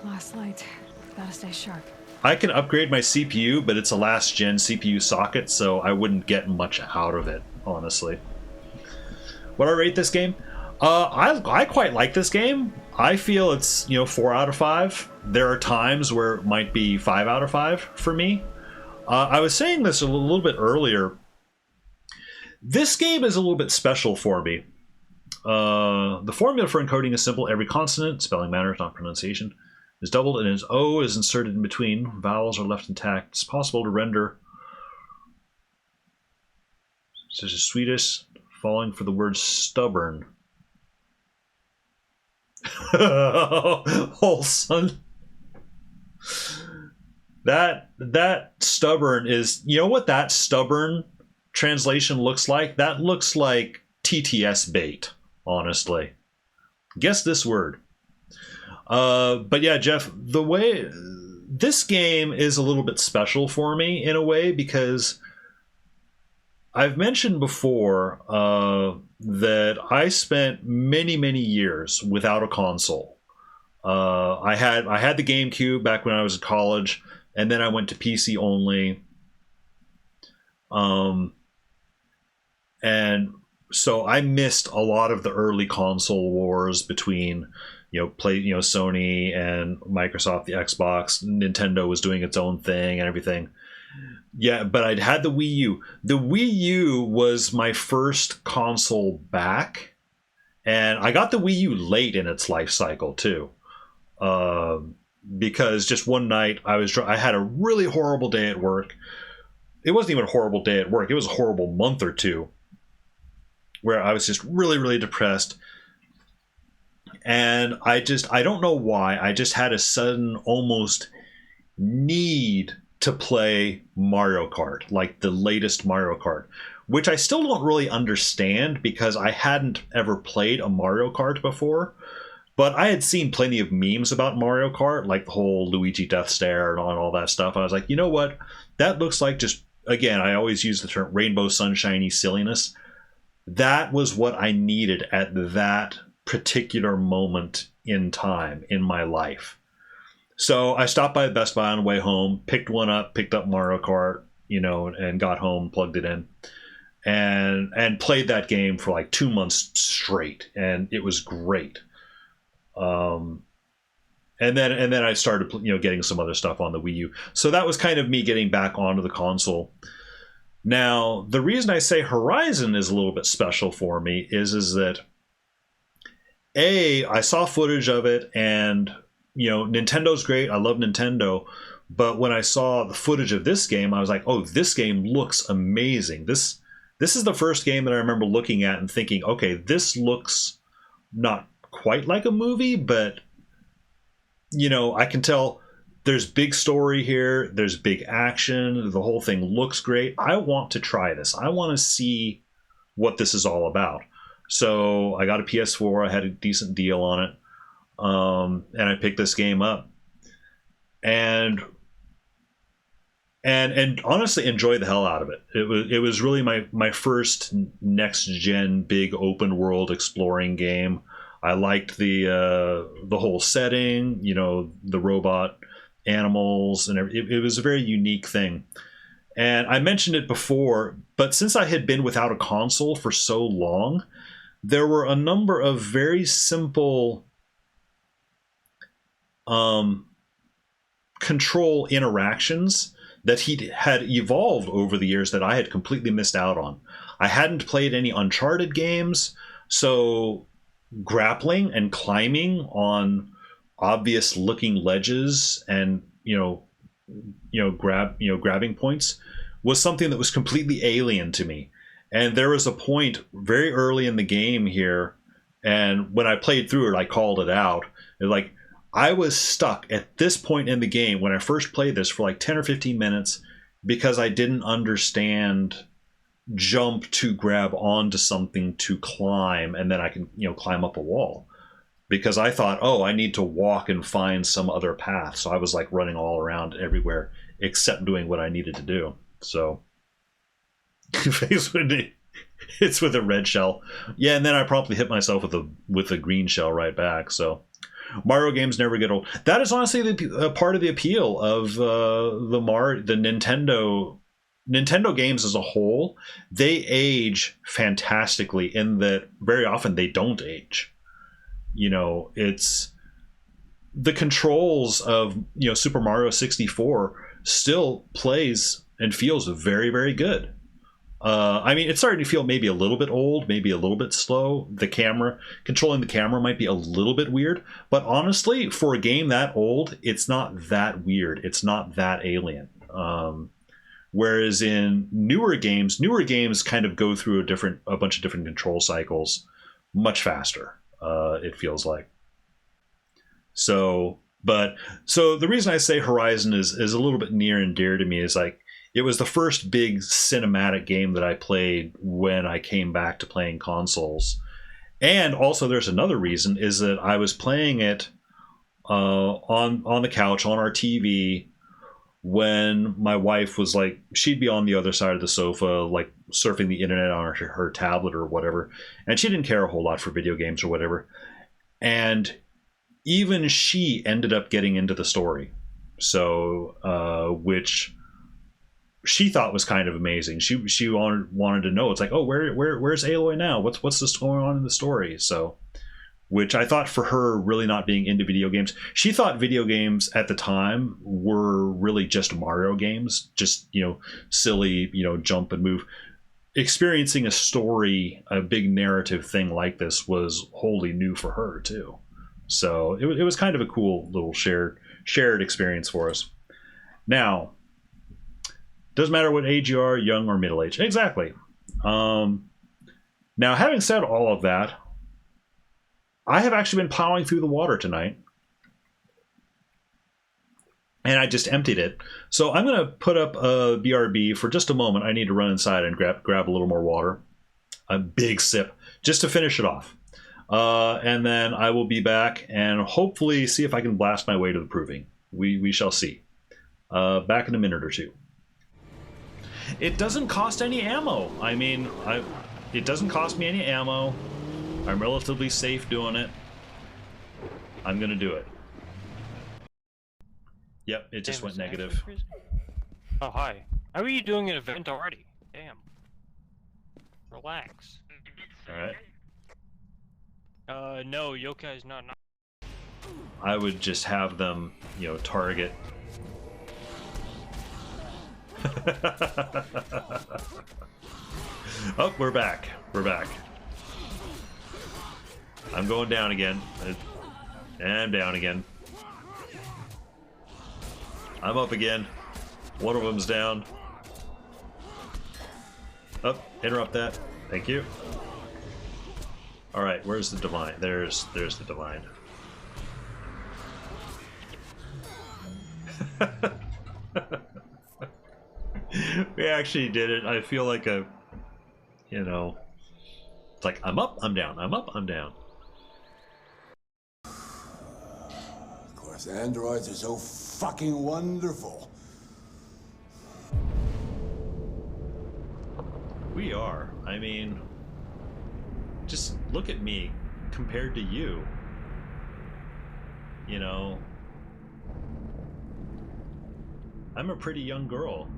Last light. Gotta stay sharp. I can upgrade my CPU, but it's a last gen CPU socket, so I wouldn't get much out of it, honestly. What do I rate this game? I quite like this game. I feel it's 4 out of 5. There are times where it might be 5 out of 5 for me. I was saying this a little bit earlier. This game is a little bit special for me. The formula for encoding is simple. Every consonant, spelling matters, not pronunciation, is doubled and its O is inserted in between. Vowels are left intact. It's possible to render, such as Swedish, falling for the word stubborn. Oh, son. That stubborn is, what that stubborn translation looks like? That looks like TTS bait, honestly. Guess this word. But yeah, Jeff, the way this game is a little bit special for me in a way, because I've mentioned before that I spent many years without a console. I had the GameCube back when I was in college, and then I went to PC only. And so I missed a lot of the early console wars between Sony and Microsoft, the Xbox. Nintendo was doing its own thing and everything. Yeah, but I'd had the Wii U. The Wii U was my first console back, and I got the Wii U late in its life cycle too, because just one night I had a really horrible day at work. It wasn't even a horrible day at work. It was a horrible month or two where I was just really depressed. And I don't know why, I just had a sudden almost need to play Mario Kart, like the latest Mario Kart, which I still don't really understand because I hadn't ever played a Mario Kart before. But I had seen plenty of memes about Mario Kart, like the whole Luigi death stare and all that stuff. I was like, you know what? That looks like just, again, I always use the term rainbow sunshiny silliness. That was what I needed at that particular moment in time in my life. So I stopped by Best Buy on the way home, picked up Mario Kart, and got home, plugged it in, and played that game for like 2 months straight, and it was great. And then I started getting some other stuff on the Wii U. So that was kind of me getting back onto the console. Now, the reason I say Horizon is a little bit special for me is that I saw footage of it, and Nintendo's great. I love Nintendo, but when I saw the footage of this game, I was like, oh, this game looks amazing. This is the first game that I remember looking at and thinking, okay, this looks not quite like a movie, but I can tell there's big story here, there's big action, the whole thing looks great. I want to try this. I want to see what this is all about. So I got a PS4, I had a decent deal on it, and I picked this game up, and honestly enjoyed the hell out of it. It was really my first next gen big open world exploring game. I liked the whole setting, the robot animals, and it was a very unique thing. And I mentioned it before, but since I had been without a console for so long, there were a number of very simple control interactions that he had evolved over the years that I had completely missed out on. I hadn't played any Uncharted games, so grappling and climbing on obvious looking ledges and grabbing points was something that was completely alien to me. And there was a point very early in the game here, and when I played through it, I called it out. Like, I was stuck at this point in the game when I first played this for like 10 or 15 minutes because I didn't understand jump to grab onto something to climb, and then I can, climb up a wall. Because I thought, oh, I need to walk and find some other path. So I was like running all around everywhere except doing what I needed to do. So it's with a red shell. Yeah, and then I promptly hit myself with a green shell right back. So Mario games never get old. That is honestly part of the appeal of the Nintendo games as a whole. They age fantastically in that very often they don't age. It's the controls of Super Mario 64 still plays and feels very, very good. I mean, it's starting to feel maybe a little bit old, maybe a little bit slow. Controlling the camera might be a little bit weird, but honestly, for a game that old, it's not that weird. It's not that alien. Whereas in newer games kind of go through a bunch of different control cycles much faster. It feels like. So the reason I say Horizon is a little bit near and dear to me is like, it was the first big cinematic game that I played when I came back to playing consoles. And also there's another reason is that I was playing it on the couch on our TV when my wife was like, she'd be on the other side of the sofa, like surfing the internet on her tablet or whatever. And she didn't care a whole lot for video games or whatever. And even she ended up getting into the story. So, which she thought was kind of amazing. She wanted to know. It's like, oh, where's Aloy now? What's this going on in the story? So, which I thought for her really not being into video games, she thought video games at the time were really just Mario games, just silly jump and move. Experiencing a story, a big narrative thing like this was wholly new for her too. So it was kind of a cool little shared experience for us. Now, doesn't matter what age you are, young or middle age. Exactly. Now, having said all of that, I have actually been plowing through the water tonight. And I just emptied it. So I'm going to put up a BRB for just a moment. I need to run inside and grab a little more water. A big sip, just to finish it off. And then I will be back and hopefully see if I can blast my way to the proving. We shall see. Back in a minute or two. It doesn't cost any ammo. I mean, it doesn't cost me any ammo. I'm relatively safe doing it. I'm going to do it. Yep, it just went negative. Oh, hi. How are you doing an event already? Damn. Relax. Alright. No, Yokai's not. I would just have them, target. Oh, we're back. We're back. I'm going down again. And down again. I'm up again. One of them's down. Oh, interrupt that. Thank you. All right, where's the divine? There's the divine. We actually did it. I feel like it's like I'm up, I'm down. I'm up, I'm down. Of course, androids are so fucking wonderful. We are. I mean, just look at me compared to you. I'm a pretty young girl.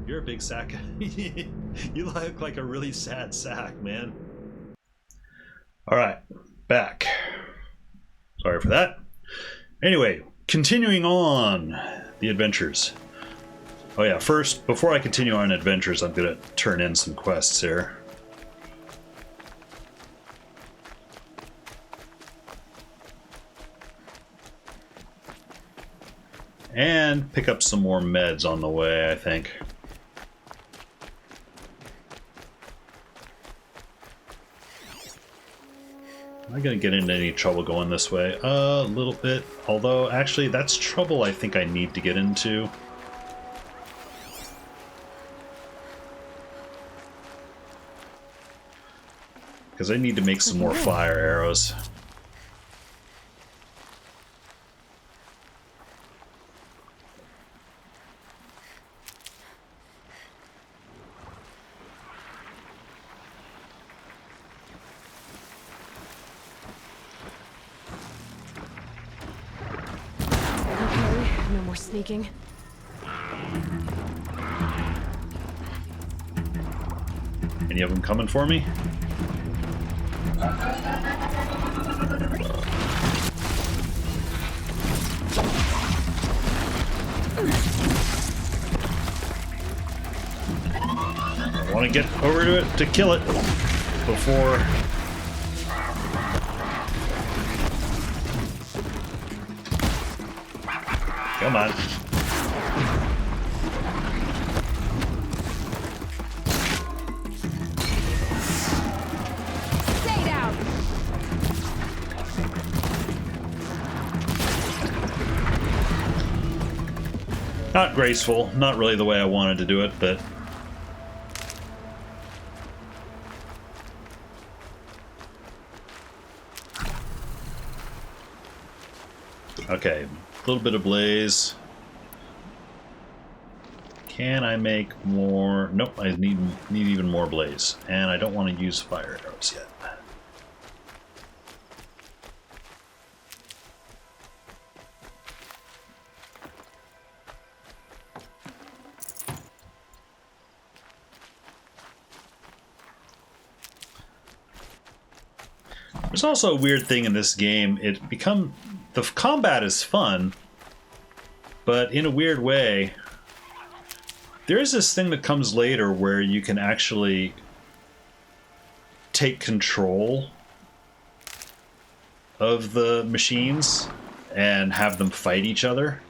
You're a big sack. You look like a really sad sack, man. All right, back. Sorry for that. Anyway, continuing on the adventures. Oh yeah, first, before I continue on adventures, I'm going to turn in some quests here. And pick up some more meds on the way, I think. Am I going to get into any trouble going this way? A little bit. Although, actually, that's trouble I think I need to get into. Because I need to make some more fire arrows. No more sneaking. Any of them coming for me? I want to get over to it to kill it before... Come on. Stay down. Not graceful, not really the way I wanted to do it, but... Okay, a little bit of blaze. Can I make more? Nope, I need even more blaze. And I don't want to use fire arrows yet. There's also a weird thing in this game. The combat is fun, but in a weird way, there is this thing that comes later where you can actually take control of the machines and have them fight each other.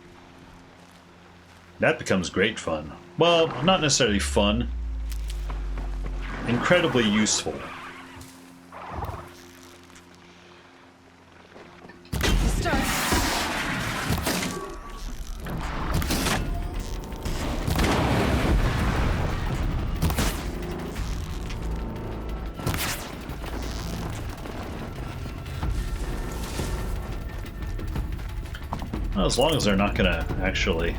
That becomes great fun. Well, not necessarily fun. Incredibly useful. Well, as long as they're not gonna actually...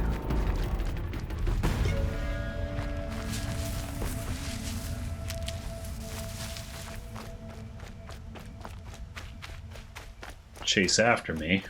chase after me.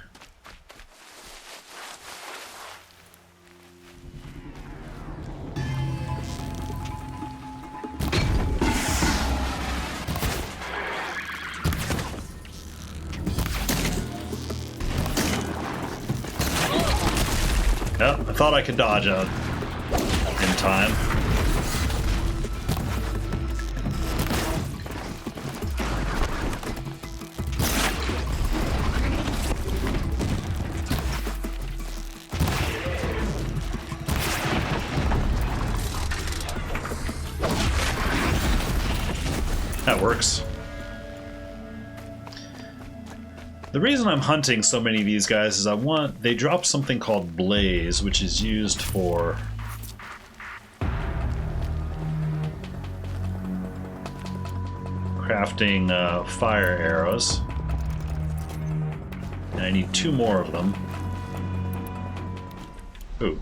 Yep, I thought I could dodge out in time. That works. The reason I'm hunting so many of these guys is they drop something called Blaze, which is used for crafting fire arrows. And I need 2 more of them. Ooh.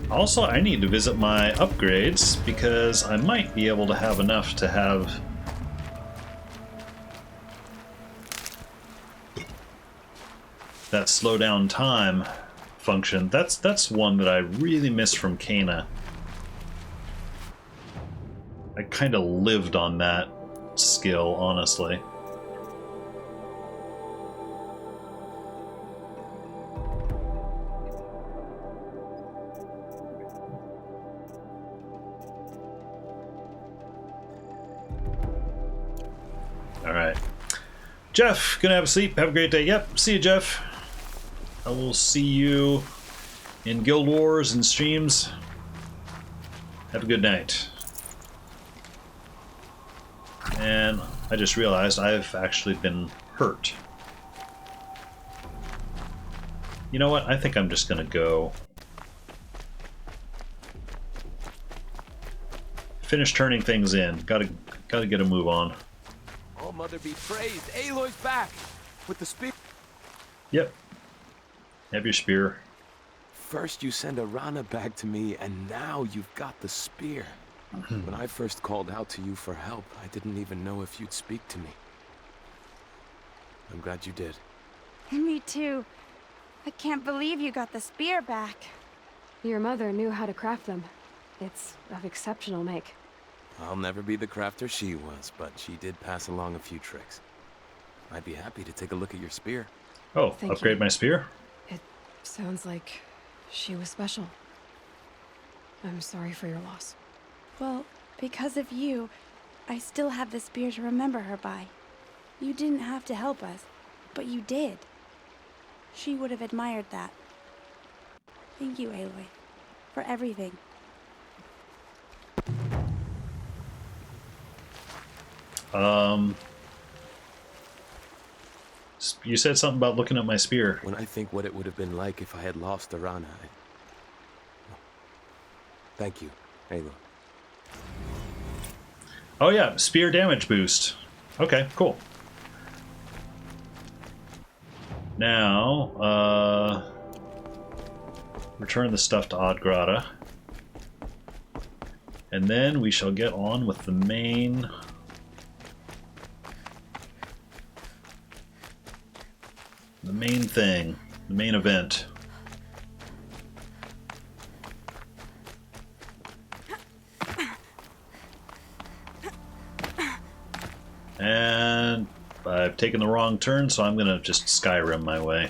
Also, I need to visit my upgrades because I might be able to have enough to have that slow down time function. That's one that I really miss from Kana. I kind of lived on that skill, honestly. Alright. Jeff, gonna have a sleep. Have a great day. Yep, see you, Jeff. I will see you in Guild Wars and streams. Have a good night. And I just realized I've actually been hurt. You know what? I think I'm just gonna go finish turning things in. Gotta get a move on. Oh, Mother be praised. Aloy's back with the spear. Yep. Have your spear. First you send Arana back to me, and now you've got the spear. When I first called out to you for help, I didn't even know if you'd speak to me. I'm glad you did. Me too. I can't believe you got the spear back. Your mother knew how to craft them. It's of exceptional make. I'll never be the crafter she was, but she did pass along a few tricks. I'd be happy to take a look at your spear. Oh, Thank upgrade you. my spear? It sounds like she was special. I'm sorry for your loss. Well, because of you, I still have the spear to remember her by. You didn't have to help us, but you did. She would have admired that. Thank you, Aloy, for everything. You said something about looking at my spear. When I think what it would have been like if I had lost Arana, Thank you, Aloy. Oh yeah, spear damage boost. Okay, cool. Now, return the stuff to Odgrada. And then we shall get on with the main... thing. The main event. And I've taken the wrong turn, so I'm gonna just Skyrim my way.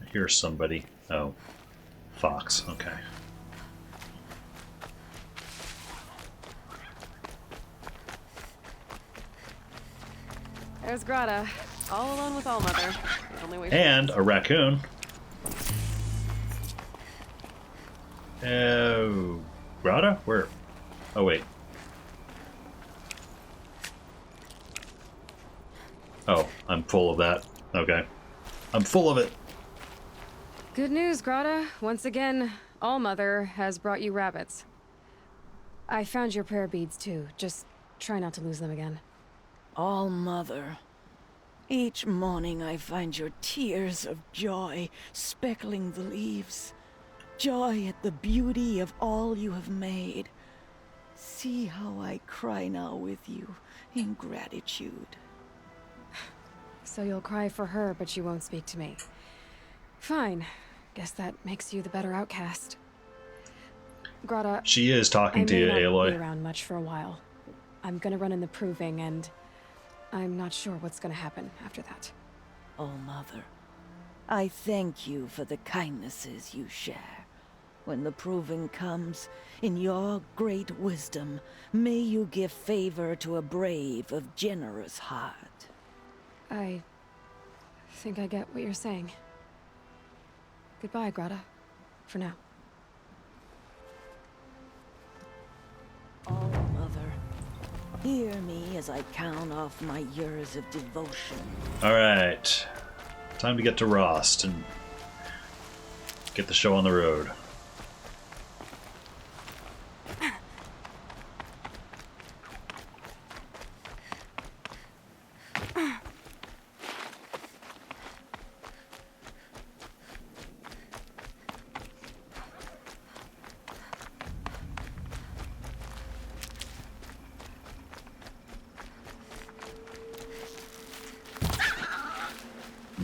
I hear somebody. Oh. Fox, okay. There's Grata, all alone with All-Mother. The only way she And knows. a raccoon. Grata? Where? Oh, wait. Oh, I'm full of that. Okay. I'm full of it. Good news, Grata. Once again, All-Mother has brought you rabbits. I found your prayer beads, too. Just try not to lose them again. All-Mother, each morning I find your tears of joy speckling the leaves. Joy at the beauty of all you have made. See how I cry now with you in gratitude. So you'll cry for her, but you won't speak to me. Fine. Guess that makes you the better outcast. Grata, She is talking to you, I may not Aloy. be around much for a while. I'm gonna run in the proving, and I'm not sure what's gonna happen after that. All-Mother, I thank you for the kindnesses you share. When the proving comes, in your great wisdom, may you give favor to a brave of generous heart. I think I get what you're saying. Goodbye, Grata. For now. All-Mother, hear me as I count off my years of devotion. Alright. Time to get to Rost and get the show on the road.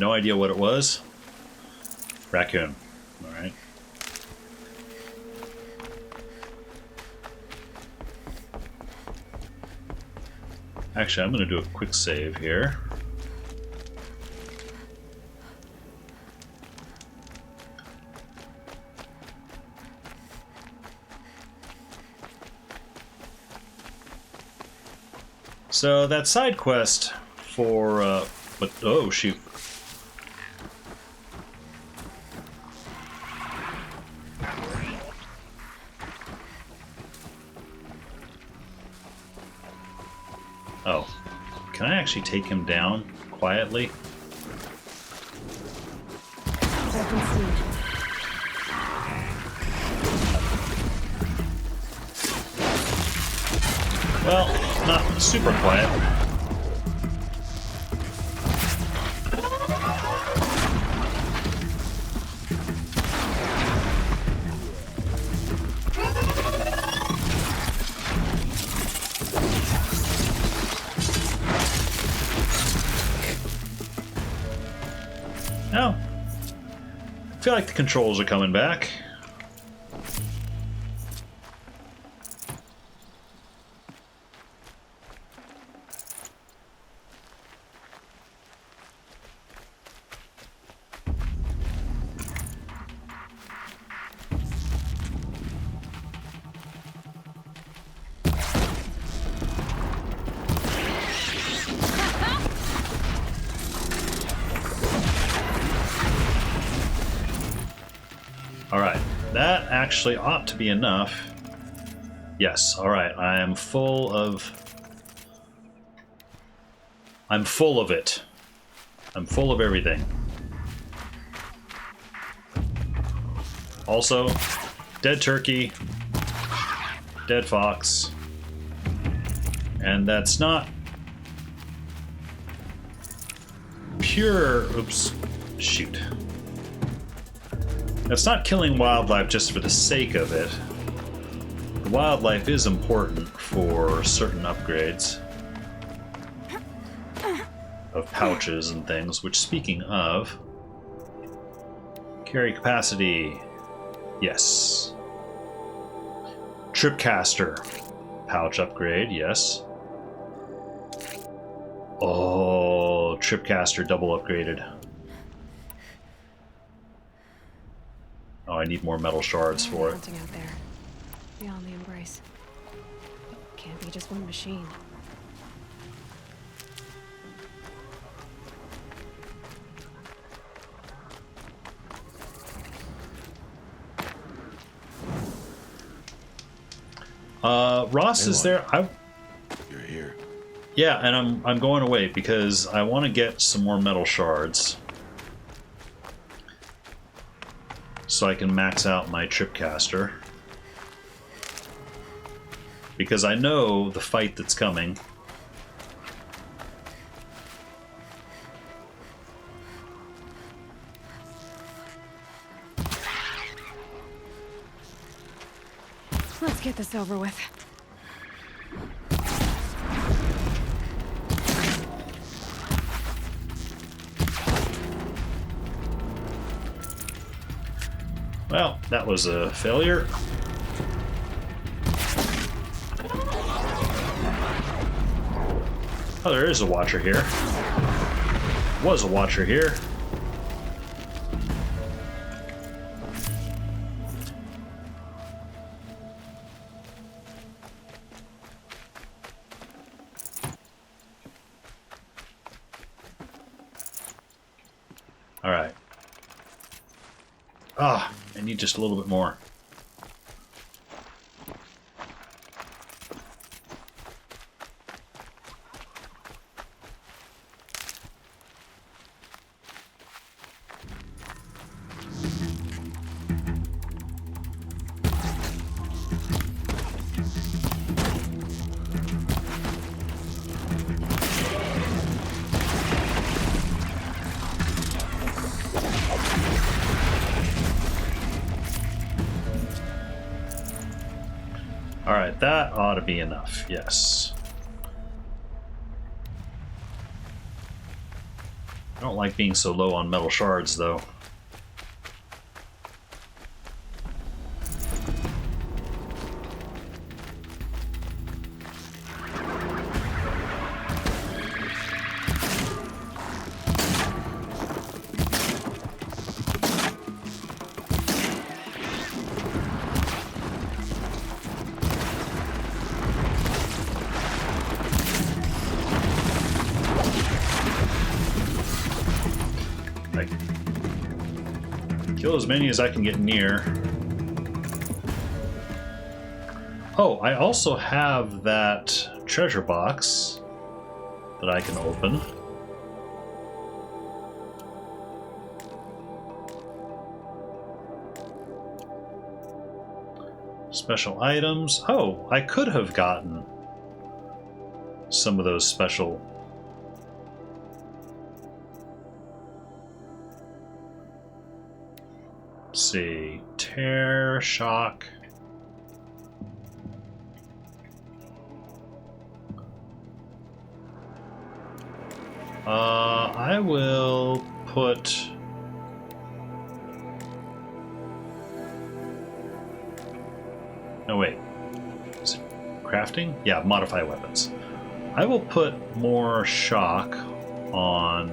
No idea what it was. Raccoon. Alright. Actually, I'm going to do a quick save here. So that side quest for, oh shoot. Oh, can I actually take him down quietly? Well, not super quiet. No. I feel like the controls are coming back. Alright, that actually ought to be enough. Yes, alright, I'm full of it. I'm full of everything. Also, dead turkey, dead fox, and that's not pure, oops, shoot. That's not killing wildlife just for the sake of it. The wildlife is important for certain upgrades of pouches and things, which, speaking of, carry capacity, yes. Tripcaster pouch upgrade, yes. Oh, Tripcaster double upgraded. Oh, I need more metal shards for it. Hunting out there, beyond the embrace. Can't be just one machine. Ross is there. You're here. Yeah, and I'm going away because I want to get some more metal shards so I can max out my Tripcaster, because I know the fight that's coming. Let's get this over with. Well, that was a failure. Oh, there is a watcher here. Was a watcher here. All right. Ah, I need just a little bit more. Alright, that ought to be enough, yes. I don't like being so low on metal shards, though. Kill as many as I can get near. Oh, I also have that treasure box that I can open. Special items. Oh, I could have gotten some of those special. Let's see. Tear, shock. I will put. No, wait. Is it crafting? Yeah, modify weapons. I will put more shock on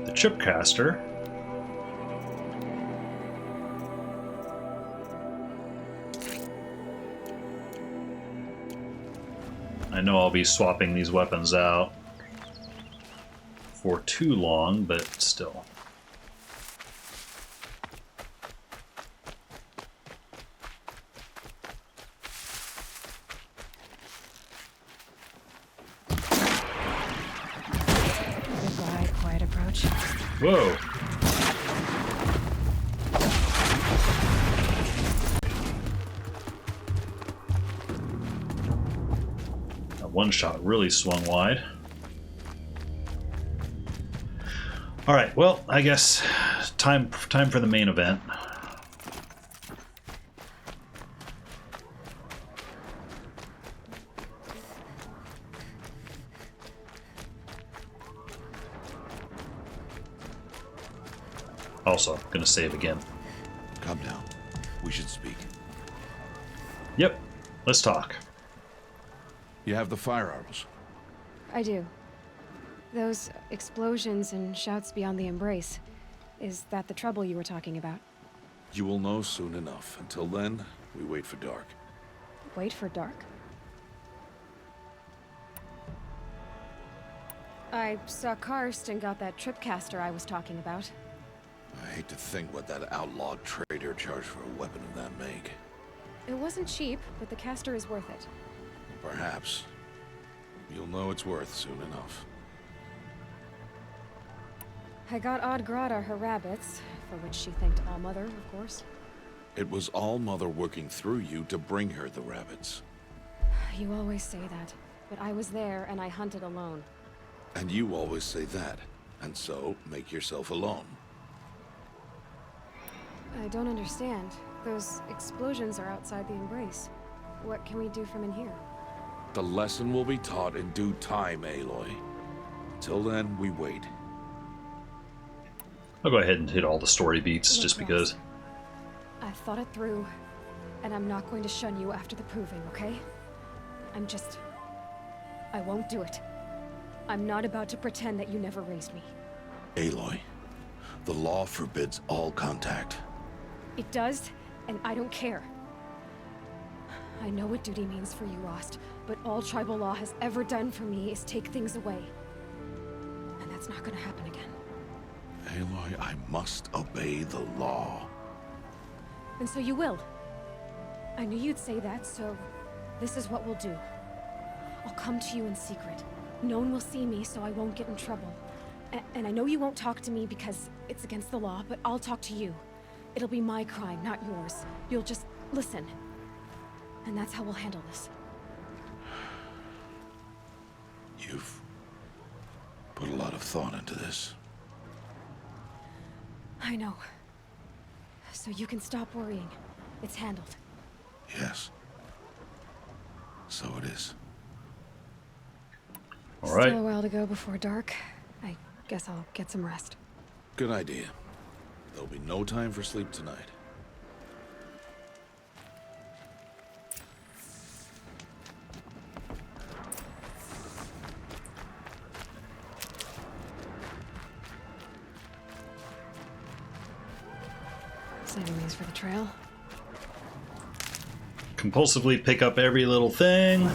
the chipcaster. I know I'll be swapping these weapons out for too long, but still. Goodbye, quiet approach. Whoa. That one shot really swung wide. All right, well, I guess time for the main event. Also, gonna save again. Come down. We should speak. Yep, let's talk. You have the fire arrows. I do. Those explosions and shouts beyond the embrace. Is that the trouble you were talking about? You will know soon enough. Until then, we wait for dark. Wait for dark? I saw Karst and got that tripcaster I was talking about. I hate to think what that outlawed trader charged for a weapon of that make. It wasn't cheap, but the caster is worth it. Perhaps. You'll know it's worth soon enough. I got Odd Grata her rabbits, for which she thanked Allmother, of course. It was Allmother working through you to bring her the rabbits. You always say that, but I was there and I hunted alone. And you always say that, and so make yourself alone. I don't understand. Those explosions are outside the embrace. What can we do from in here? The lesson will be taught in due time, Aloy. Till then, we wait. I'll go ahead and hit all the story beats just because. I've thought it through, and I'm not going to shun you after the proving, okay? I won't do it. I'm not about to pretend that you never raised me. Aloy, the law forbids all contact. It does, and I don't care. I know what duty means for you, Rost, but all tribal law has ever done for me is take things away. And that's not gonna happen again. Aloy, I must obey the law. And so you will. I knew you'd say that, so this is what we'll do. I'll come to you in secret. No one will see me, so I won't get in trouble. And I know you won't talk to me because it's against the law, but I'll talk to you. It'll be my crime, not yours. You'll just listen. And that's how we'll handle this. You've put a lot of thought into this. I know. So you can stop worrying. It's handled. Yes. So it is. All right. Still a while to go before dark. I Guess I'll get some rest. Good idea. There'll be no time for sleep tonight. Saving these for the trail. Compulsively pick up every little thing.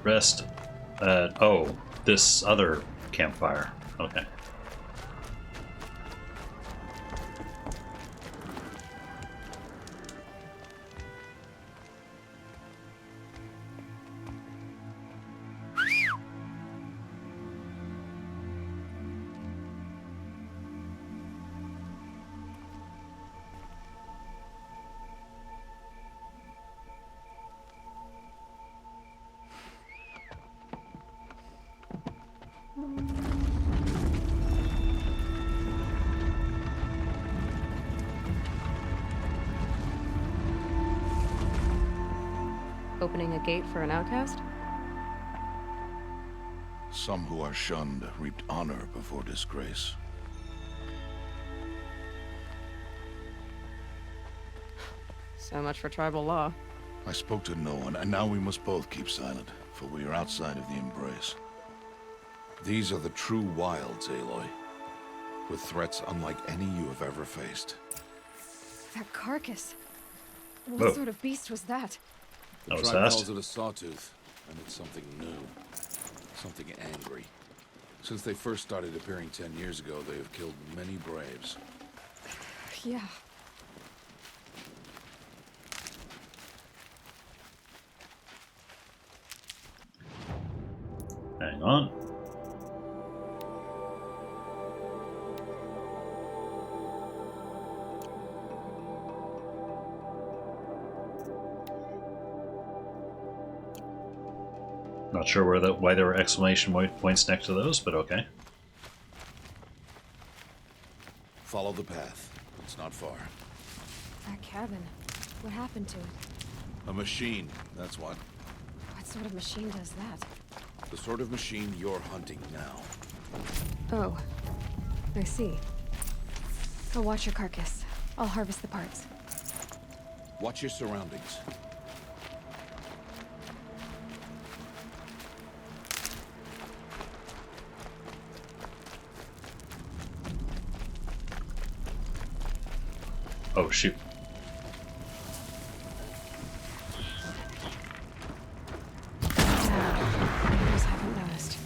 Rest at, oh, this other campfire. Okay. Opening a gate for an outcast? Some who are shunned reaped honor before disgrace. So much for tribal law. I spoke to no one, and now we must both keep silent, for we are outside of the embrace. These are the true wilds, Aloy, with threats unlike any you have ever faced. That carcass. Whoa. What sort of beast was that? The tribe calls it a sawtooth, and it's something new. Something angry. Since they first started appearing 10 years ago, they have killed many braves. Yeah. Hang on. Not sure why there were exclamation points next to those, but okay. Follow the path. It's not far. That cabin. What happened to it? A machine, that's what. What sort of machine does that? The sort of machine you're hunting now. Oh. I see. I'll watch your carcass. I'll harvest the parts. Watch your surroundings. Oh, shoot. Neighbors haven't noticed.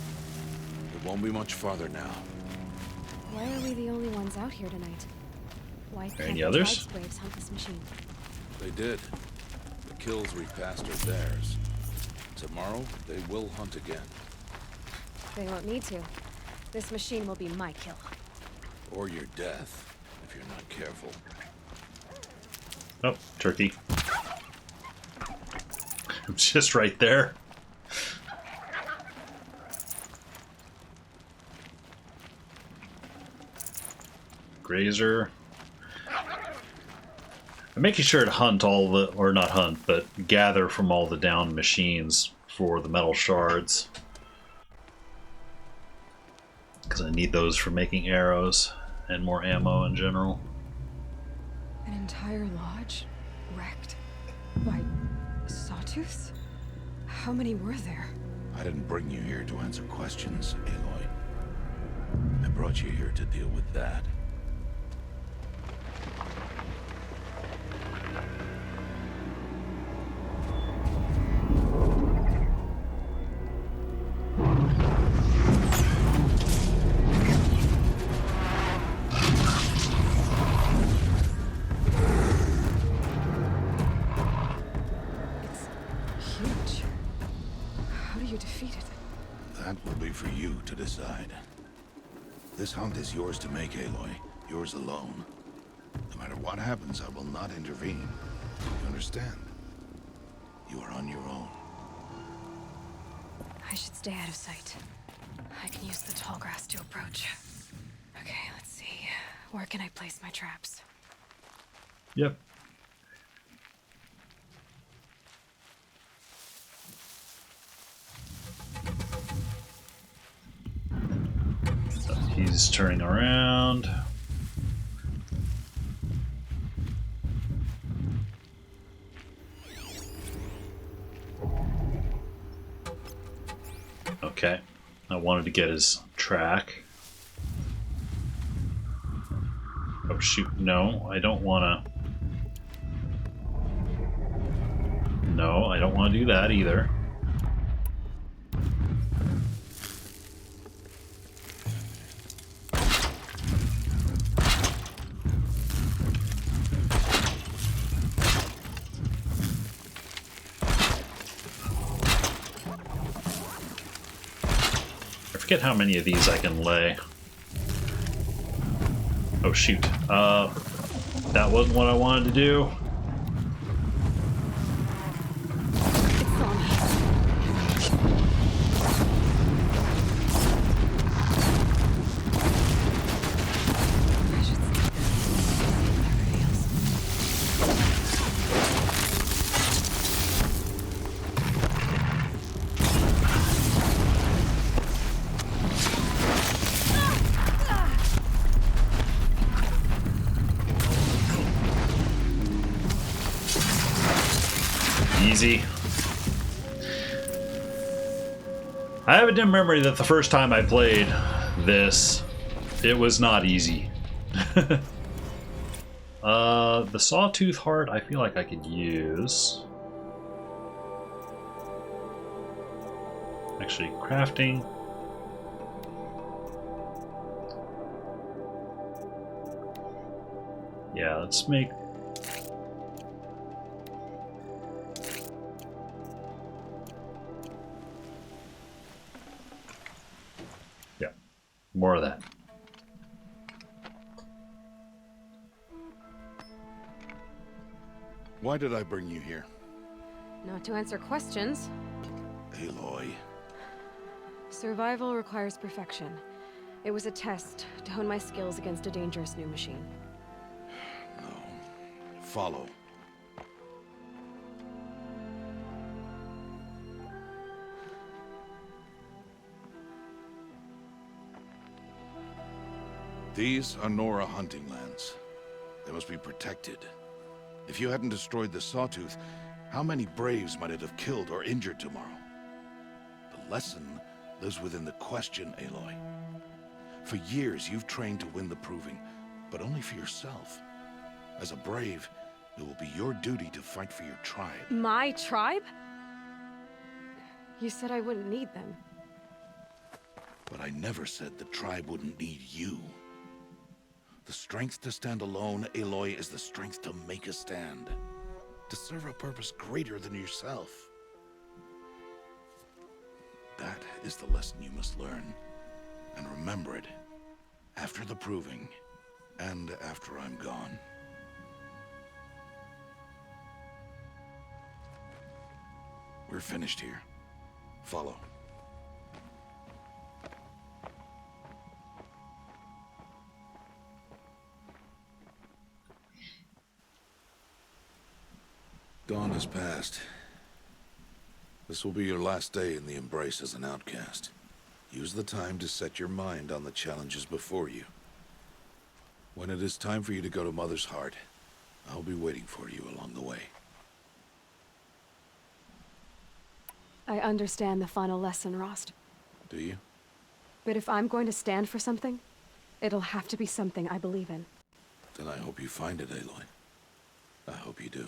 It won't be much farther now. Why are we the only ones out here tonight? Why can't Any the others? tribe's braves hunt this machine? They did. The kills we passed are theirs. Tomorrow, they will hunt again. They won't need to. This machine will be my kill. Or your death, if you're not careful. Oh, turkey. I'm just right there. Grazer. I'm making sure to hunt all the, or not hunt, but gather from all the downed machines for the metal shards. Because I need those for making arrows and more ammo in general. An entire lodge wrecked by sawtooths? How many were there? I didn't bring you here to answer questions, Aloy. I brought you here to deal with that. To decide. This hunt is yours to make, Aloy. Yours alone. No matter what happens, I will not intervene. You understand? You are on your own. I should stay out of sight. I can use the tall grass to approach. Okay, let's see. Where can I place my traps? Yep. He's turning around. Okay. I wanted to get his track. Oh shoot, no, I don't want to. No, I don't want to do that either. I forget how many of these I can lay. Oh shoot. That wasn't what I wanted to do. Easy. I have a dim memory that the first time I played this, it was not easy. The sawtooth heart I feel like I could use. Actually, crafting. Yeah, let's make... Yeah, more of that. Why did I bring you here? Not to answer questions. Aloy. Survival requires perfection. It was a test to hone my skills against a dangerous new machine. No. Follow. These are Nora hunting lands. They must be protected. If you hadn't destroyed the Sawtooth, how many Braves might it have killed or injured tomorrow? The lesson lives within the question, Aloy. For years, you've trained to win the Proving, but only for yourself. As a Brave, it will be your duty to fight for your tribe. My tribe? You said I wouldn't need them. But I never said the tribe wouldn't need you. The strength to stand alone, Aloy, is the strength to make a stand. To serve a purpose greater than yourself. That is the lesson you must learn. And remember it. After the Proving. And after I'm gone. We're finished here. Follow. Dawn has passed. This will be your last day in the Embrace as an outcast. Use the time to set your mind on the challenges before you. When it is time for you to go to Mother's Heart, I'll be waiting for you along the way. I understand the final lesson, Rost. Do you? But if I'm going to stand for something, it'll have to be something I believe in. Then I hope you find it, Aloy. I hope you do.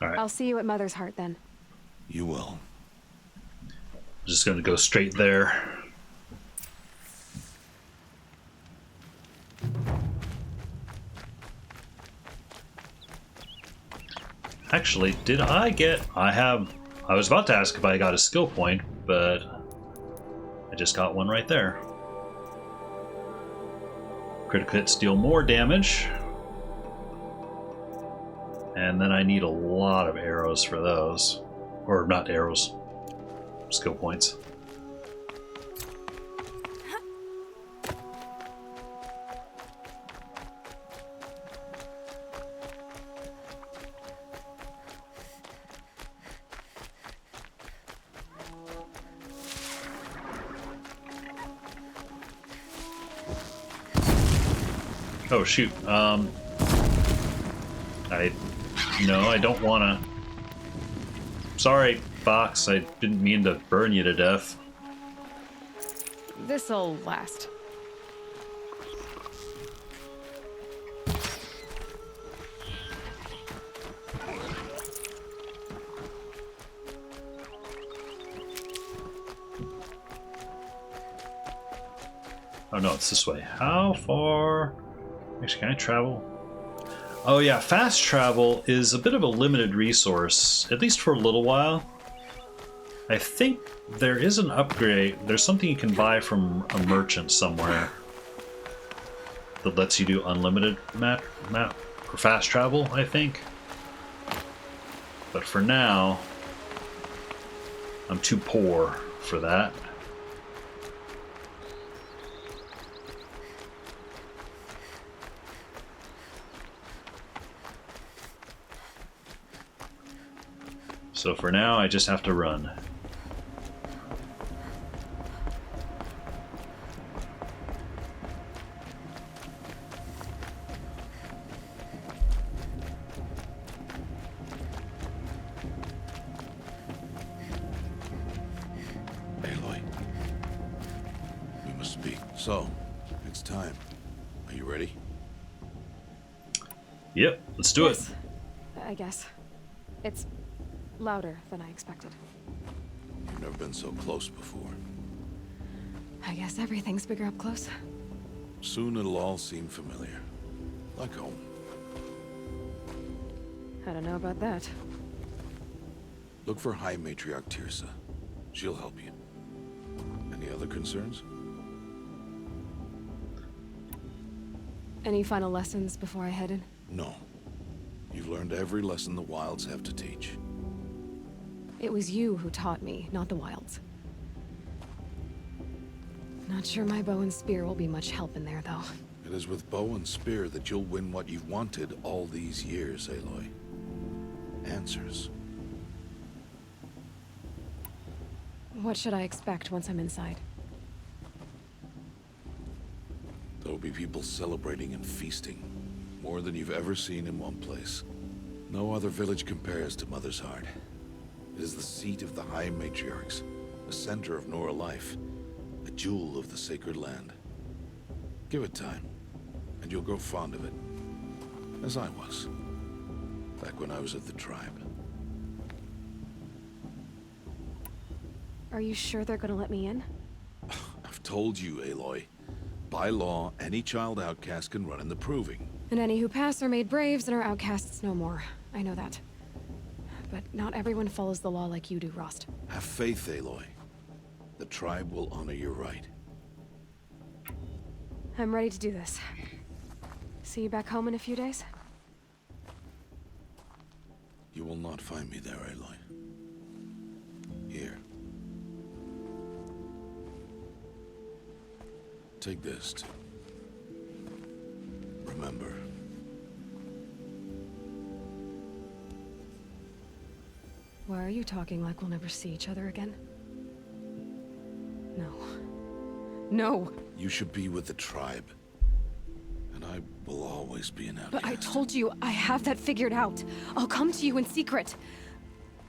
All right. I'll see you at Mother's Heart then. You will. Just going to go straight there. Actually, did I get... I was about to ask if I got a skill point, but I just got one right there. Critical hits deal more damage. And then I need a lot of arrows for those. Or not arrows. Skill points. Oh shoot. No, I don't wanna. Sorry, Fox. I didn't mean to burn you to death. This'll last. Oh no, it's this way. How far? Actually, can I travel? Oh yeah, fast travel is a bit of a limited resource, at least for a little while. I think there is an upgrade. There's something you can buy from a merchant somewhere that lets you do unlimited map for fast travel, I think. But for now, I'm too poor for that. So for now, I just have to run. Aloy, we must speak. So, it's time. Are you ready? Yep, let's do it. I guess. It's louder than I expected. You've never been so close before. I guess everything's bigger up close. Soon it'll all seem familiar. Like home. I don't know about that. Look for High Matriarch Tirsa. She'll help you. Any other concerns? Any final lessons before I head in? No. You've learned every lesson the Wilds have to teach. It was you who taught me, not the Wilds. Not sure my bow and spear will be much help in there, though. It is with bow and spear that you'll win what you've wanted all these years, Aloy. Answers. What should I expect once I'm inside? There'll be people celebrating and feasting. More than you've ever seen in one place. No other village compares to Mother's Heart. It is the seat of the High Matriarchs, the center of Nora life, a jewel of the sacred land. Give it time, and you'll grow fond of it. As I was, back when I was at the tribe. Are you sure they're gonna let me in? I've told you, Aloy. By law, any child outcast can run in the proving. And any who pass are made braves and are outcasts no more. I know that. But not everyone follows the law like you do, Rost. Have faith, Aloy. The tribe will honor your right. I'm ready to do this. See you back home in a few days? You will not find me there, Aloy. Here. Take this to remember. Why are you talking like we'll never see each other again? No. No! You should be with the tribe. And I will always be an outcast. But I told you, I have that figured out. I'll come to you in secret.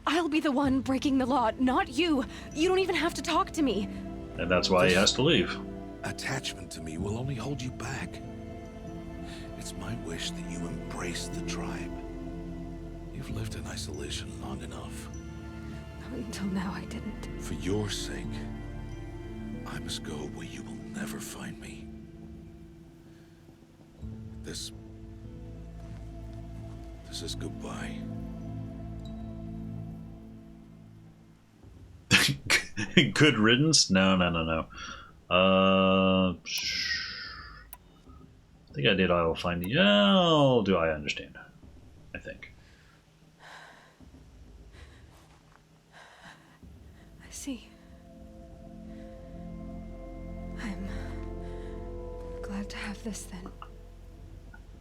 I'll be the one breaking the law, not you. You don't even have to talk to me. And that's why he has to leave. Attachment to me will only hold you back. It's my wish that you embrace the tribe. You've lived in isolation long enough. Until now, I didn't. For your sake, I must go where you will never find me. This is goodbye. Good riddance? No. I think I did. I will find you. Oh, do I understand? I think. I see. I'm glad to have this then.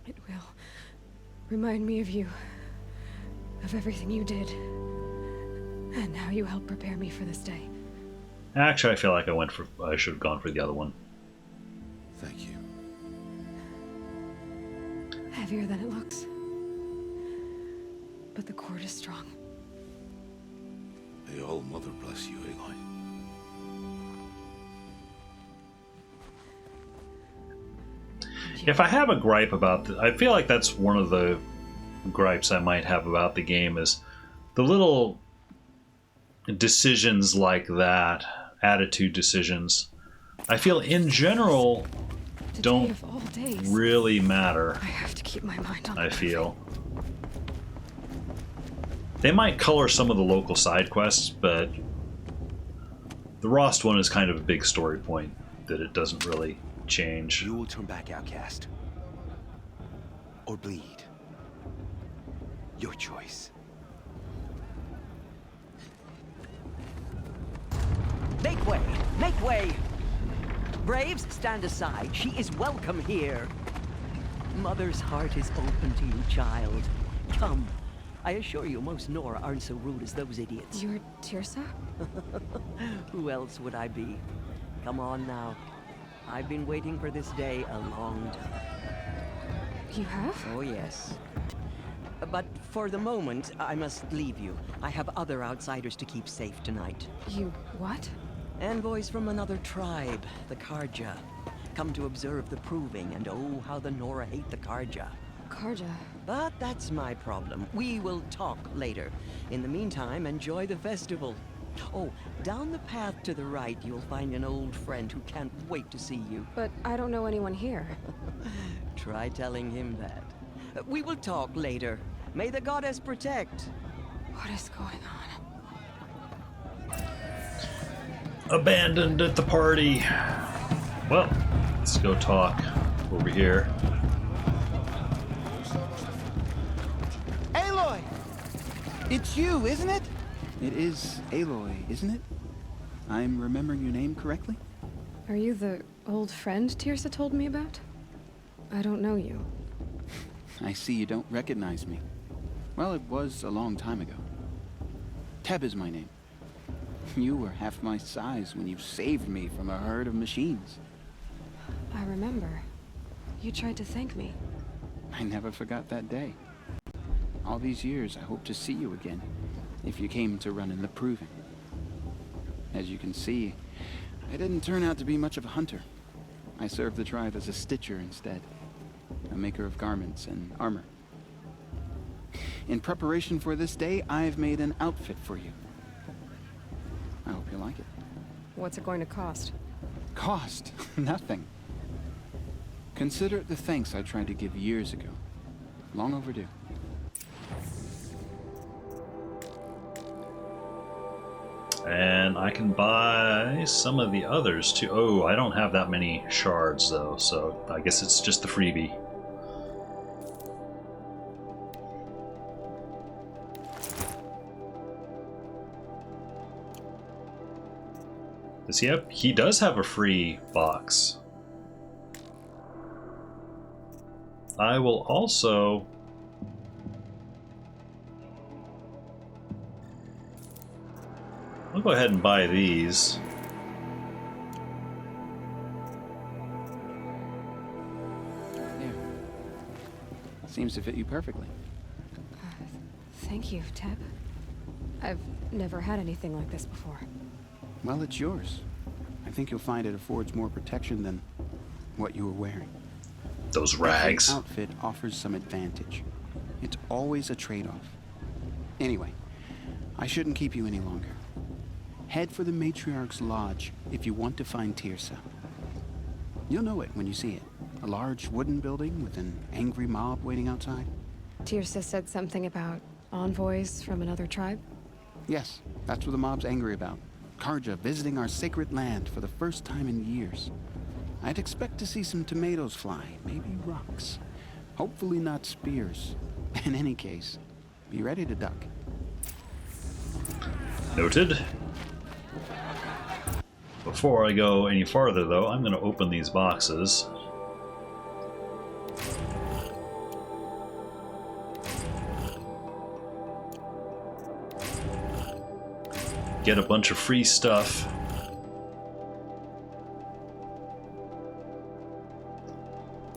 It will remind me of you, of everything you did, and how you helped prepare me for this day. Actually, I feel like I should have gone for the other one. Thank you. Heavier than it looks. But the cord is strong. May All Mother bless you, Aloy. If I have a gripe about I feel like that's one of the gripes I might have about the game is the little decisions like that, attitude decisions, I feel in general don't really matter. I have to keep my mind on I feel. They might color some of the local side quests, but the Rost one is kind of a big story point that it doesn't really change. You will turn back, outcast. Or bleed. Your choice. Make way! Make way! Braves, stand aside. She is welcome here. Mother's heart is open to you, child. Come. I assure you, most Nora aren't so rude as those idiots. You're Tirsa? Who else would I be? Come on now. I've been waiting for this day a long time. You have? Oh, yes. But for the moment, I must leave you. I have other outsiders to keep safe tonight. You what? Envoys from another tribe, the Karja. Come to observe the proving, and oh, how the Nora hate the Karja. Karja? But that's my problem. We will talk later. In the meantime, enjoy the festival. Oh, down the path to the right, you'll find an old friend who can't wait to see you. But I don't know anyone here. Try telling him that. We will talk later. May the goddess protect. What is going on? Abandoned at the party. Well, let's go talk over here. Aloy! It's you, isn't it? It is Aloy, isn't it? I'm remembering your name correctly? Are you the old friend Tirsa told me about? I don't know you. I see you don't recognize me. Well, it was a long time ago. Teb is my name. You were half my size when you saved me from a herd of machines. I remember. You tried to thank me. I never forgot that day. All these years, I hope to see you again, if you came to run in the proving. As you can see, I didn't turn out to be much of a hunter. I served the tribe as a stitcher instead, a maker of garments and armor. In preparation for this day, I've made an outfit for you. I hope you like it. What's it going to cost? Cost? Nothing. Consider it the thanks I tried to give years ago. Long overdue. And I can buy some of the others too. Oh, I don't have that many shards though, so I guess it's just the freebie. Yep, he does have a free box. I will also I'll go ahead and buy these. Here. Seems to fit you perfectly. Thank you, Teb. I've never had anything like this before. Well, it's yours. I think you'll find it affords more protection than what you were wearing. Those rags. Every outfit offers some advantage. It's always a trade-off. Anyway, I shouldn't keep you any longer. Head for the Matriarch's Lodge if you want to find Tirsa. You'll know it when you see it. A large wooden building with an angry mob waiting outside. Tirsa said something about envoys from another tribe? Yes, that's what the mob's angry about. Karja visiting our sacred land for the first time in years. I'd expect to see some tomatoes fly, maybe rocks. Hopefully not spears. In any case, be ready to duck. Noted. Before I go any farther though, I'm going to open these boxes. Get a bunch of free stuff.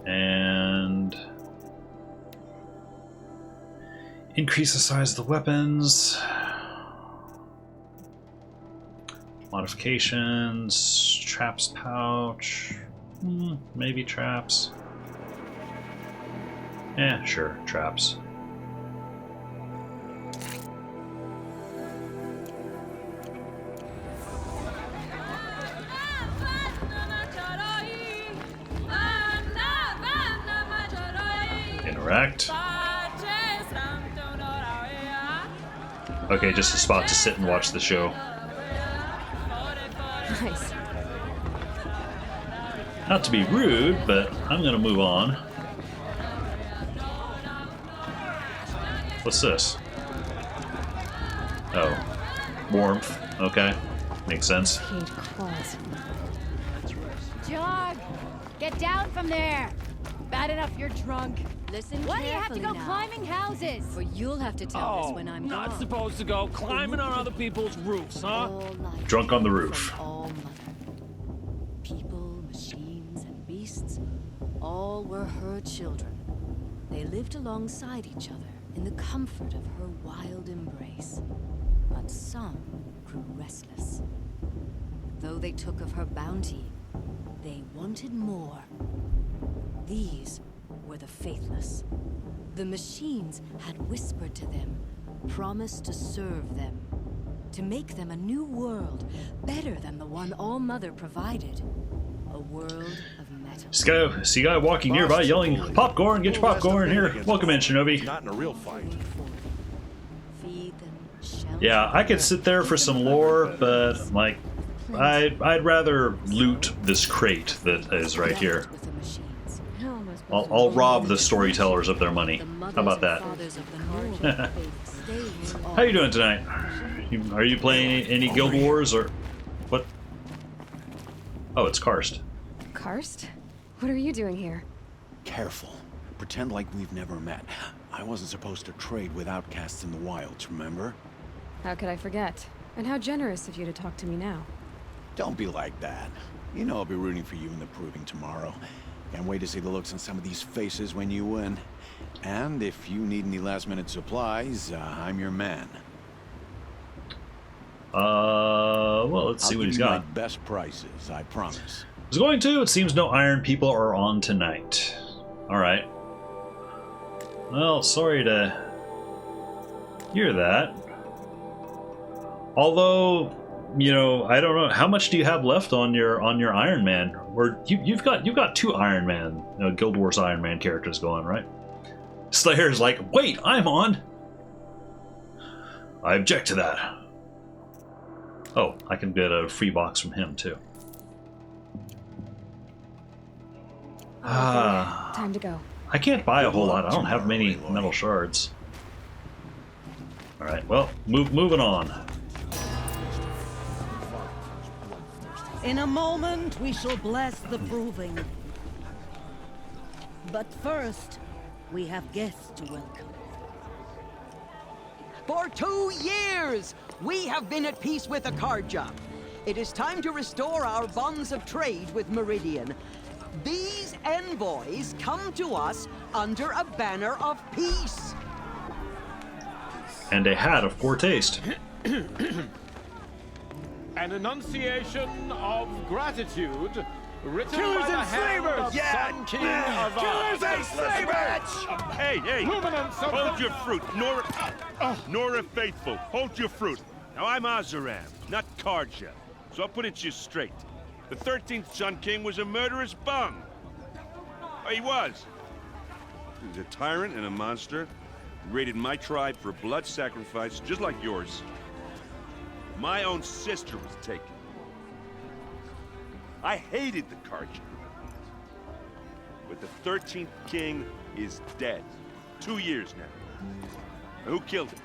And Increase the size of the weapons. Modifications. Traps pouch. Maybe traps. Yeah, sure, traps. Interact. Okay, just a spot to sit and watch the show. Nice. Not to be rude, but I'm gonna move on. What's this? Oh. Warmth. Okay. Makes sense. Jog! Get down from there! Bad enough you're drunk. Listen Why do you have to go carefully now. climbing houses? Or you'll have to tell us when I'm not gone. supposed to go climbing on other people's roofs, huh? Drunk on the roof. All mother. People, machines, and beasts, all were her children. They lived alongside each other in the comfort of her wild embrace. But some grew restless. Though they took of her bounty, they wanted more. These were the faithless. The machines had whispered to them, promised to serve them, to make them a new world, better than the one All-Mother provided. A world of metal. See guy walking nearby yelling, "Popcorn, get your popcorn here. Welcome in, Shinobi." Not in a real fight. Yeah, I could sit there for some lore, but like, I'd rather loot this crate that is right here. I'll rob the storytellers of their money. How about that? How you doing tonight? Are you playing any Guild Wars or what? Oh, it's Karst. Karst? What are you doing here? Careful. Pretend like we've never met. I wasn't supposed to trade with outcasts in the wilds, remember? How could I forget? And how generous of you to talk to me now. Don't be like that. You know I'll be rooting for you in the proving tomorrow. Can't wait to see the looks on some of these faces when you win. And if you need any last-minute supplies, I'm your man. Well, let's see what he's got. I'll give you my best prices, I promise. I was going to. It seems no Iron people are on tonight. All right. Well, sorry to hear that. Although, you know, I don't know how much do you have left on your Iron Man, or you've got two Iron Man, Guild Wars Iron Man characters going, right? Slayer's like, wait, I'm on. I object to that. Oh, I can get a free box from him too. Time to go. I can't buy a whole lot. I don't have many metal shards. All right, well, moving on. In a moment, we shall bless the proving. But first, we have guests to welcome. For 2 years, we have been at peace with Akarja. It is time to restore our bonds of trade with Meridian. These envoys come to us under a banner of peace. And a hat of poor taste. An enunciation of gratitude written Killers by the and hand slavers! of Yeah! Sun King of Killers and slavers! Hey, hold your fruit. Nora Faithful, hold your fruit. Now, I'm Azaram, not Karja, so I'll put it to you straight. The 13th Sun King was a murderous bung. Oh, he was. He was a tyrant and a monster. He raided my tribe for blood sacrifice, just like yours. My own sister was taken. I hated the Karja. But the 13th king is dead. 2 years now. And who killed him?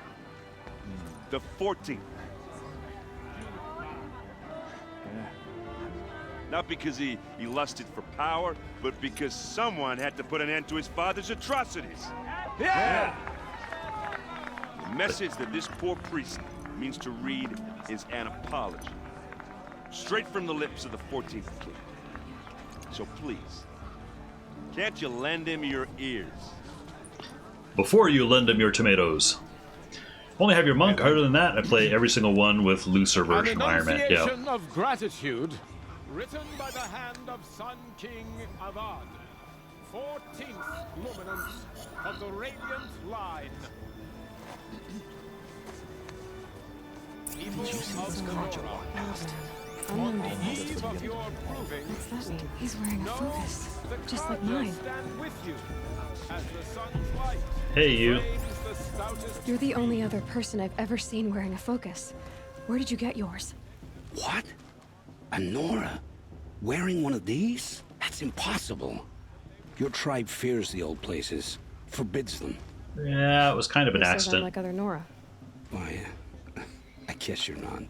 The 14th. Not because he lusted for power, but because someone had to put an end to his father's atrocities. Yeah! The message that this poor priest means to read is an apology. Straight from the lips of the 14th king. So please, can't you lend him your ears? before you lend him your tomatoes. Only have your monk. Other than that, I play every single one with looser version of Iron Man. An Yeah. enunciation of gratitude, written by the hand of Sun King Avad, 14th luminance of the Radiant Line. People of Nora, on the eve of your proving, What's that mean? He's wearing a know focus, the just like Carja mine. stand with you as the sun's light Hey, you. flames the stoutest. You're the only other person I've ever seen wearing a focus. Where did you get yours? What? A Nora? Wearing one of these? That's impossible. Your tribe fears the old places, forbids them. Yeah, it was kind of an Who says I'm accident. like other Nora? Why, I guess you're not.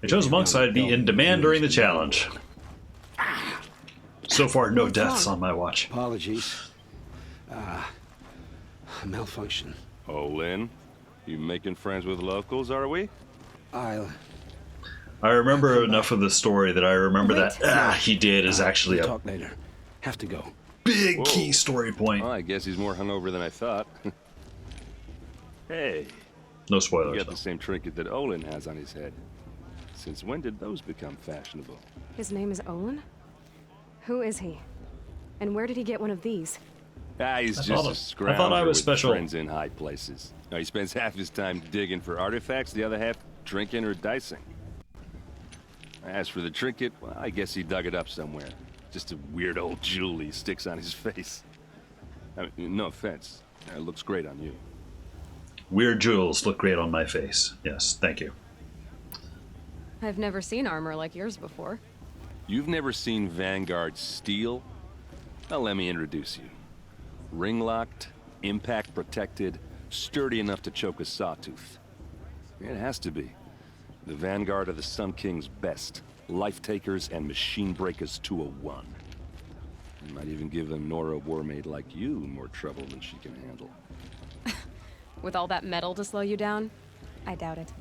I chose monk, so I'd be in demand during the challenge. So far, no deaths on my watch. Apologies. Malfunction. Oh, Lynn, you making friends with locals, are we? I remember enough of the story that I remember that he did is actually We'll a talk later. Have to go. big Whoa. key story point. Well, I guess he's more hungover than I thought. Hey. No spoilers. You got the same trinket that Olin has on his head. Since when did those become fashionable? His name is Olin? Who is he? And where did he get one of these? He's I just thought a I scrounger thought I was with special. friends in high places. Now, he spends half his time digging for artifacts, the other half drinking or dicing. As for the trinket, well, I guess he dug it up somewhere. Just a weird old jewel he sticks on his face. I mean, no offense. It looks great on you. Weird jewels look great on my face. Yes, thank you. I've never seen armor like yours before. You've never seen Vanguard steel? Well, let me introduce you. Ring-locked, impact-protected, sturdy enough to choke a sawtooth. It has to be. The Vanguard are the Sun King's best. Life-takers and machine-breakers to a one. You might even give a Nora warmaid like you more trouble than she can handle. With all that metal to slow you down? I doubt it.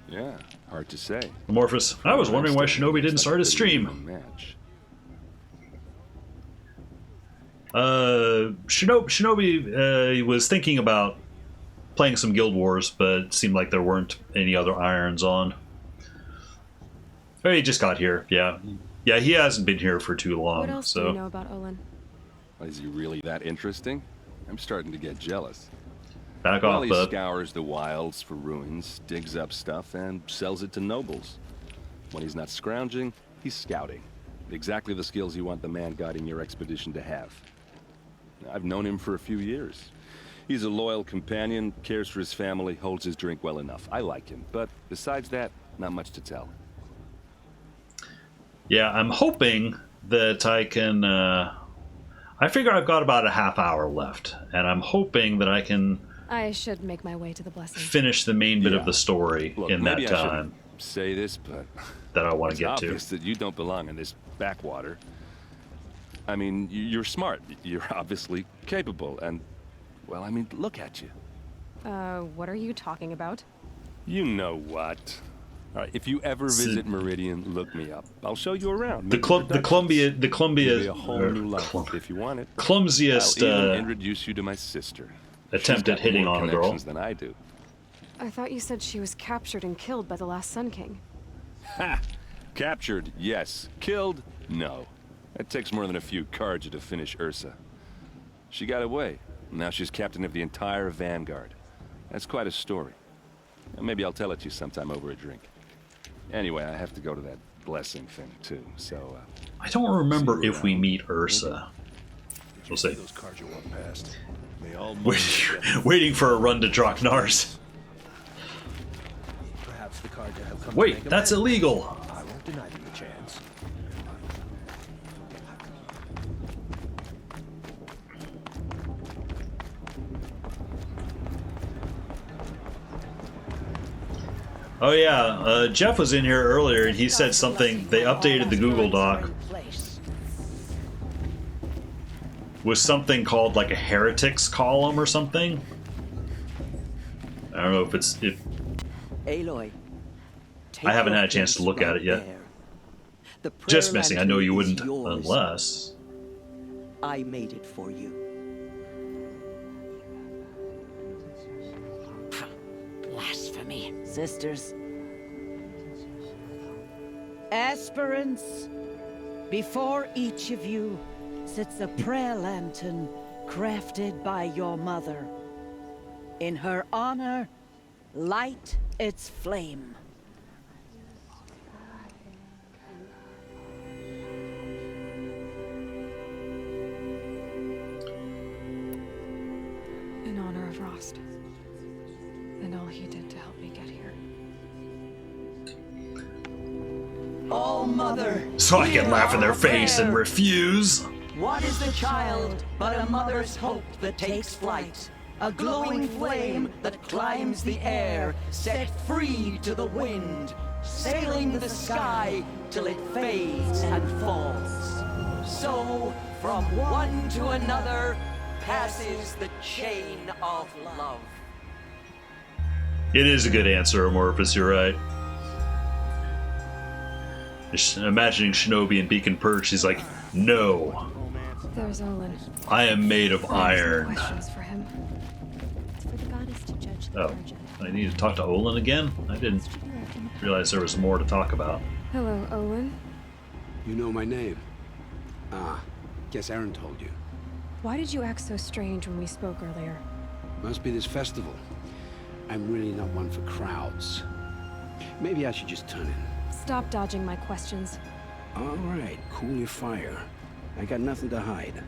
Yeah, hard to say. Amorphous. I was wondering why Shinobi didn't start a stream. Match. Shinobi was thinking about playing some Guild Wars, but it seemed like there weren't any other irons on. Oh, he just got here. Yeah, he hasn't been here for too long. What else so do you know about Olin? Is he really that interesting? I'm starting to get jealous. Back Well, off, he bud. scours the wilds for ruins, digs up stuff, and sells it to nobles. When he's not scrounging, he's scouting. Exactly the skills you want the man guiding your expedition to have. I've known him for a few years. He's a loyal companion, cares for his family, holds his drink well enough. I like him, but besides that, not much to tell. Yeah, I'm hoping that I can... I figure I've got about a half hour left, and I'm hoping that I can I should make my way to the blessing. finish the main bit of the story Look, in that maybe I shouldn't time say this, but that I want it's to get obvious that you don't belong in this backwater. I mean, you're smart. You're obviously capable, and, well, I mean, look at you. What are you talking about? You know what? All right, if you ever visit Meridian, look me up. I'll show you around. The Make Columbia, Maybe a whole new life if you want it. clumsiest I'll even introduce you to my sister. attempt She's at got hitting more on a girl. connections than I do. I thought you said she was captured and killed by the last Sun King. Ha! Captured, yes. Killed, no. It takes more than a few Carja to finish Ursa. She got away. Now she's captain of the entire Vanguard. That's quite a story. Maybe I'll tell it to you sometime over a drink. Anyway, I have to go to that blessing thing too, so... I don't remember if we meet Ursa. We'll see. Those Carja walk past. They all Waiting for a run to Draknars. Perhaps the Carja have come to Wait, make that's amends. illegal. I won't deny them the chance. Oh yeah, Jeff was in here earlier and he said something. They updated the Google Doc with something called like a heretics column or something. I don't know if it's Aloy, I haven't had a chance to look at it yet. the prayer Just messing. I know you lantern is wouldn't yours. unless. I made it for you. sisters. Aspirants, before each of you sits a prayer lantern crafted by your mother. In her honor, light its flame. In honor of Rost. And all he did to help me get here. All mother. So I can laugh in their face and refuse. What is the child but a mother's hope that takes flight? A glowing flame that climbs the air, set free to the wind, sailing the sky till it fades and falls. So, from one to another, passes the chain of love. It is a good answer, Amorphous, you're right. Just imagining Shinobi and Beacon Perch, he's like, no. There's Olin. I am made of iron. Questions for him. It's for the goddess to judge the Oh, I need to talk to Olin again? I didn't realize there was more to talk about. Hello, Olin. You know my name? Ah, guess Aaron told you. Why did you act so strange when we spoke earlier? Must be this festival. I'm really not one for crowds. Maybe I should just turn in. Stop dodging my questions. All right, cool your fire. I got nothing to hide.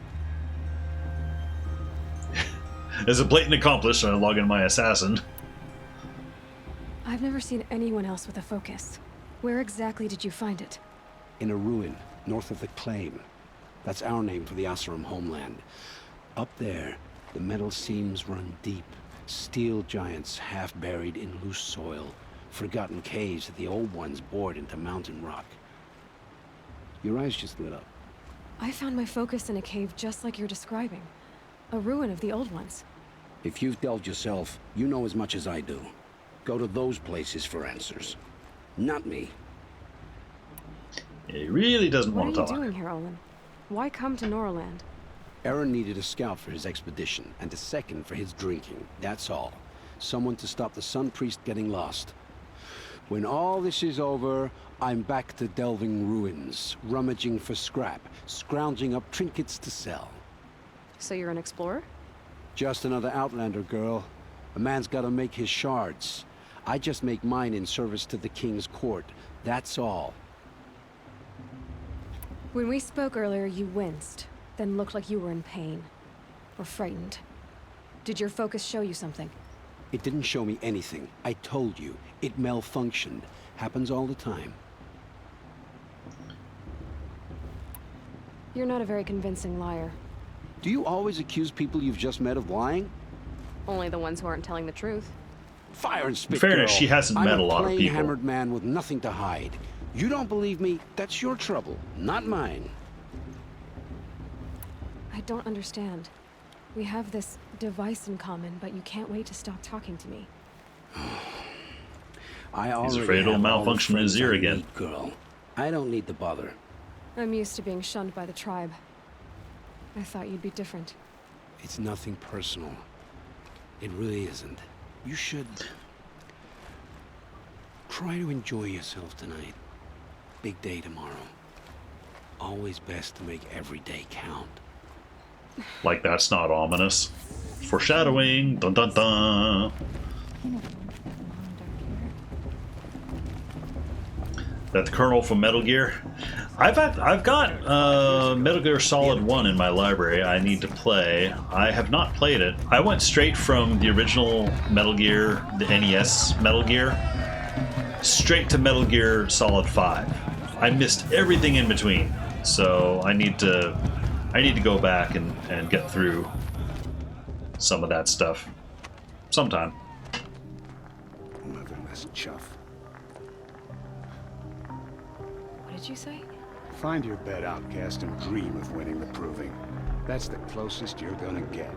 As a blatant accomplice, I log in my assassin. I've never seen anyone else with a focus. Where exactly did you find it? In a ruin, north of the Claim. That's our name for the Oseram homeland. Up there, the metal seams run deep. Steel giants half buried in loose soil. Forgotten caves that the old ones bored into mountain rock. Your eyes just lit up. I found my focus in a cave just like you're describing. A ruin of the old ones. If you've delved yourself, you know as much as I do. Go to those places for answers. Not me. He really doesn't want to What talk. are you doing here, Olin? Why come to Norland? Aaron needed a scout for his expedition, and a second for his drinking. That's all. Someone to stop the Sun Priest getting lost. When all this is over, I'm back to delving ruins, rummaging for scrap, scrounging up trinkets to sell. So you're an explorer? Just another Outlander, girl. A man's gotta make his shards. I just make mine in service to the King's court. That's all. When we spoke earlier, you winced, then looked like you were in pain. Or frightened. Did your focus show you something? It didn't show me anything. I told you. It malfunctioned. Happens all the time. You're not a very convincing liar. Do you always accuse people you've just met of lying? Only the ones who aren't telling the truth. Fire and spit, In fairness, girl. she hasn't met a lot of I'm a people. plain-hammered man with nothing to hide. You don't believe me? That's your trouble, not mine. I don't understand. We have this device in common, but you can't wait to stop talking to me. He's afraid it'll malfunction in his ear again. Need, girl. I don't need the bother. I'm used to being shunned by the tribe. I thought you'd be different. It's nothing personal. It really isn't. You should try to enjoy yourself tonight. Big day tomorrow. Always best to make every day count. Like that's not ominous. Foreshadowing. Dun dun dun. That the Colonel from Metal Gear. I've got Metal Gear Solid 1 in my library. I need to play. I have not played it. I went straight from the original Metal Gear, the NES Metal Gear, straight to Metal Gear Solid 5. I missed everything in between, so I need to go back and get through some of that stuff sometime. Motherless chuff. What did you say? Find your bed, outcast, and dream of winning the proving. That's the closest you're gonna get.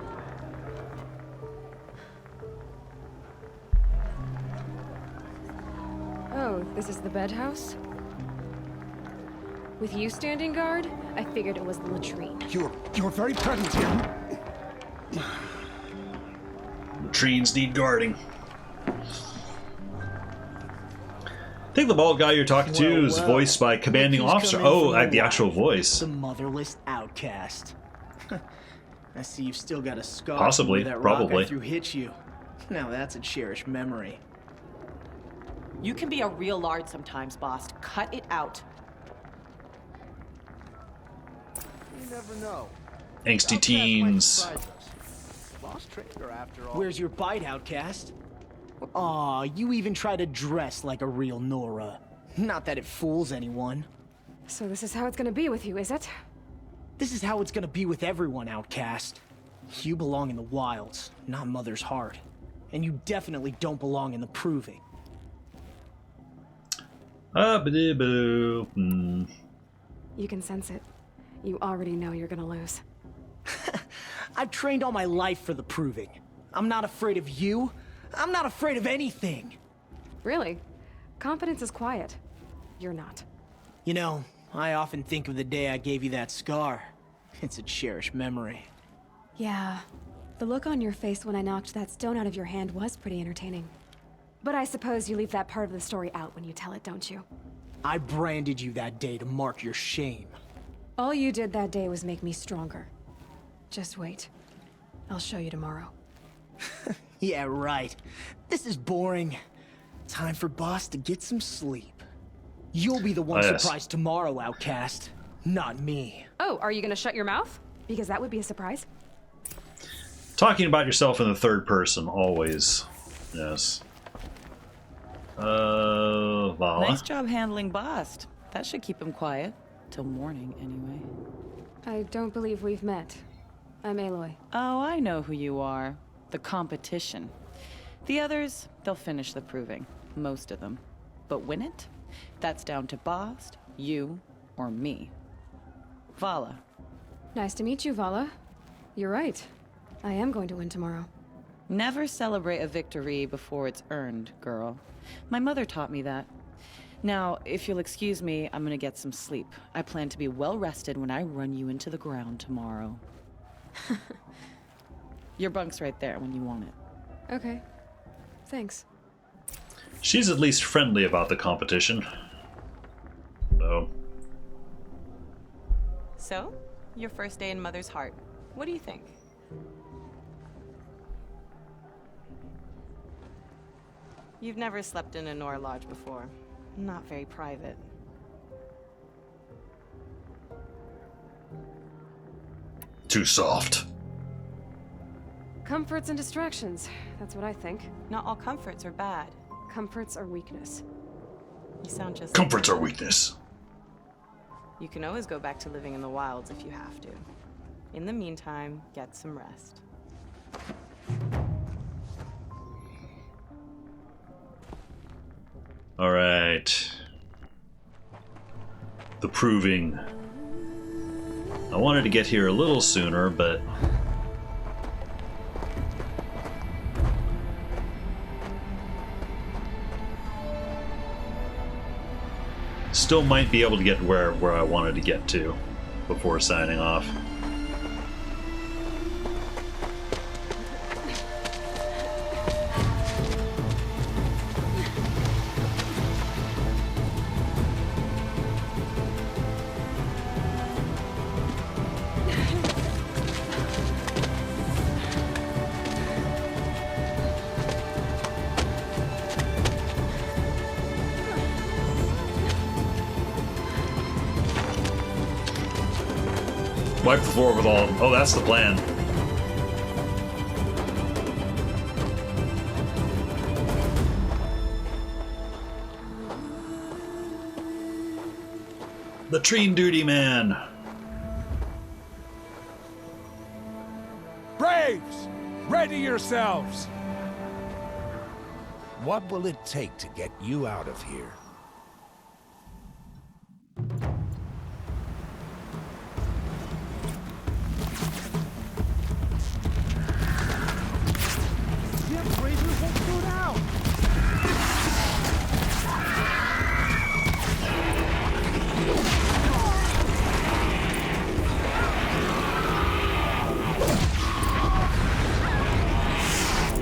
Oh, this is the bedhouse? With you standing guard, I figured it was the latrine. You're very present here. Latrines need guarding. think the bald guy you're talking to is Well, voiced by commanding look who's officer. come in Oh, from like the actual voice. The motherless outcast. I see you've still got a scar. Possibly, from where that probably. rock I threw hit you. Now that's a cherished memory. You can be a real lard sometimes, boss. Cut it out. You never know. Angsty teens. Boss tricked her after all. Where's your bite, outcast? Aw, you even try to dress like a real Nora. Not that it fools anyone. So this is how it's gonna be with you, is it? This is how it's gonna be with everyone, outcast. You belong in the wilds, not Mother's Heart. And you definitely don't belong in the Proving. Ba-dee-boo. Mm. You can sense it. You already know you're gonna lose. I've trained all my life for the Proving. I'm not afraid of you. I'm not afraid of anything. Really? Confidence is quiet. You're not. You know, I often think of the day I gave you that scar. It's a cherished memory. Yeah. The look on your face when I knocked that stone out of your hand was pretty entertaining. But I suppose you leave that part of the story out when you tell it, don't you? I branded you that day to mark your shame. All you did that day was make me stronger. Just wait. I'll show you tomorrow. Yeah, right. This is boring. Time for Boss to get some sleep. You'll be the one surprised tomorrow, outcast. Not me. Oh, are you gonna shut your mouth? Because that would be a surprise. Talking about yourself in the third person, always. Yes. Vala. Nice job handling Bast. That should keep him quiet. Till morning, anyway. I don't believe we've met. I'm Aloy. Oh, I know who you are. The competition. The others, they'll finish the proving. Most of them. But win it? That's down to Bast, you, or me. Vala. Nice to meet you, Vala. You're right. I am going to win tomorrow. Never celebrate a victory before it's earned, girl. My mother taught me that. Now, if you'll excuse me, I'm gonna get some sleep. I plan to be well rested when I run you into the ground tomorrow. Your bunk's right there when you want it. Okay. Thanks. She's at least friendly about the competition. So. So, your first day in Mother's Heart. What do you think? You've never slept in a Nora lodge before. Not very private. Too soft. Comforts and distractions. That's what I think. Not all comforts are bad. Comforts are weakness. You sound just Comforts are weakness. You can always go back to living in the wilds if you have to. In the meantime, get some rest. All right. The proving. I wanted to get here a little sooner, but still might be able to get where I wanted to get to before signing off. Wipe the floor with all. Oh, that's the plan. Latrine duty man. Braves, ready yourselves. What will it take to get you out of here?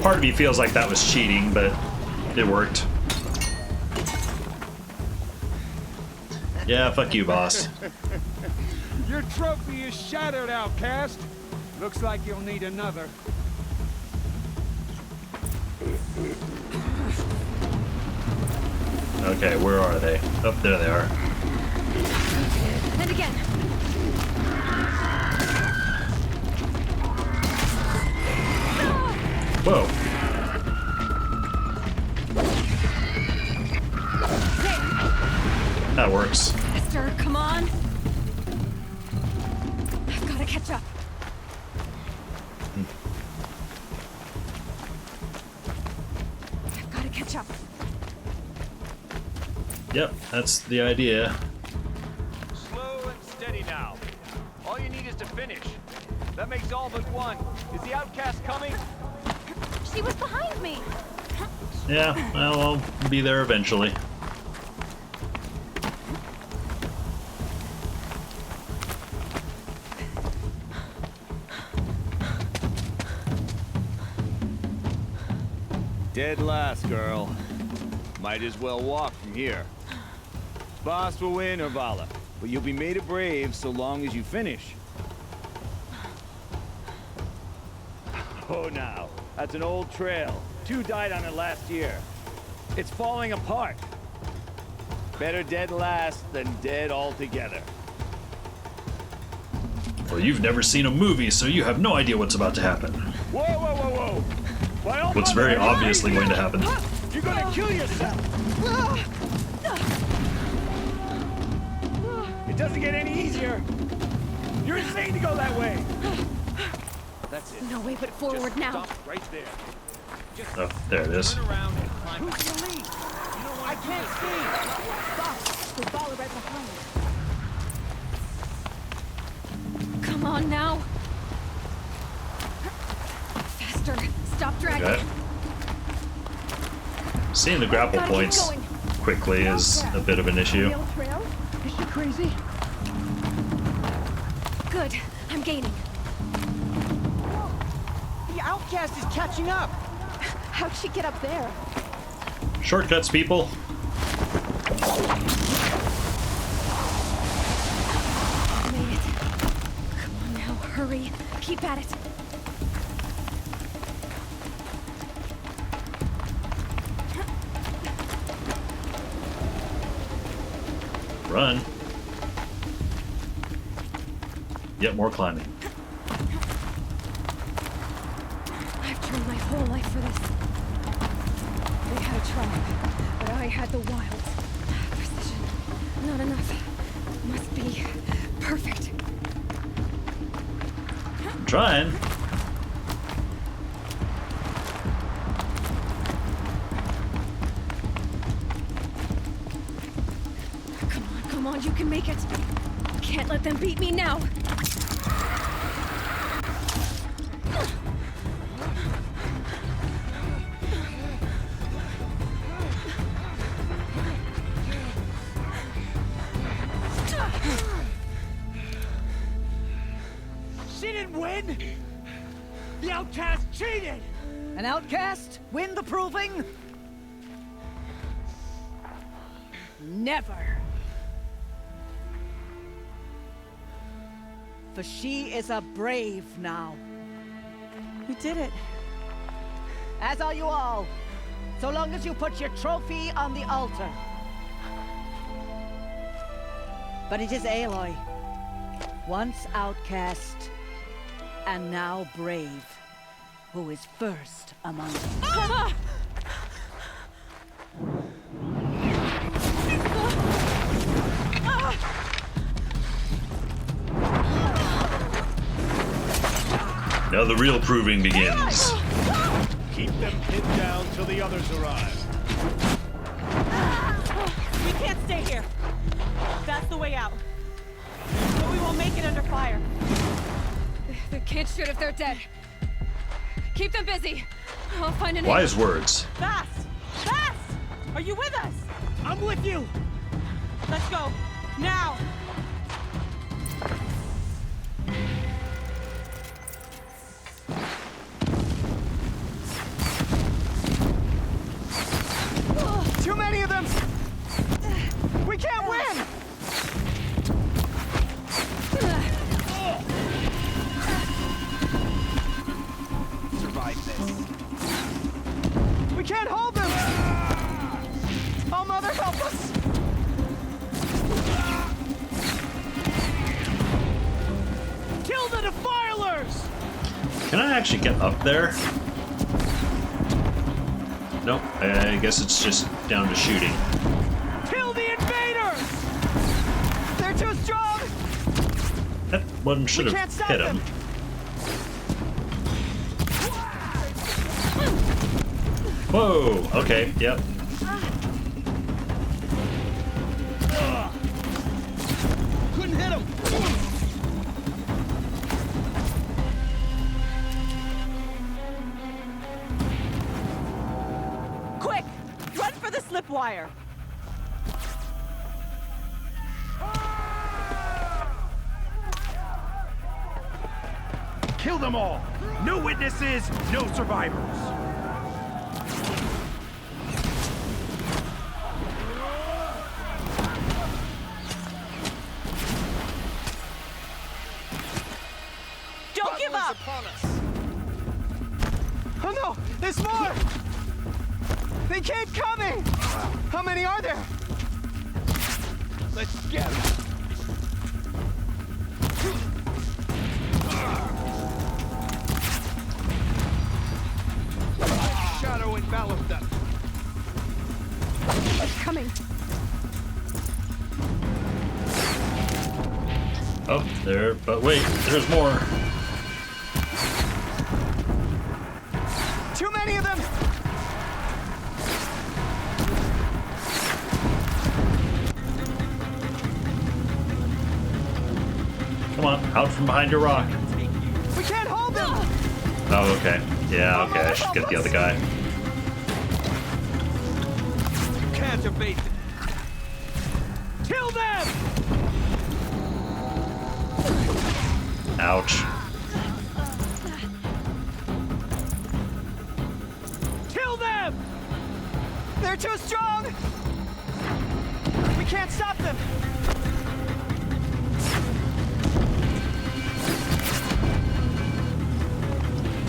Part of me feels like that was cheating, but it worked. Yeah, fuck you, boss. Your trophy is shattered, outcast. Looks like you'll need another. Okay, where are they? Oh, there they are. And again. Whoa. That works. Faster, come on. I've got to catch up. I've got to catch up. Yep, that's the idea. Slow and steady now. All you need is to finish. That makes all but one. Is the outcast coming? She was behind me. Yeah, well, I'll be there eventually. Dead last, girl. Might as well walk from here. Boss will win, Urvala, but you'll be made a brave so long as you finish. Oh, now, that's an old trail. 2 died on it last year. It's falling apart. Better dead last than dead altogether. Well, you've never seen a movie, so you have no idea what's about to happen. Whoa, whoa, whoa, whoa! What's very obviously going to happen. You're gonna kill yourself! It doesn't get any easier. You're insane to go that way. That's it. No way but forward Just now. Stop right there. Just Oh, there it is. turn around and climb Who's back. the lead? I can't see. Stop. The ball right behind. Come on now. Faster. Stop dragging. Okay. Seeing the grapple Gotta keep points going. quickly is a bit of an issue. Real trail? Is she crazy? Good. I'm gaining. The outcast is catching up. How'd she get up there? Shortcuts, people. Made it. Come on now, hurry. Keep at it. Run. Yet more climbing. I've trained my whole life for this. They had a tribe, but I had the wilds. Precision. Not enough. Must be perfect. I'm trying. Come on, you can make it. Can't let them beat me now. She didn't win! The outcast cheated! An outcast win the proving? Never. For she is a brave now. You did it. As are you all. So long as you put your trophy on the altar. But it is Aloy, once outcast, and now brave, who is first among them. Now the real proving begins. Keep them pinned down till the others arrive. We can't stay here. That's the way out. But we won't make it under fire. They can't shoot if they're dead. Keep them busy. I'll find an Wise words. Fast! Fast! Are you with us? I'm with you! Let's go. Now! Too many of them! We can't win! Can I actually get up there? Nope, I guess it's just down to shooting. Kill the invaders! They're too strong! That one should have hit him. Whoa, okay, yep. Couldn't hit him! Quick! Run for the slip wire! Kill them all! No witnesses, no survivors! Don't give up! Oh no! There's more! They keep coming! How many are there? Let's get them! Shadow enveloped them. It's coming. Oh, there, but wait, there's more. Too many of them! Come on, out from behind your rock. We can't hold them! Oh, okay. Yeah, okay, I should get the other guy. You can't evade them. Kill them! Ouch. Kill them! They're too strong! We can't stop them!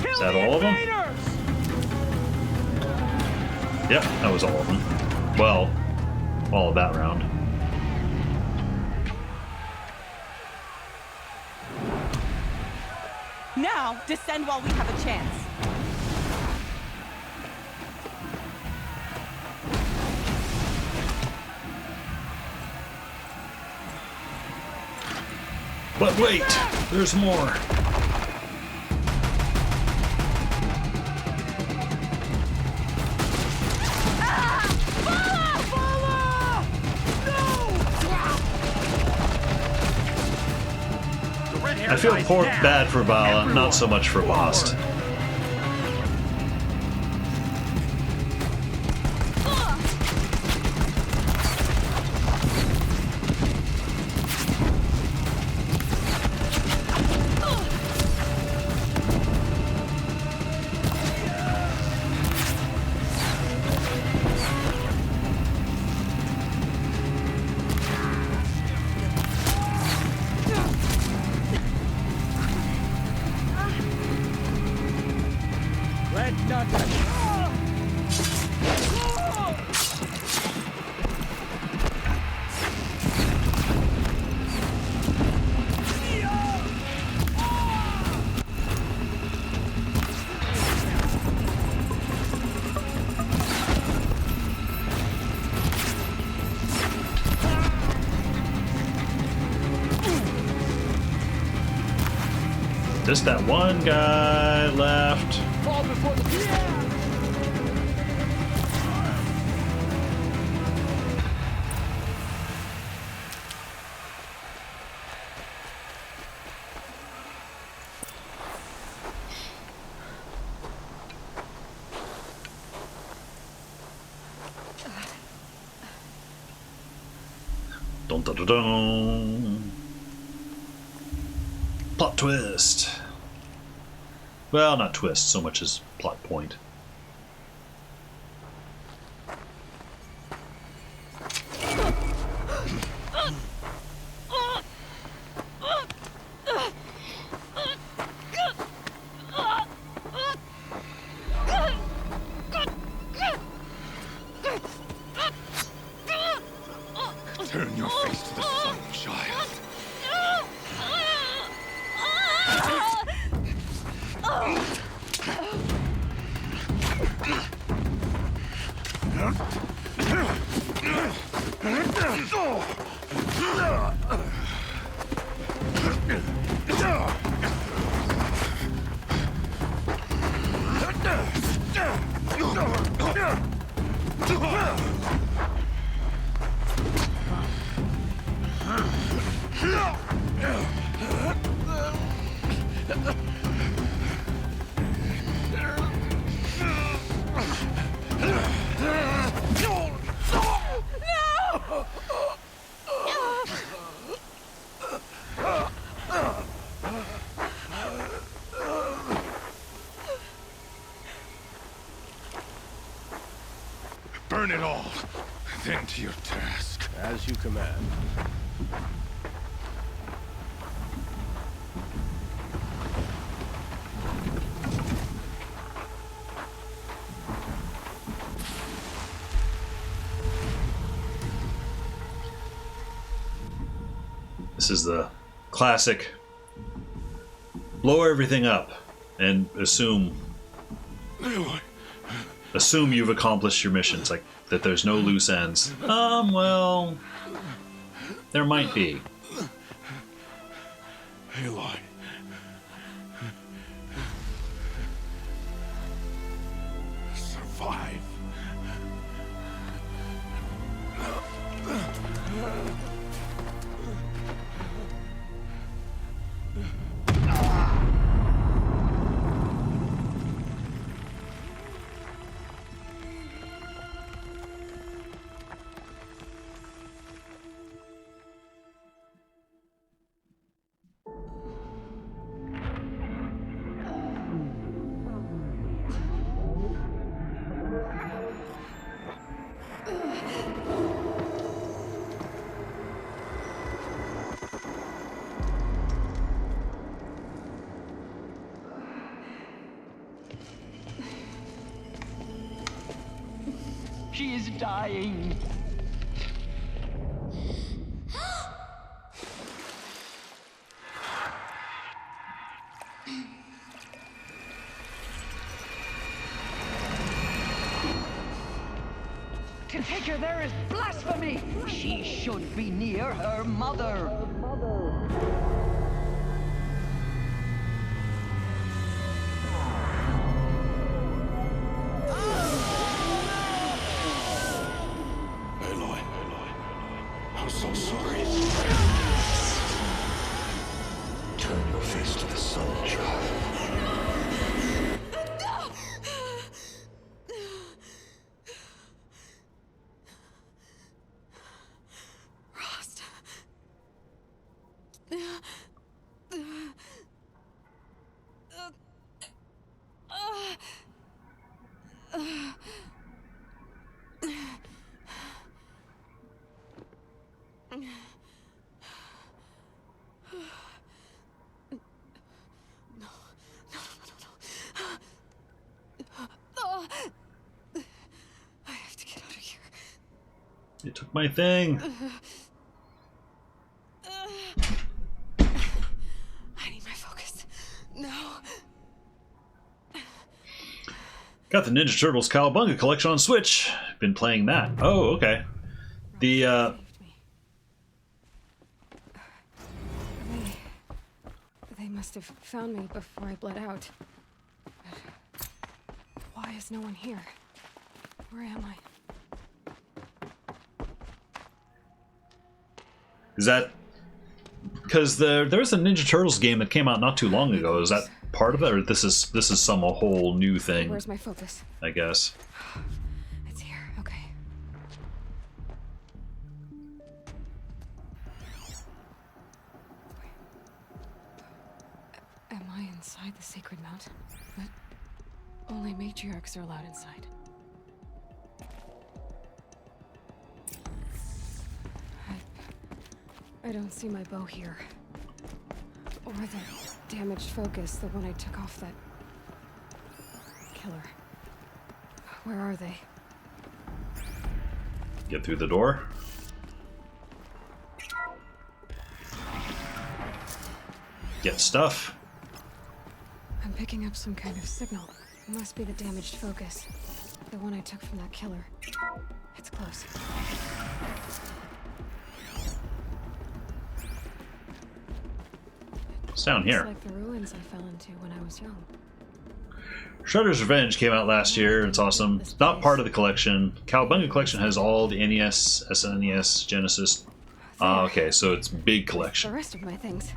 Is that all of them? Yep, that was all of them. Well, all of that round. Now, descend while we have a chance. But wait, there's more. I feel bad for Vala, not so much for Bast. Just that one guy left. Fall before the Dun, dun, dun, dun. Plot twist. Well, not twist so much as plot point. Turn your face to the sun, child. Burn it all, then to your task. As you command. This is the classic blow everything up and assume you've accomplished your mission. It's like that there's no loose ends. Well, there might be. Aloy. Survive. She is dying. To take her there is blasphemy. She should be near her mother. I'm so sorry. Turn your face to the sun, child. Rost. You took my thing. I need my focus. No. Got the Ninja Turtles Cowabunga collection on Switch. Been playing that. Oh, okay. The They must have found me before I bled out. Why is no one here? Where am I? is that because there's a Ninja Turtles game that came out not too long ago? Is that part of it, or this is some a whole new thing? Where's my focus? I guess. It's here. Okay. Am I inside the sacred mount? But only matriarchs are allowed inside. I don't see my bow here. Or the damaged focus, the one I took off that killer. Where are they? Get through the door. Get stuff. I'm picking up some kind of signal. It must be the damaged focus. The one I took from that killer. It's close. It's down here. It's like the ruins I fell into when I was young. Shredder's Revenge came out last year. It's awesome. It's not part of the collection. Cowabunga collection has all the NES, SNES, Genesis. Okay, so it's big collection. The rest of my things.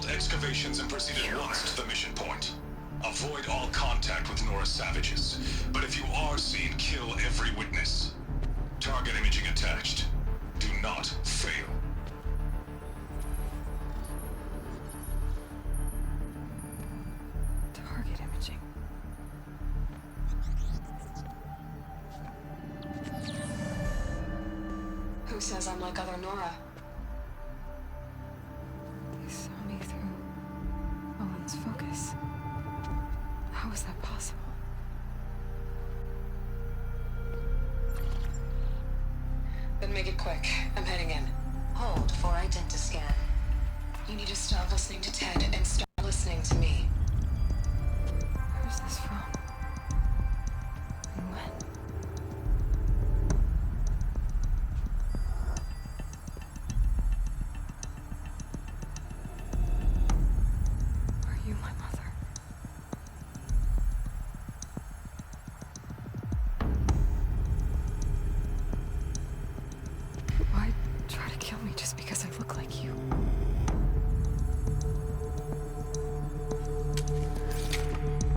Excavations and proceed at once to the mission point. Avoid all contact with Nora savages, but if you are seen, kill every witness. Target imaging attached. Do not fail. Target imaging. Who says I'm like other Nora? Focus. How is that possible? Then make it quick. I'm heading in. Hold for identiscan. You need to stop listening to Ted and start listening to me. Who's this from? And when?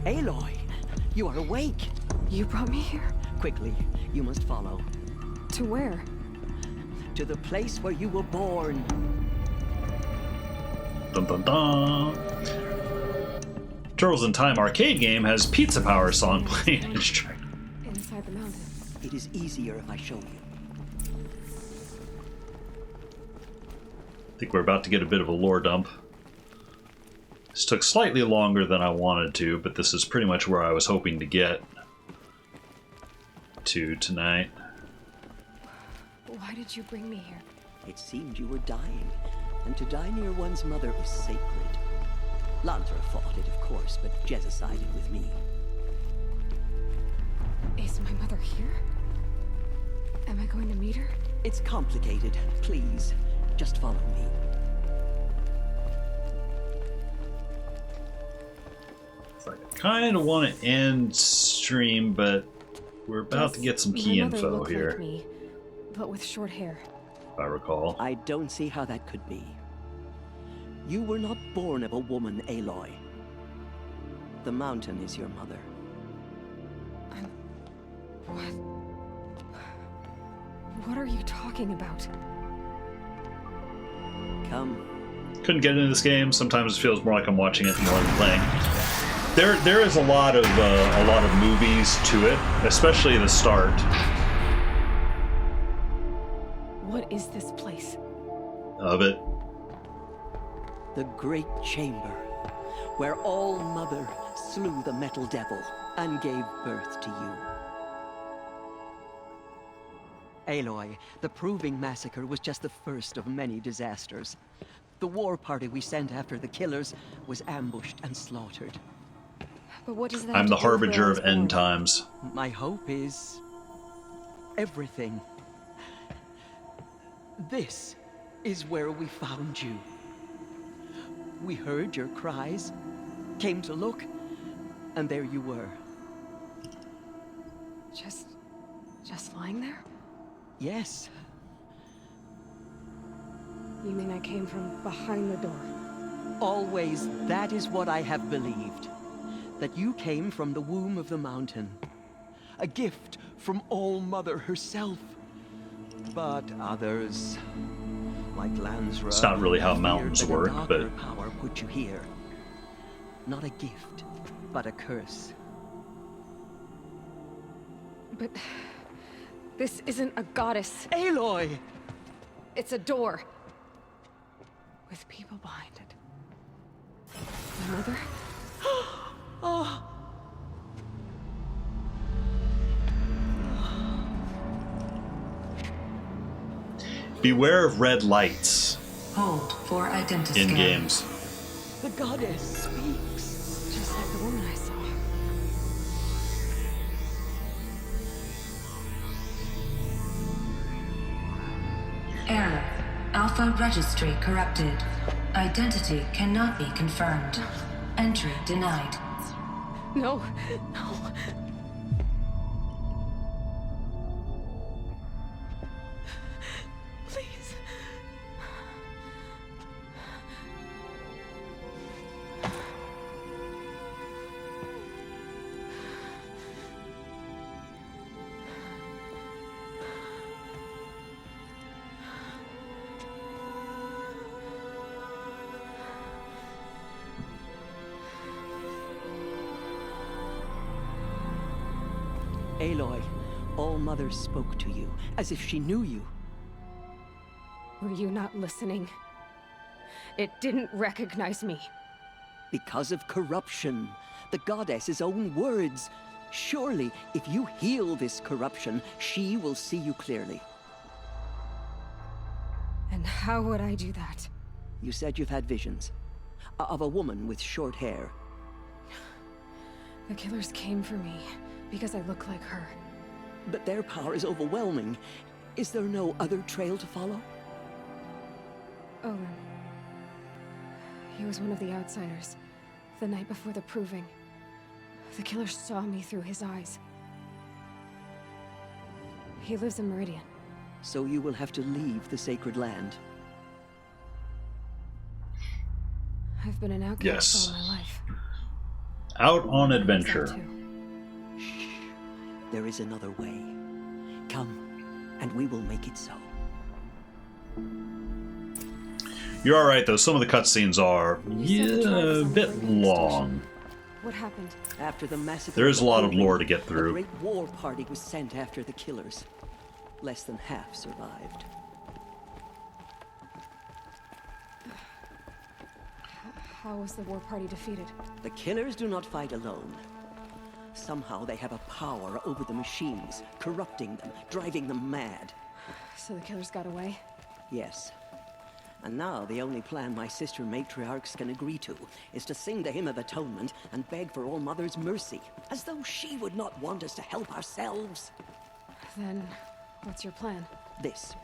Aloy, you are awake. You brought me here? Quickly, you must follow. To where? To the place where you were born. Dun dun dun. Turtles in Time arcade game has Pizza Power song playing in its track. Inside the mountain. It is easier if I show you. I think we're about to get a bit of a lore dump. This took slightly longer than I wanted to, but this is pretty much where I was hoping to get to tonight. Why did you bring me here? It seemed you were dying, and to die near one's mother is sacred. Lantra fought it, of course, but Jezza sided with me. Is my mother here? Am I going to meet her? It's complicated. Please, just follow me. I kind of want to end stream, but we're about to get some key info here. Like me, but with short hair. If I recall. I don't see how that could be. You were not born of a woman, Aloy. The mountain is your mother. What? What are you talking about? Come. Couldn't get into this game. Sometimes it feels more like I'm watching it more than playing. There is a lot of movies to it, especially the start. What is this place? Of it. The Great Chamber, where All Mother slew the Metal Devil and gave birth to you. Aloy, the Proving Massacre was just the first of many disasters. The war party we sent after the killers was ambushed and slaughtered. But what does that I'm the harbinger of end times. My hope is everything. This is where we found you. We heard your cries, came to look, and there you were. Just lying there? Yes. You mean I came from behind the door? Always, that is what I have believed. That you came from the womb of the mountain. A gift from All Mother herself. But others, like Lansra, It's not really how feared mountains that a work, darker but power put you here. Not a gift, but a curse. But this isn't a goddess. Aloy! It's a door. With people behind it. My mother? Oh. beware of red lights Hold for identity in scan. games. The goddess speaks. Just like the woman I saw. Error. Alpha registry corrupted. Identity cannot be confirmed. Entry denied. No, no. Please. Aloy, All Mother spoke to you, as if she knew you. Were you not listening? It didn't recognize me. Because of corruption. The goddess's own words. Surely, if you heal this corruption, she will see you clearly. And how would I do that? You said you've had visions. Of a woman with short hair. The killers came for me because I look like her. But their power is overwhelming. Is there no other trail to follow? Owen. He was one of the outsiders. The night before the proving. The killer saw me through his eyes. He lives in Meridian. So you will have to leave the sacred land. I've been an outcast Yes. all my life. Out on adventure. Shh. There is another way. Come, and we will make it so. You're alright though, some of the cutscenes are a bit long. What happened? After the massacre, There is a lot of lore to get a through. great war party was sent after the killers. Less than half survived. How was the war party defeated? The killers do not fight alone. Somehow they have a power over the machines, corrupting them, driving them mad. So the killers got away? Yes. And now the only plan my sister matriarchs can agree to is to sing the Hymn of Atonement and beg for All Mother's mercy, as though she would not want us to help ourselves. Then, what's your plan? This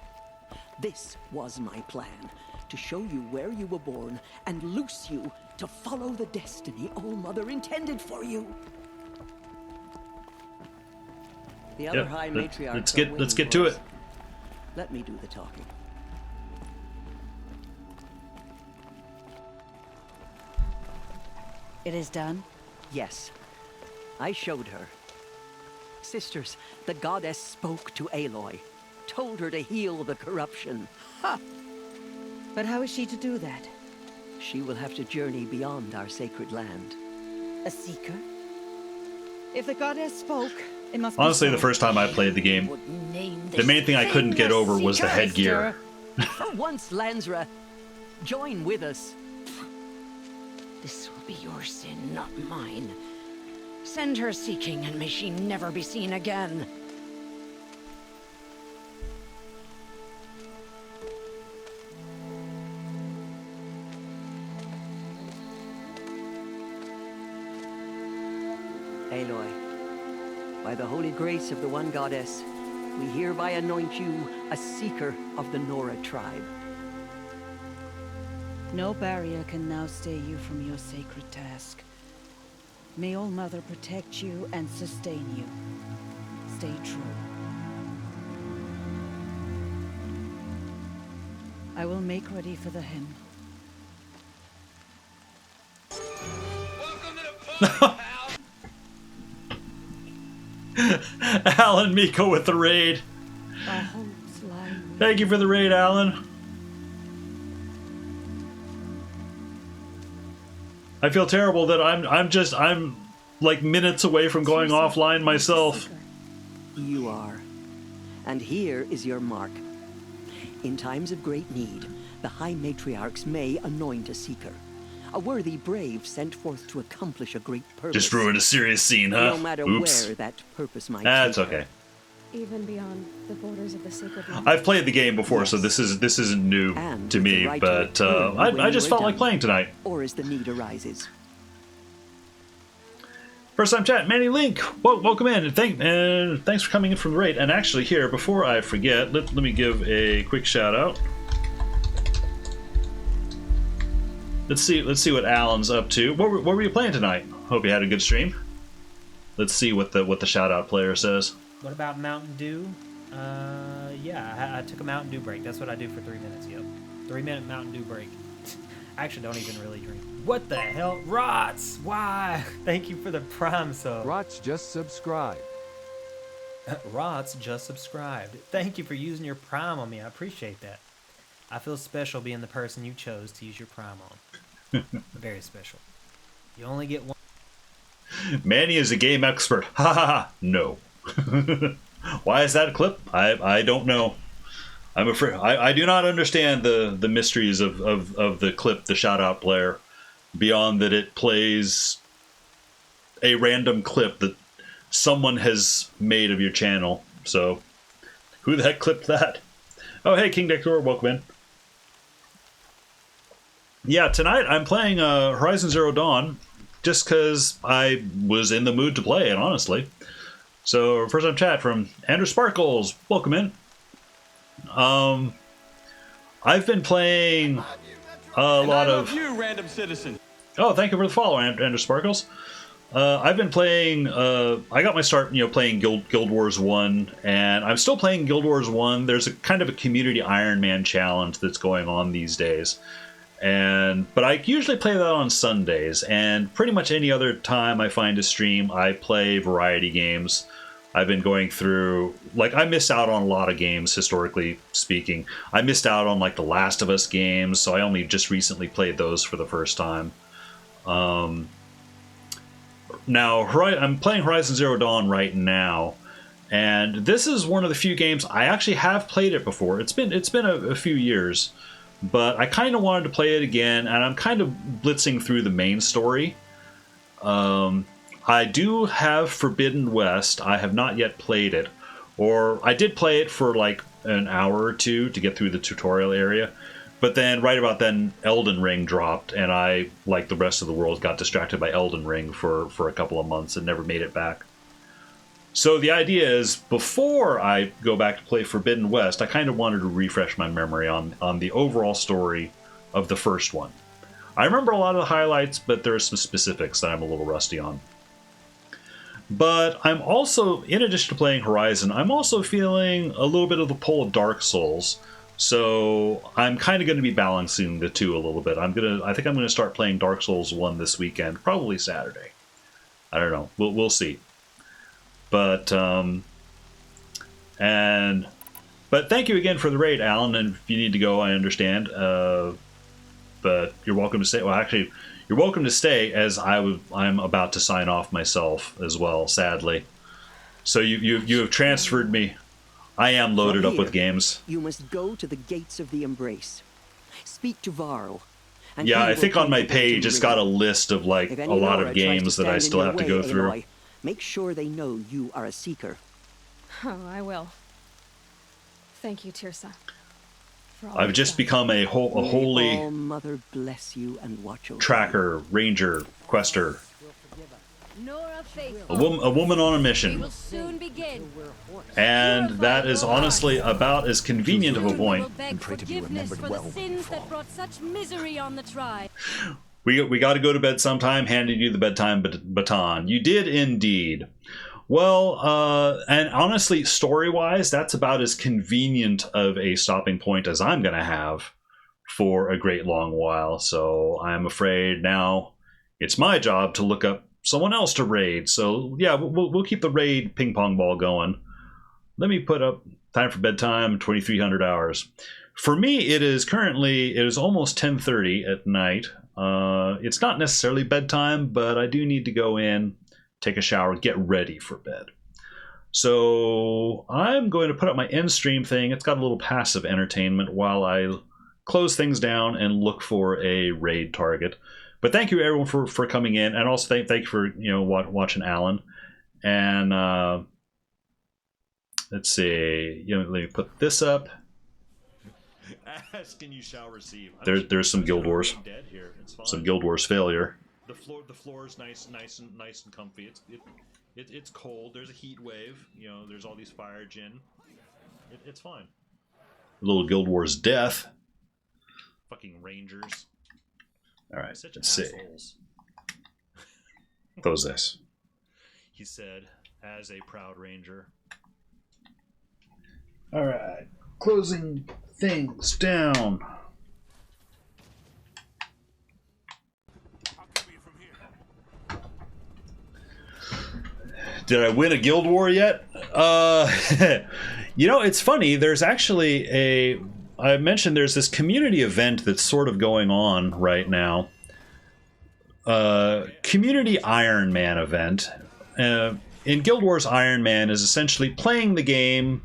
was my plan. To show you where you were born and loose you to follow the destiny All Mother intended for you. The other High Matriarchs let's get to it. Let me do the talking. It is done? Yes. I showed her. Sisters, the goddess spoke to Aloy. Told her to heal the corruption. Ha! But how is she to do that? She will have to journey beyond our sacred land. A seeker? If the goddess spoke, it must Honestly, be the first time I played the game, the main thing I couldn't get over was the headgear. For once, Lansra, join with us. This will be your sin, not mine. Send her seeking, and may she never be seen again. Aloy, by the holy grace of the one goddess, we hereby anoint you a seeker of the Nora tribe. No barrier can now stay you from your sacred task. May All Mother protect you and sustain you. Stay true. I will make ready for the hymn. Welcome to the Alan Miko with the raid. Thank you for the raid, Alan. I feel terrible that I'm like minutes away from going offline myself. You are. And here is your mark. In times of great need, the High Matriarchs may anoint a seeker. A worthy brave sent forth to accomplish a great purpose. Just ruined a serious scene, huh? No matter Oops. where that purpose might That's take okay. Even beyond the borders of the sacred land. I've played the game before, so this isn't new to me, but I just felt like playing tonight. Or as the need arises. First time chat, Manny Link. Welcome in, and thanks for coming in from the raid. And actually, here before I forget, let me give a quick shout out. Let's see what Alan's up to. What were you playing tonight? Hope you had a good stream. Let's see what the shout out player says. What about Mountain Dew? Yeah, I took a Mountain Dew break. That's what I do for 3 minutes. Yep, 3-minute Mountain Dew break. I actually don't even really drink. What the hell? Rots! Why? Thank you for the Prime sub. Rots just subscribed. Rots just subscribed. Thank you for using your Prime on me. I appreciate that. I feel special being the person you chose to use your Prime on. Very special. You only get one. Manny is a game expert. Ha ha ha. No. Why is that a clip? I don't know. I'm afraid I do not understand the mysteries of the clip, the shout out player, beyond that it plays a random clip that someone has made of your channel. So who the heck clipped that? Oh hey, King Dector, welcome in. Yeah, tonight I'm playing Horizon Zero Dawn just because I was in the mood to play it, honestly. So first time chat from Andrew Sparkles, welcome in. I've been playing a lot of you, random citizen. Oh, thank you for the follow, Andrew Sparkles. I've been playing. I got my start, playing Guild Wars 1, and I'm still playing Guild Wars 1. There's a kind of a community Iron Man challenge that's going on these days, but I usually play that on Sundays, and pretty much any other time I find a stream, I play variety games. I've been going through, I missed out on a lot of games, historically speaking. I missed out on, the Last of Us games, so I only just recently played those for the first time. Now, I'm playing Horizon Zero Dawn right now, and this is one of the few games I actually have played it before. It's been a few years, but I kind of wanted to play it again, and I'm kind of blitzing through the main story. I do have Forbidden West. I have not yet played it, or I did play it for an hour or two to get through the tutorial area, but then right about then Elden Ring dropped, and I, like the rest of the world, got distracted by Elden Ring for a couple of months and never made it back. So the idea is, before I go back to play Forbidden West, I kind of wanted to refresh my memory on the overall story of the first one. I remember a lot of the highlights, but there are some specifics that I'm a little rusty on. But I'm also, in addition to playing Horizon, I'm also feeling a little bit of the pull of Dark Souls. So I'm kind of going to be balancing the two a little bit. I think I'm going to start playing Dark Souls 1 this weekend, probably Saturday. I don't know. We'll see. But thank you again for the raid, Alan. And if you need to go, I understand. But you're welcome to stay. Well, actually, you're welcome to stay, as I'm about to sign off myself as well, sadly. So you have transferred me. I am loaded up with games. You must go to the gates of the Embrace. Speak to Varl. Yeah, I think on my page it's got a list of a lot of games that I still have to go through. Aloy, make sure they know you are a seeker. Oh, I will. Thank you, Tirsa. I've just become a holy May Mother bless you and watch over tracker, ranger, quester. A woman on a mission. And that is honestly about as convenient of a point. And pray to be remembered well when you fall. Brought such misery on the tribe. We got to go to bed sometime. Handed you the bedtime baton. You did indeed. Well, and honestly, story-wise, that's about as convenient of a stopping point as I'm going to have for a great long while. So I'm afraid now it's my job to look up someone else to raid. So yeah, we'll keep the raid ping pong ball going. Let me put up time for bedtime, 2,300 hours. For me, it is almost 10:30 at night. It's not necessarily bedtime, but I do need to go in, take a shower, get ready for bed. So I'm going to put up my end stream thing. It's got a little passive entertainment while I close things down and look for a raid target. But thank you everyone for coming in, and also thank you for watching Alan. And let's see, let me put this up. Ask and you shall receive. There's some Guild Wars. Some Guild Wars failure. The floor is nice and comfy. It's cold. There's a heat wave. There's all these fire djinn. It's fine. A little Guild Wars death. Fucking rangers. All right, let's see. What was this? He said, as a proud ranger. All right, closing things down. Did I win a Guild War yet? It's funny. There's actually I mentioned there's this community event that's sort of going on right now. Community Iron Man event. In Guild Wars, Iron Man is essentially playing the game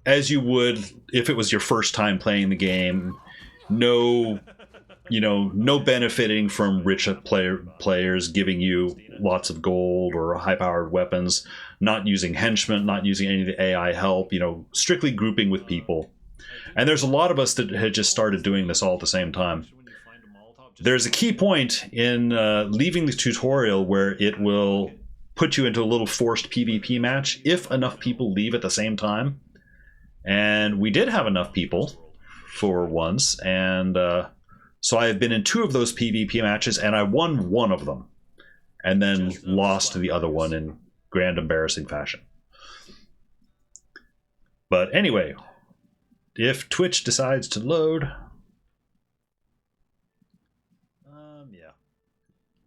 as you would if it was your first time playing the game. No benefiting from rich players giving you lots of gold or high-powered weapons, not using henchmen, not using any of the AI help, strictly grouping with people. And there's a lot of us that had just started doing this all at the same time. There's a key point in leaving the tutorial where it will put you into a little forced PvP match if enough people leave at the same time. And we did have enough people for once, and so I have been in 2 of those PvP matches, and I won one of them, and then lost the other one in grand embarrassing fashion. But anyway, if Twitch decides to load, yeah.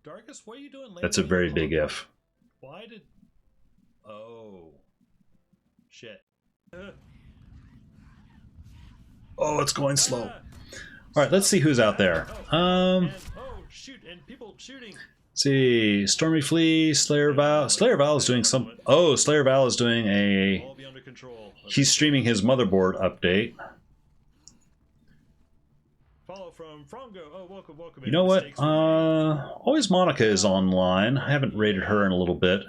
Darkus, what are you doing? That's a very big if. Why did? Oh, shit. Oh, it's going slow. All right, let's see who's out there. Shoot, and people shooting. See, Stormy Flea, Slayer Val. Slayer Val is doing some. Oh, Slayer Val is doing a. He's streaming his motherboard update. Follow from Frongo. Oh, welcome. You know what? Always Monica is online. I haven't rated her in a little bit.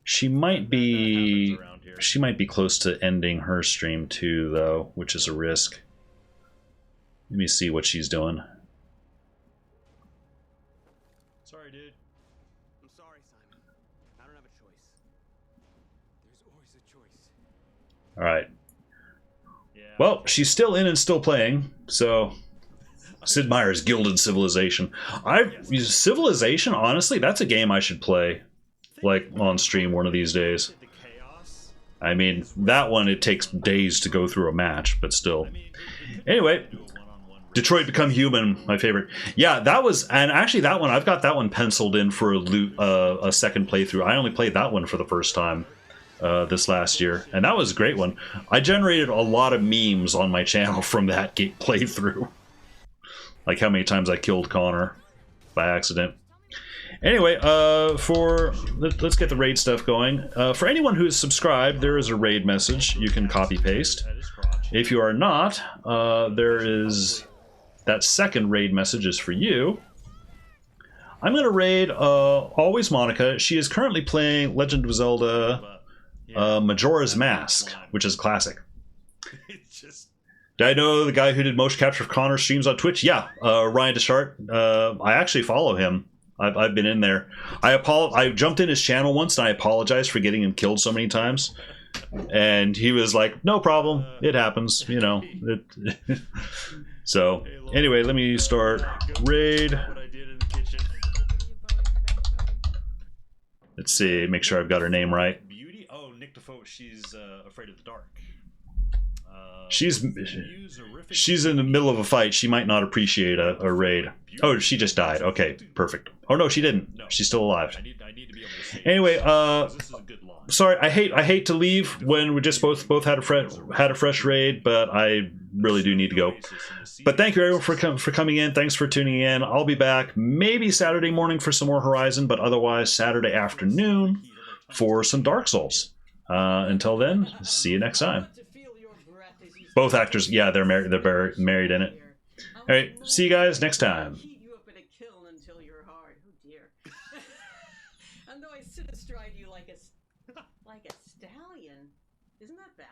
She might be. She might be close to ending her stream too, though, which is a risk. Let me see what she's doing. Sorry, dude. I'm sorry, Simon. I don't have a choice. There's always a choice. All right. Well, she's still in and still playing, so Sid Meier's Gilded Civilization. Civilization, honestly, that's a game I should play, like, on stream one of these days. I mean, that one, it takes days to go through a match, but still. Anyway, Detroit Become Human, my favorite. Yeah, that was, and actually that one, I've got that one penciled in for a second playthrough. I only played that one for the first time this last year, and that was a great one. I generated a lot of memes on my channel from that playthrough. Like how many times I killed Connor by accident. Anyway, let's get the raid stuff going. For anyone who is subscribed, there is a raid message you can copy-paste. If you are not, there is that second raid message is for you. I'm going to raid Always Monica. She is currently playing Legend of Zelda Majora's Mask, which is classic. Did I know the guy who did motion capture of Connor streams on Twitch? Yeah, Ryan Deschart. I actually follow him. I've been in there. I jumped in his channel once and I apologized for getting him killed so many times. And he was like, no problem. It happens, So, anyway, let me start raid. Let's see, make sure I've got her name right. Beauty? Oh, Nick Defoe, she's afraid of the dark. She's in the middle of a fight. She might not appreciate a raid. Oh, she just died. Okay, perfect. Oh no, she didn't. She's still alive. Anyway, sorry. I hate to leave when we just both had a fresh raid, but I really do need to go. But thank you everyone for coming in. Thanks for tuning in. I'll be back maybe Saturday morning for some more Horizon, but otherwise Saturday afternoon for some Dark Souls. Until then, see you next time. Both actors, yeah, they're married. They're married in it. All right, see you guys next time. Heat you up in a kiln until you're hard. Oh dear. And though I sit astride you like a stallion, isn't that bad?